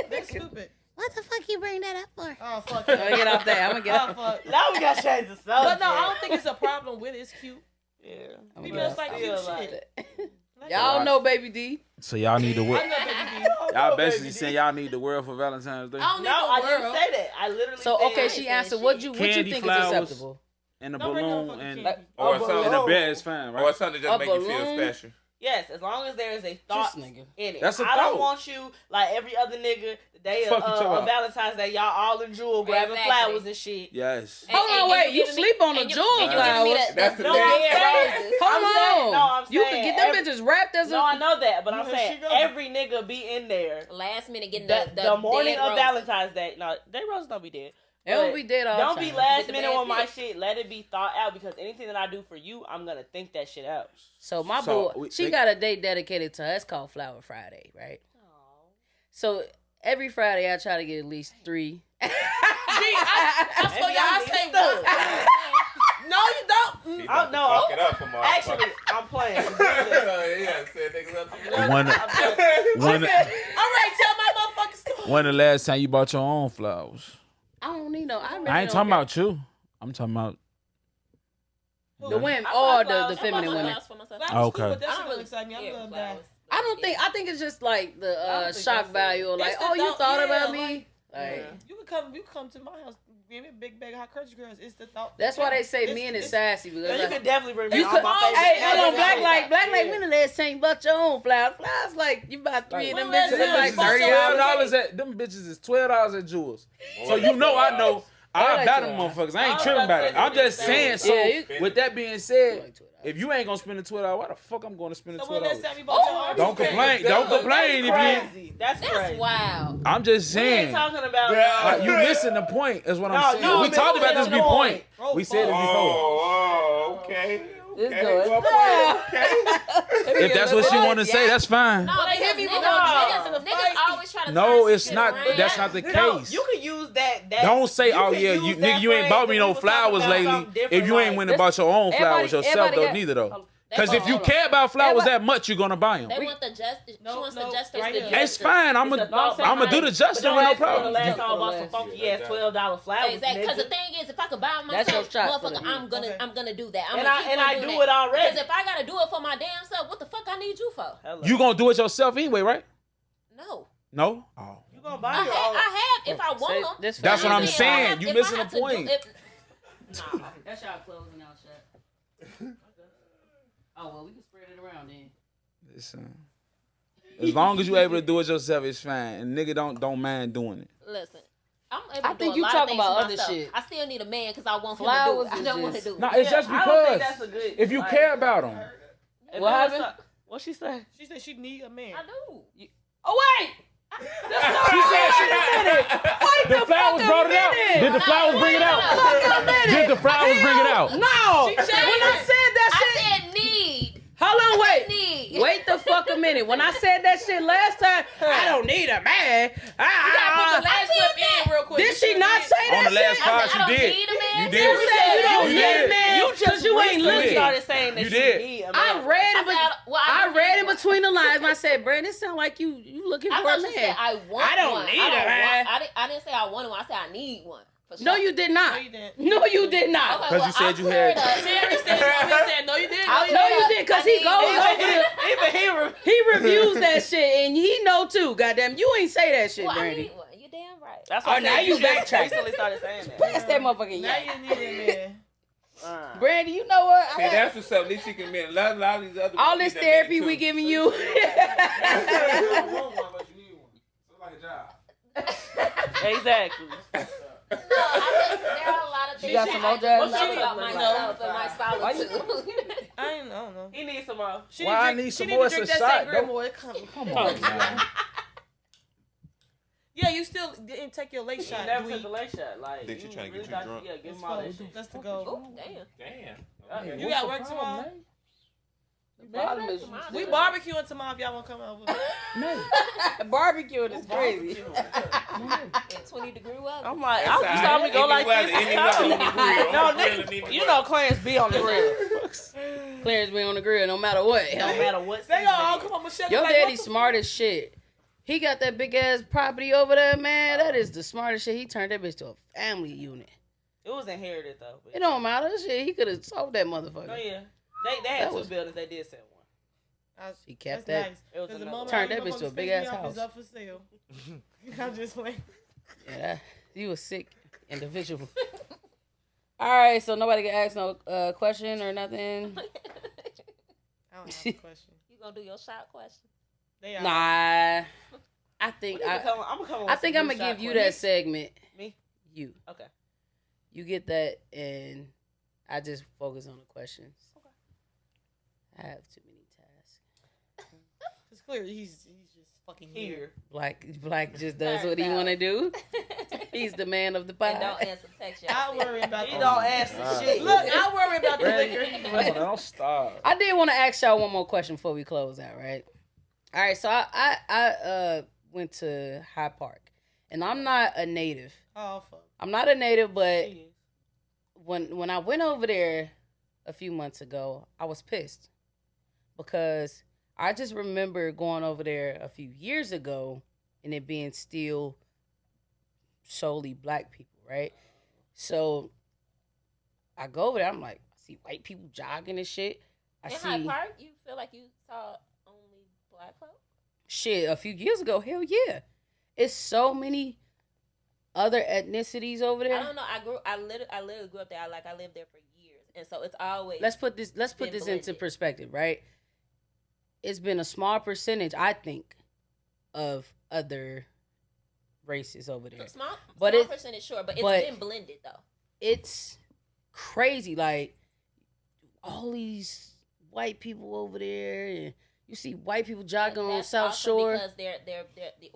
That's stupid. What the fuck you bring that up for? Oh fuck. I'm gonna get off that. I'm gonna get Oh off. fuck. Now we got to change the subject. But no, I don't think it's a problem with it. It's cute. Yeah. I'm People gonna just like I cute feel like shit. Y'all know Baby D. So y'all need the I world. know Baby D. Y'all basically saying y'all need the world for Valentine's Day I don't need No, I the didn't world. say that. I literally So said okay, I she ain't answered. saying What shit. you Candy think flowers. is acceptable? and a Don't bring no balloon fucking and candy. Or A something. and a balloon. bed is fine, Or right? something that just A make you feel balloon? special. Yes, as long as there is a thought This nigga. in it. That's a I don't thought. want you like every other nigga. The day Fuck you talking of about? Valentine's Day, y'all all in jewel grabbing Exactly. flowers and shit. Yes. Hold on, wait. You sleep on the jewel flowers? That's the No, thing. I'm saying, roses. Hold I'm saying- on. no, I'm You saying can get them every- bitches wrapped as a. No, I know that, but I'm Here saying she go. every nigga be in there. Last minute getting The morning dead of roses. Valentine's Day. No, they roses don't be dead. They don't But be dead all Don't the be time. last With the minute bad on my pick. shit. Let it be thought out because anything that I do for you, I'm gonna think that shit out. So my So, boy, we- she they- got a day dedicated to her. It's called Flower Friday, right? So every Friday I try to get at least 3. I swear y'all say what? No, you don't. She Oh, about to no. fuck it up for my Actually, I'm playing. yeah, said niggas up to When, when, All right, tell my motherfucking story. when the last time you bought your own flowers? I don't need no. I, really I ain't don't talking care. about you. I'm talking about. the women I or buy the flowers. I buy feminine women. flowers for myself. Flowers Okay. cool, but that I shit don't don't really excite me. I'm yeah, love that. flowers. I don't think. I think it's just like I don't the think shock that's it. value, or like, It's the oh, you thought- thought yeah, about me. like- Like, You can come to my house, being a big bag of hot country girls, it's the thought. That's why they say men is sassy because You like, could definitely bring me you all could. my favorite. Hey, hold on, Yeah. black like when the last time you bought your own flowers? Flowers like you buy 3 of them Like, bitches when like last time you $30. $12 at them bitches is $12 at Jewels. So you know I know. I like buy them $12. motherfuckers. I ain't tripping about it. I'm just saying. So Yeah, with that being said, Like $12. if you ain't gonna spend the $12, why the fuck I'm gonna spend the So when last $12? time you bought your own? Don't complain. Don't complain if you. Crazy. That's That's crazy. wild. I'm just We ain't saying. talking about. You missing the point is what I'm No, saying. no, We man, talked you about this missing the before. point. We said it before. Oh, okay. It's Okay. good. Well played. If that's what she want to say, that's fine. No, Well, they because hit me with niggas always try to No, turn it's shit not. around. That's not the No, case. you could use that. Don't say, oh could yeah, use you that nigga, you ain't phrase bought me if no we was talking flowers about lately. something If different, you ain't like- went and bought your own flowers everybody yourself, though, got- neither though. hold- Because if you hold on. care about flowers Everybody- that much, you're gonna buy them. They want the just. She No, wants no, the justice. right the here. It's justice. fine. I'm It's a thought gonna do the But justice don't with no ask me when the problem. last time I bought some Last. funky ass $12 flowers. Exactly. Because the nigga. thing is, if I could buy it That's your myself, shot for the motherfucker, year. I'm gonna do that. I'm And gonna keep I on do doing it that. already. Because if I gotta do it for my damn self, what the fuck I need you for? Hello. You gonna do it yourself anyway, right? No. No. Oh. You gonna I buy your own? have if I want them. This That's what I'm If I saying. have- You if I missing have the to do- point. Nah. That's y'all closing out shot. Oh well, we can spread it around then. Listen. As long as you able to do it yourself, it's fine. And nigga don't mind doing it. Listen. I'm able I to think do a you lot talking of things about for other myself. shit. I still need a man because I want Flowers him to do it. I is don't want to just- do it. No, it's just I don't think because that's a good. if you like, care about them. if What it was happened? some- What she say? She said she need a man. I do. Oh wait! She said she the flowers brought it out. Did the flowers bring it out? Did the flowers bring it out? No! When I said that I shit, said need. hold on, wait. Need. Wait the fuck a minute. When I said that shit last time, I don't need a man. Put the last clip in real quick. Did she not say On that the last shit? part, I you don't did. need a man. You You did. said you don't You need did. a man You just you ain't recently looking. started saying that You you did. need a man. I read I it. said, well, I don't read need it one. between the lines. I said, Brandon, it sound like you looking I for a thought you said man. I want I don't one. need I a don't man. want. I didn't say I wanted one. I said I need one. For sure. No, you did not. No, you didn't. No, you did not. Okay, 'Cause well, you said I'll you clear had- it up. Terry said no, he said no, you didn't. No, you did, because he goes over the. Even He reviews that shit, and he know too. Goddamn, you ain't say that shit, Well, I Brandy. need one. You damn right. That's Oh, what now I said. you just backtrack. recently started saying that. Pass that motherfucking Now yeah. you need a man. Brandy, you know what? See, that's what's up. At least she can admit. A lot of these other All people this that therapy too. we giving you. You don't want one, but you need one. So it's like a job. Exactly. No, there are a lot of things got some more I jazz? love about No. myself and my solitude. I don't know. He needs some more. She Why I need to drink- need some she more? to drink It's a that shot. sangria Don't- more. Come on, man. Yeah, you still didn't take your late He shot. never do took we? a late shot. Like, Think she you trying to get you got drunk? Yeah, give It's him all that fine. shit. That's the goal. Ooh, damn. Damn. You got work tomorrow? Bottom is We barbecuing tomorrow if y'all want to come over. barbecuing is crazy. In 20-degree weather. I'm like, I was starting to go like this. It's cold. No, nigga, you know Clarence be on the grill. Clarence be on the grill no matter what. No matter what. They season all it come on, Michelle. Your like, daddy what the smart as shit. He got that big ass property over there, man. That is the smartest shit. He turned that bitch to a family unit. It was inherited though. But It don't matter. Shit, he could have sold that motherfucker. oh yeah, they had That two was- buildings. They did sell one. He kept That's that. nice. It was 'Cause the another moment one. Turned all that you bitch to a motherfuckers big piss ass me off house. is up for sale. I'm just like, Yeah, you a sick individual. All right, so nobody can ask no question or nothing. I don't have a question. You gonna do your shot question? They are. Nah, I think I'm I think I'm gonna give you that segment. Me? You. Okay. You get that, and I just focus on the questions. Okay. I have too many tasks. It's clear he's just fucking here. Black just does Turns what he out. want to do. He's the man of the And don't pie. answer text I y'all. worry about He the don't answer shit. Look, I worry about the liquor. Come on, don't stop. I did want to ask y'all one more question before we close out, right? All right, so I went to High Park, and I'm not a native. Oh fuck. I'm not a native, but She is. when I went over there a few months ago, I was pissed because I just remember going over there a few years ago and it being still solely black people, right? So I go over there, I'm like, I see white people jogging and shit. I In see Hyde Park, you feel like you saw only black folks? shit a few years ago. Hell yeah, it's so many other ethnicities over I there? don't know. I literally grew up there. I lived there for years, and so it's always. Let's put this into blended. perspective, right? It's been a small percentage, I think, of other races over there. Small But percentage, sure, but it's but- been blended though. It's crazy, like all these white people over there, and you see white people jogging on That's South also Shore. because they're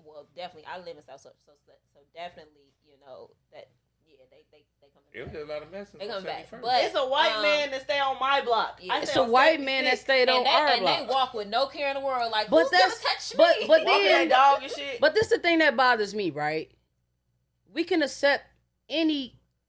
well, definitely. I live in South Shore, so definitely, you know that. Yeah, they come. It was just a lot of messing. They come back, 71st. but It's a white man that stay on my block. Yeah. I It's stay a on white man that 76. stayed on our and block. they walk with no care in the world. Like, But who's gonna that's- touch but- me? but Walking then- that dog and shit. But this is the thing that bothers me, right? We can accept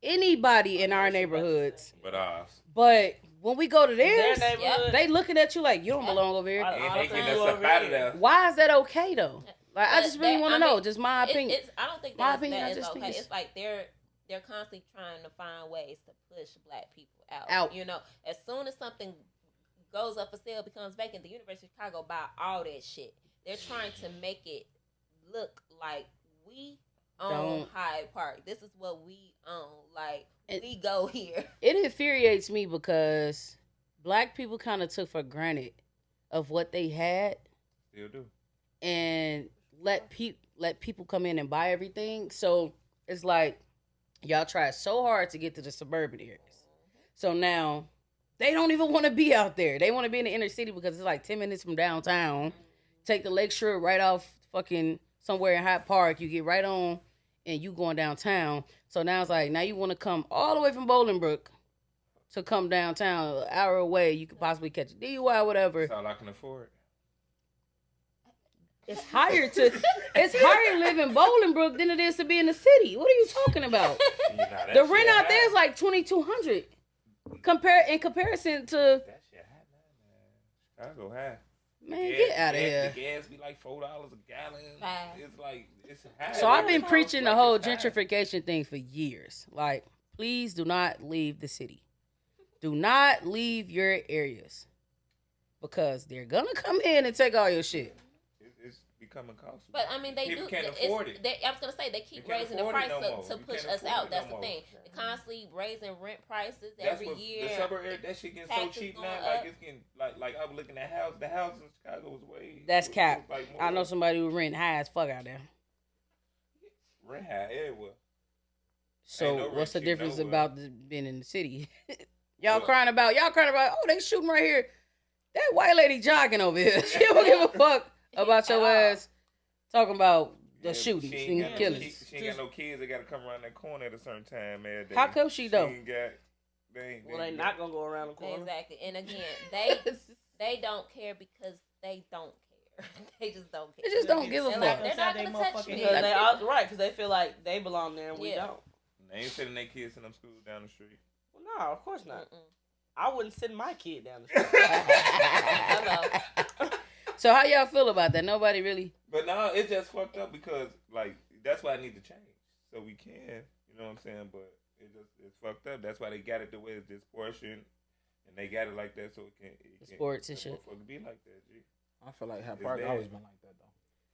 anybody in our neighborhoods, But ours. but when we go to Their theirs, neighborhood. they looking at you like you don't belong over here. All And the they time getting you us up over out of here. there. Why is that okay though? Like I But just really they- want to I know, mean, just my opinion. I don't think My that opinion, I is just okay. think It's like they're constantly trying to find ways to push black people out. Out. You know, as soon as something goes up for sale, becomes vacant, the University of Chicago buy all that shit. They're trying to make it look like we own Don't. Hyde Park. This is what we own. Like It- we go here. It infuriates me because black people kind of took for granted of what they had Still do. and let people come in and buy everything. So it's like y'all tried so hard to get to the suburban areas. So now they don't even want to be out there. They want to be in the inner city because it's like 10 minutes from downtown. Take the Lakeshore right off fucking somewhere in Hyde Park. You get right on and you going downtown. So now it's like, now you want to come all the way from Bolingbrook to come downtown, an hour away. You could possibly catch a DUI, whatever. That's all I can afford. It's higher to live in Bolingbrook than it is to be in the city. What are you talking about? The rent out there is like $2,200. In comparison to That shit high, man. Chicago high. man, Gas- get out of gas- here. The gas be like $4 a gallon. Five. It's like it's high. So I've been Like, preaching the it's whole high. gentrification thing for years. Like, please do not leave the city. Do not leave your areas because they're gonna come in and take all your shit. It's becoming costly. But I mean, they People do. can't it's- afford it. I was gonna say they keep They can't raising the afford it price no more. to You push can't us afford out. it That's no the more. thing. They're constantly raising rent prices That's every what year. the suburb area, that shit getting so Taxes cheap going now. up. Like it's getting like I was looking at house. The house in Chicago was way. That's was cap. like more I know somebody who rent high as fuck out there. rent high everywhere. So Ain't no what's the rent cheap difference nowhere. about being in the city? y'all Well- crying about oh, they shooting right here. That white lady jogging over here. She don't give a fuck about your ass talking about the Yeah, shootings she ain't and got no killings. kids- She ain't got no kids. They got to come around that corner at a certain time every day. How come she don't? ain't got. They Well, they not gonna go around the corner. Exactly. And again, they don't care because they don't care. They just don't care. They just don't give a They're fuck. like, they're not gonna touch me. Because they all right, because they feel like they belong there and we Yeah. don't. They ain't sending their kids in them schools down the street. Well, no, of course not. Mm-mm. I wouldn't send my kid down the street. Hello. So how y'all feel about that? Nobody really. But no, it's just fucked up because like that's why I need to change so we can. You know what I'm saying? But it's fucked up. That's why they got it the way it's this portion, and they got it like that so it can. Sports and shit. Motherfucker be like that, G. I feel like Hyde It's Park bad. always been like that though.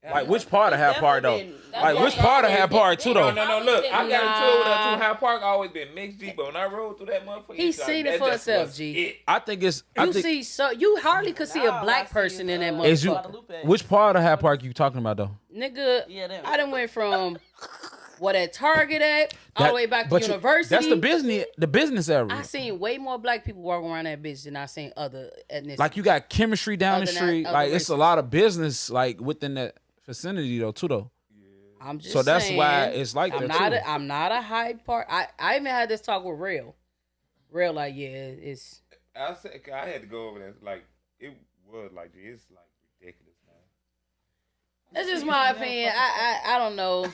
Yeah, Like which part of Hyde Park though? Like which part of Hyde Park too though? No. Look, I got a tour with her Nah. too. Hyde Park always been mixed, G. But when I rode through that motherfucker, He it's like, seen it that for just himself, was G. it. I think it's. I You think see, so you hardly could see a black person in that Is you- motherfucker. which part of Hyde Park you talking about though? Nigga, Yeah, them. I done went from what at Target at all the way back to university. That's the business area. I seen way more black people walking around that bitch than I seen other ethnicities. Like you got chemistry down the Other than street. other Like it's a races. lot of business like within that vicinity though too though. I'm just So that's saying, why it's like I'm that not. too. I'm not a Hyde Park. I even had this talk with Real. Real like it's. I said I had to go over there. Like it was like it's like ridiculous, man. That's just my opinion. I don't know.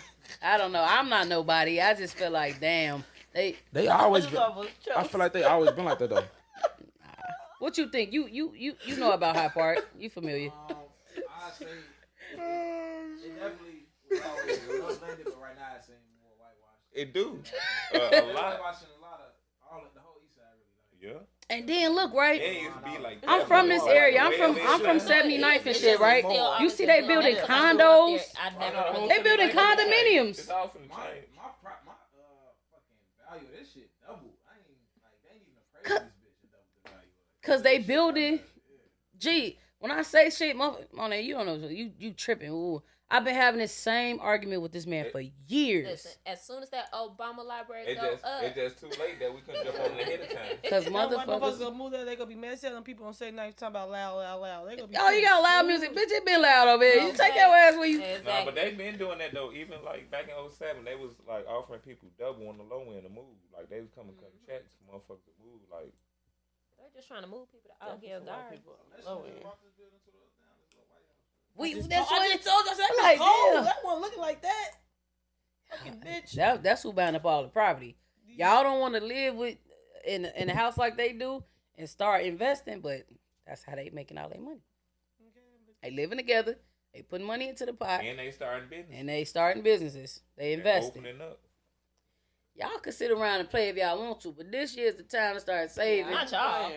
I'm not nobody. I just feel like damn. They always. Been, I I feel like they always been like that though. What you think? You know about Hyde Park? You familiar? I say it definitely was always blended, but right now it's seems more whitewashed. It do They're a lot. whitewashing a lot of all of the whole east side really. Like, Yeah, And then look, right? it used to be like. I'm that, from but this like, area. I'm way from up I'm from inside. 79th and shit, right? You see they building condos. They building condominiums. It's all from the chain. Cause they building. Gee, when I say shit, Monet, you don't know. You tripping. Ooh. I've been having this same argument with this man for years. Listen, as soon as that Obama library It's just too late that we couldn't jump on it ahead of time. Cause motherfuckers gonna move there. They gonna be mad. Telling people on say night talking about loud. They gonna be. Oh, you got loud music, bitch. It been loud over here. You take your ass where you. Exactly. Nah, but they been doing that though. Even like back in 07, they was like offering people double on the low end to move. Like they was coming cut checks for motherfuckers to move. Like they're just trying to move people to Outgale Gardens. That's what I told us that was like, cold. damn. That one looking like that. Fucking bitch. That's who buying up all the property. Y'all don't want to live with in a house like they do and start investing, but that's how they making all their money. They living together. They putting money into the pot. and they starting business. And they starting businesses. They investing. Opening up. Y'all can sit around and play if y'all want to, but this year's the time to start saving. Not y'all.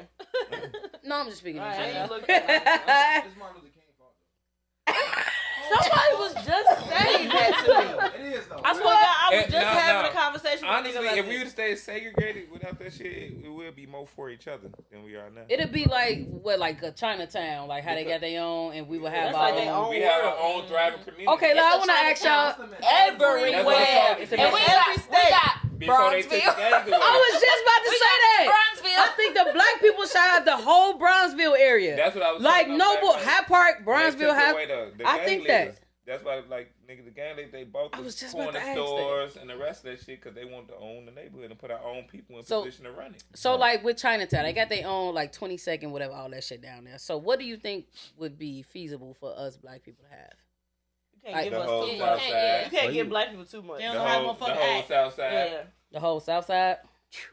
No, I'm just speaking. Right, in look general. It's Martin Luther King fault. Somebody was just saying that to me. It is though. I swear to God, I was just No, having no. a conversation with Honestly, a nigga like if we this. would have stayed segregated without that shit, it would be more for each other than we are now. It'd be like like a Chinatown, like how they got their own, and we would have That's our like they own. own We have our own thriving community. Okay, now I want to ask y'all. Everywhere. It's In a- every state. Before they took the gangs away. I was just about to say that. Bronzeville. I think the black people should have the whole Bronzeville area. That's what I was like saying. Noble, High Park, Bronzeville, Have. High. I think that. That's why, like, nigga, the gang leaders, they both I was was just about corner to ask stores and the rest of that shit because they want to own the neighborhood and put our own people in So- position to run it. So like with Chinatown, they got their own like 22nd, whatever, all that shit down there. So what do you think would be feasible for us black people to have? You can't Like, give The us whole too Yeah, much. south yeah. side. You can't give black people too much. They The don't know how whole, motherfucker the whole act. south side. Yeah. The whole South Side.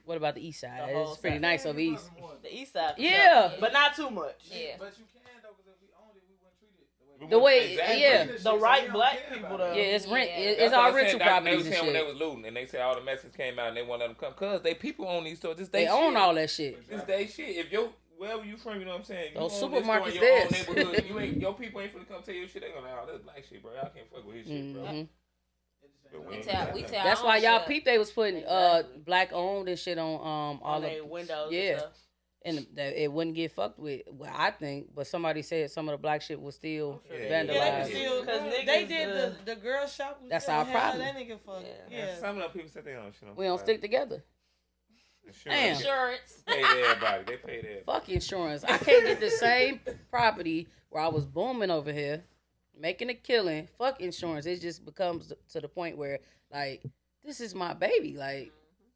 What about the East Side? The whole It's pretty side. nice over East. The east side. for Yeah. sure. But not too much. Yeah. But you can though, because if we owned it, we wouldn't treat it The way, Exactly. yeah, The right black people though. yeah, it's rent. Yeah. It's That's all what I'm rental saying. They properties was and saying when they shit. was looting and they said all the messages came out and they won't let them come because they people own these stores. This They they own shit. all that shit. This they shit. If you wherever you from, you know what I'm saying. You Those own supermarkets this store in your own theirs. neighborhood. You ain't your people ain't finna come tell you shit. They gonna oh, that's black shit, bro. Y'all can't fuck with his shit, bro. Mhm. But We ain't tell, got we that. tell That's our why own y'all shit. peep they was putting Exactly. black owned and shit on All all their the windows. yeah. And stuff. and that it wouldn't get fucked with. Well, I think, but somebody said some of the black shit was still Yeah. Yeah, they vandalized. can still. Because They niggas, did the girl shop. Was That's still our had problem. That nigga fuck. Yeah. Yeah. And some of the people said they don't shit on We don't stick together. Damn. Insurance. They paid everybody. They paid everybody. Fuck insurance. I can't get the same property where I was booming over here, making a killing. Fuck insurance. It just becomes to the point where, like, this is my baby. Like,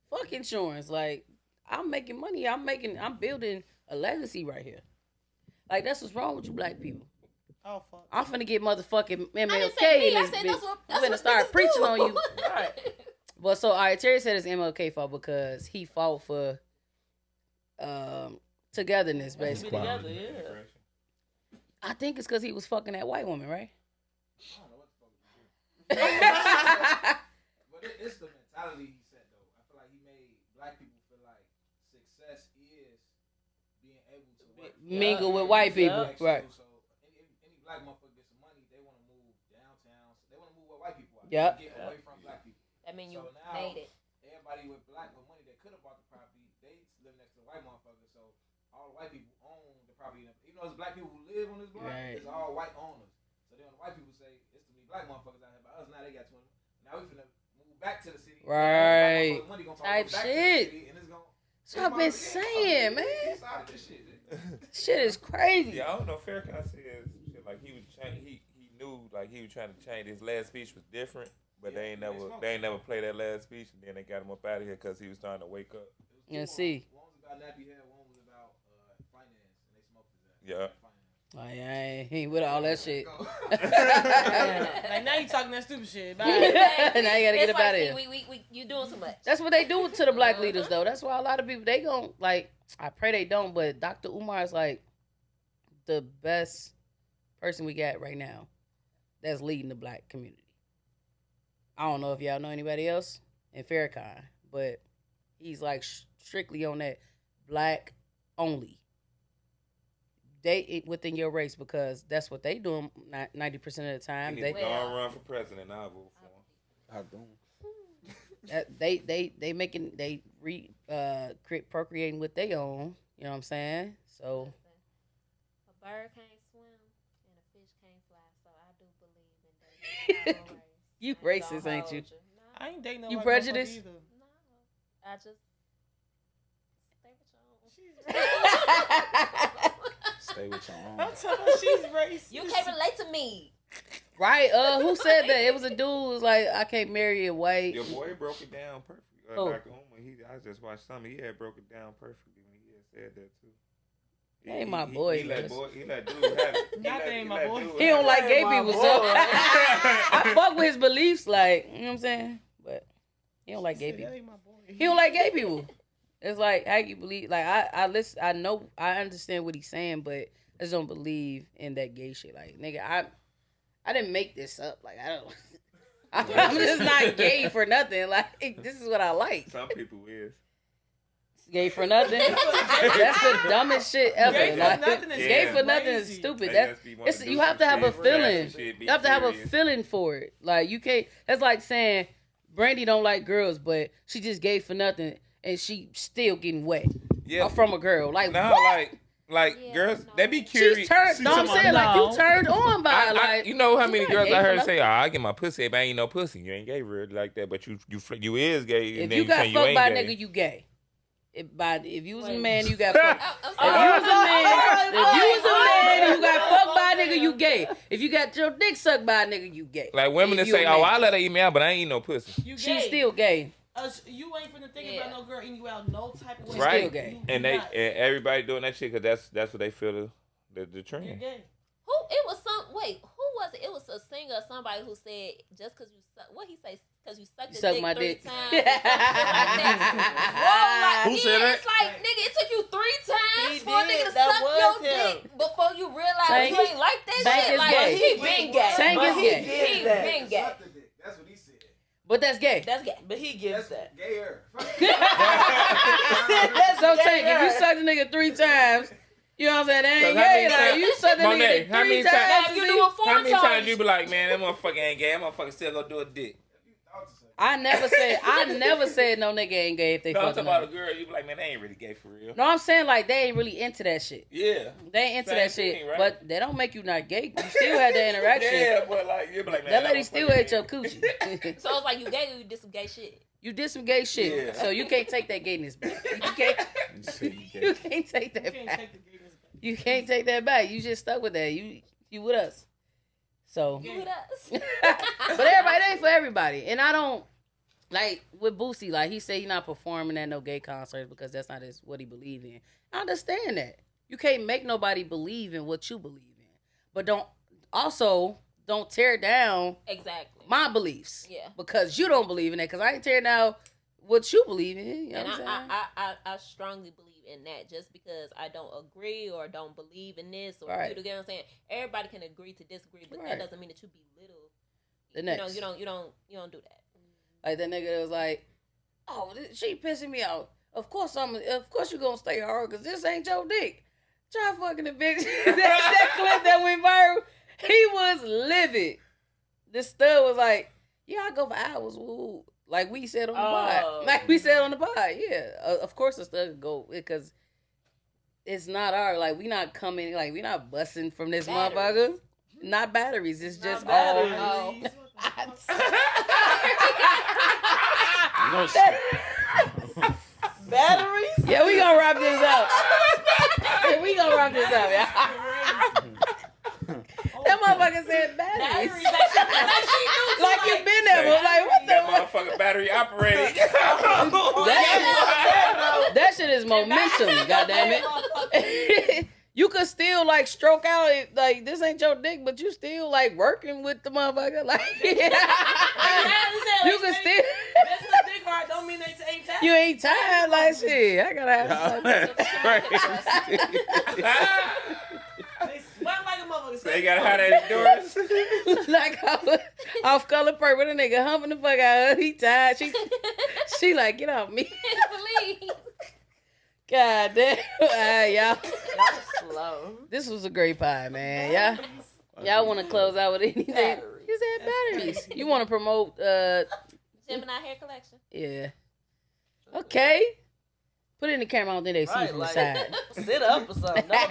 fuck insurance. Like, I'm making money. I'm building a legacy right here. Like, that's what's wrong with you black people. Oh fuck. I'm finna get motherfucking I didn't say MLK me. in I this said bitch. that's what I'm finna niggas start preaching do. on you. But so, all right, Terry said it's MLK fault because he fought for togetherness, Be basically. together, yeah. I think it's because he was fucking that white woman, right? I don't know what the fuck. But it's the mentality he said though. I feel like he made black people feel like success is being able to work. Mingle with white people, Like, right? So any black motherfucker gets some money, they want to move downtown. So they want to move where white people are. Yep. Get away from black people. That mean you So now, made it. everybody with money that could have bought the property, they live next to the white motherfucker. So all the white people own the property. Even though it's black people who live on this block, Right. it's all white owners. So then when the white people say it's to be black motherfuckers out here by us, now they got 20. Now we finna move back to the city. Right. Money gonna Type go back shit. To the city, and it's gonna, That's what I've been saying, man. He started this shit. Shit is crazy. Yeah, I don't know. Farrakhan said shit like he was he knew like he was trying to change. His last speech was different, but they ain't never played that last speech, and then they got him up out of here because he was starting to wake up. And see. One was about nappy hair, one was about finance, and they smoked his ass. Yeah. Like, I ain't with all that shit. Like now you talking that stupid shit. Bye. Now you gotta get It's up like, out of see, here. we you doing too much. That's what they do to the black leaders, though. That's why a lot of people, they gon' like, I pray they don't, but Dr. Umar is like the best person we got right now that's leading the black community. I don't know if y'all know anybody else in Farrakhan, but he's like strictly on that black only. They within your race because that's what they do 90% of the time. He needs They to go and run for president. I'll vote for him. I don't. they making they procreating with their own. You know what I'm saying? So A bird can't swim and a fish can't fly. So I do believe in dating. you racist, ain't you? I ain't dating no You white prejudiced? motherfucker either. No, I just stay with your own. Stay with your own. I'm talking about she's racist. You can't relate to me. Right? Who said that? It was a dude who was like, I can't marry a white. Your boy broke it down perfectly. Oh. Dr. Uma, I just watched something. He had broke it down perfectly when he had said that too. Ain't my boy, He let man. dudes have it. Not that ain't my boy. He don't like gay my people, boy. so I fuck with his beliefs, like, you know what I'm saying? But he don't like gay That people. ain't my boy. He don't like gay people. It's like, how you believe? Like, I listen, I know, I understand what he's saying, but I just don't believe in that gay shit. Like, nigga, I didn't make this up. Like, I don't. I'm just not gay for nothing. Like, this is what I like. Some people is. Gay for nothing. That's the dumbest shit ever. Gay for Like, nothing is gay for nothing is crazy. stupid. They That just be wanting it's to do you have some to have a shit, feeling. shit, be You have to have a serious. feeling for it. Like, you can't. That's like saying Brandy don't like girls, but she just gay for nothing, and she still getting wet. Yeah. From a girl. Like, No, what? like Yeah, girls, no. they be curious. She's turned. No, I'm saying like you turned on by it. Like, you know how many not girls gay I for heard nothing. say, "Oh, I get my pussy, but I ain't no pussy." You ain't gay, really like that, but you is gay. If and you then got say you fucked ain't by a gay. nigga, you gay. If you was a Wait. man, you got fucked. I'm If sorry. you was a man, if you was a man and you got fucked by a nigga, you gay. If you got your dick sucked by a nigga, you gay. Like women that If you say, a "Oh, man. I let her eat me out, but I ain't eat no pussy." You She's gay. still gay. You ain't finna think Yeah. about no girl eating you out no type of way. She's Right. still gay. And You they not. and everybody doing that shit because that's what they feel the You're trend. gay. Who it was who was it? It was a singer or somebody who said just because you suck what he say because you sucked his Suck dick my 3 dick. times. Or something like that. Whoa, like, Who said that? It's like nigga, it took you 3 times He for a nigga did. to That suck was your him. dick before you realize Tank- you ain't like that Tank shit. is Like gay. he been gay. Tank But is he gay. gives He that. been gay. That's what he said. But that's gay. That's gay. But he gives that. Gayer. So Tank, if you suck the nigga 3 times, you know what I'm saying? That ain't gay. Like, you suck the Monet, nigga how 3 many times. times- If you do it 4 How many times, times you be like, man, that motherfucker ain't gay. That motherfucker still gonna do a dick. I never said no nigga ain't gay if they No, I'm fucking talking about a up. girl. You be like, man, they ain't really gay for real. No, I'm saying like they ain't really into that shit. Yeah. They ain't into Same that shit, thing, right? but they don't make you not gay. You still had that interaction. Yeah, but like you be like, man, That lady still motherfucker ate your ain't- coochie. So it's like you gay or you did some gay shit. You did some gay shit, Yeah. so you can't take that gayness back. You can't take that You can't back. take the gayness back. You can't take that back. You just stuck with that. You with us. So, You with us. but everybody it ain't for everybody, and I don't like with Boosie. Like he said, he not performing at no gay concerts because that's not what he believe in. I understand that. You can't make nobody believe in what you believe in, but don't tear down Exactly. my beliefs. Yeah. Because you don't believe in it. Because I ain't tearing down what you believe in. You know And what I'm saying? I strongly believe in that. Just because I don't agree or don't believe in this or Right. you get what I'm saying. Everybody can agree to disagree, but Right. that doesn't mean that you belittle. The You know, next. you don't do that. Like that nigga that was like, oh, she pissing me out. Of course you gonna stay hard because this ain't your dick. Try fucking the bitch. that clip that went viral, he was livid. The stud was like, yeah, I go for hours. Woo. Like we said on the pod. Like we said on the pod, yeah. Of course the stud could go because it's not like we not coming, like we not busting from this Batteries. motherfucker. Not batteries. It's just Not all. batteries. No shit. Batteries? Yeah, we gonna wrap this up. Yeah, we gonna wrap this up, yeah. That motherfucker said batteries. Batteries, like she knew, Like you been there, but like what That the motherfucker battery operated. that shit is momentum, goddammit. You could still like stroke out like this ain't your dick, but you still like working with the motherfucker. Like you can still That's the dick hard. Don't mean they ain't tired. you ain't tired like shit. I gotta have They sweat like a motherfucker. They gotta have that endurance. like off color purple. The nigga humping the fuck out of her. He tired. She like get off me. Please. God damn. Y'all. Slow. This was a great pie, man. Y'all want to close out with anything? Batteries. You said batteries. You want to promote? Gemini hair collection. Yeah. Okay. Put it in the camera. I don't think they see Right, from like- the side. Sit up or something. Nobody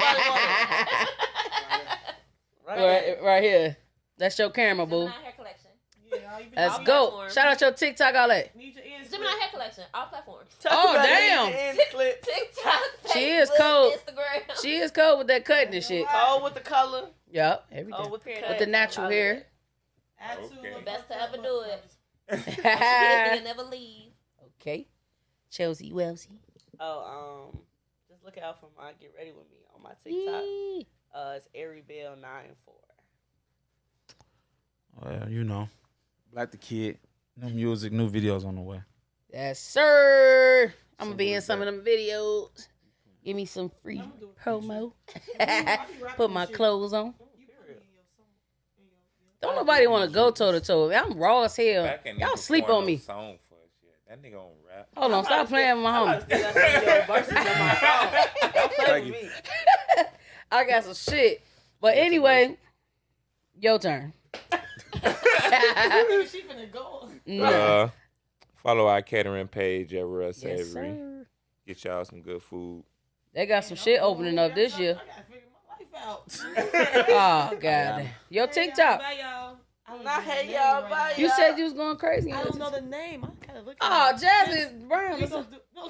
want Right here. That's your camera, boo. Gemini hair collection. Yeah, all you been Let's All go. platforms. Shout out your TikTok, all that. Need your ends. Gemini hair collection. All platforms. Oh, damn. TikTok, She is Facebook, cold. Instagram. She is cold with that cutting and shit. Oh, with the color. Yup, every day. Oh, with the cut. With the natural I love hair. it. Add to Okay. it. Best to ever do it. Okay. She'll never leave. Chelsea Welsie. Oh, just look out for my Get Ready With Me on my TikTok. Yee. It's ArieBell94. Well, you know, Black the Kid. New music, new videos on the way. Yes, sir. I'm going to be in some of them videos. Give me some free promo. Put my clothes on. Don't nobody want to go toe to toe. I'm raw as hell. Back in Y'all nigga sleep pouring on me. no song for us yet. That nigga on rap. Hold on, stop playing with my homie. Don't play with me. I got some shit. But anyway, your turn. She finna go. Follow our catering page at Russ Yes, Avery. sir. Get y'all some good food. They got some shit opening up this year. I gotta figure my life out. Oh, God. Your TikTok. Bye, y'all. I don't I know the hate name y'all. right Bye, now. You said you was going crazy. I don't know the name. I'm kind of looking. Oh, at it. Jasmine Brown. You gonna do- no.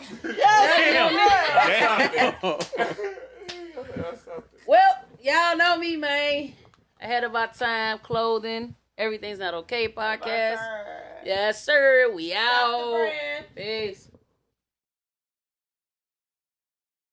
Well, y'all know me, man. Ahead of our time, clothing. Everything's Not Okay podcast. Yes, sir. We out. brand. Peace.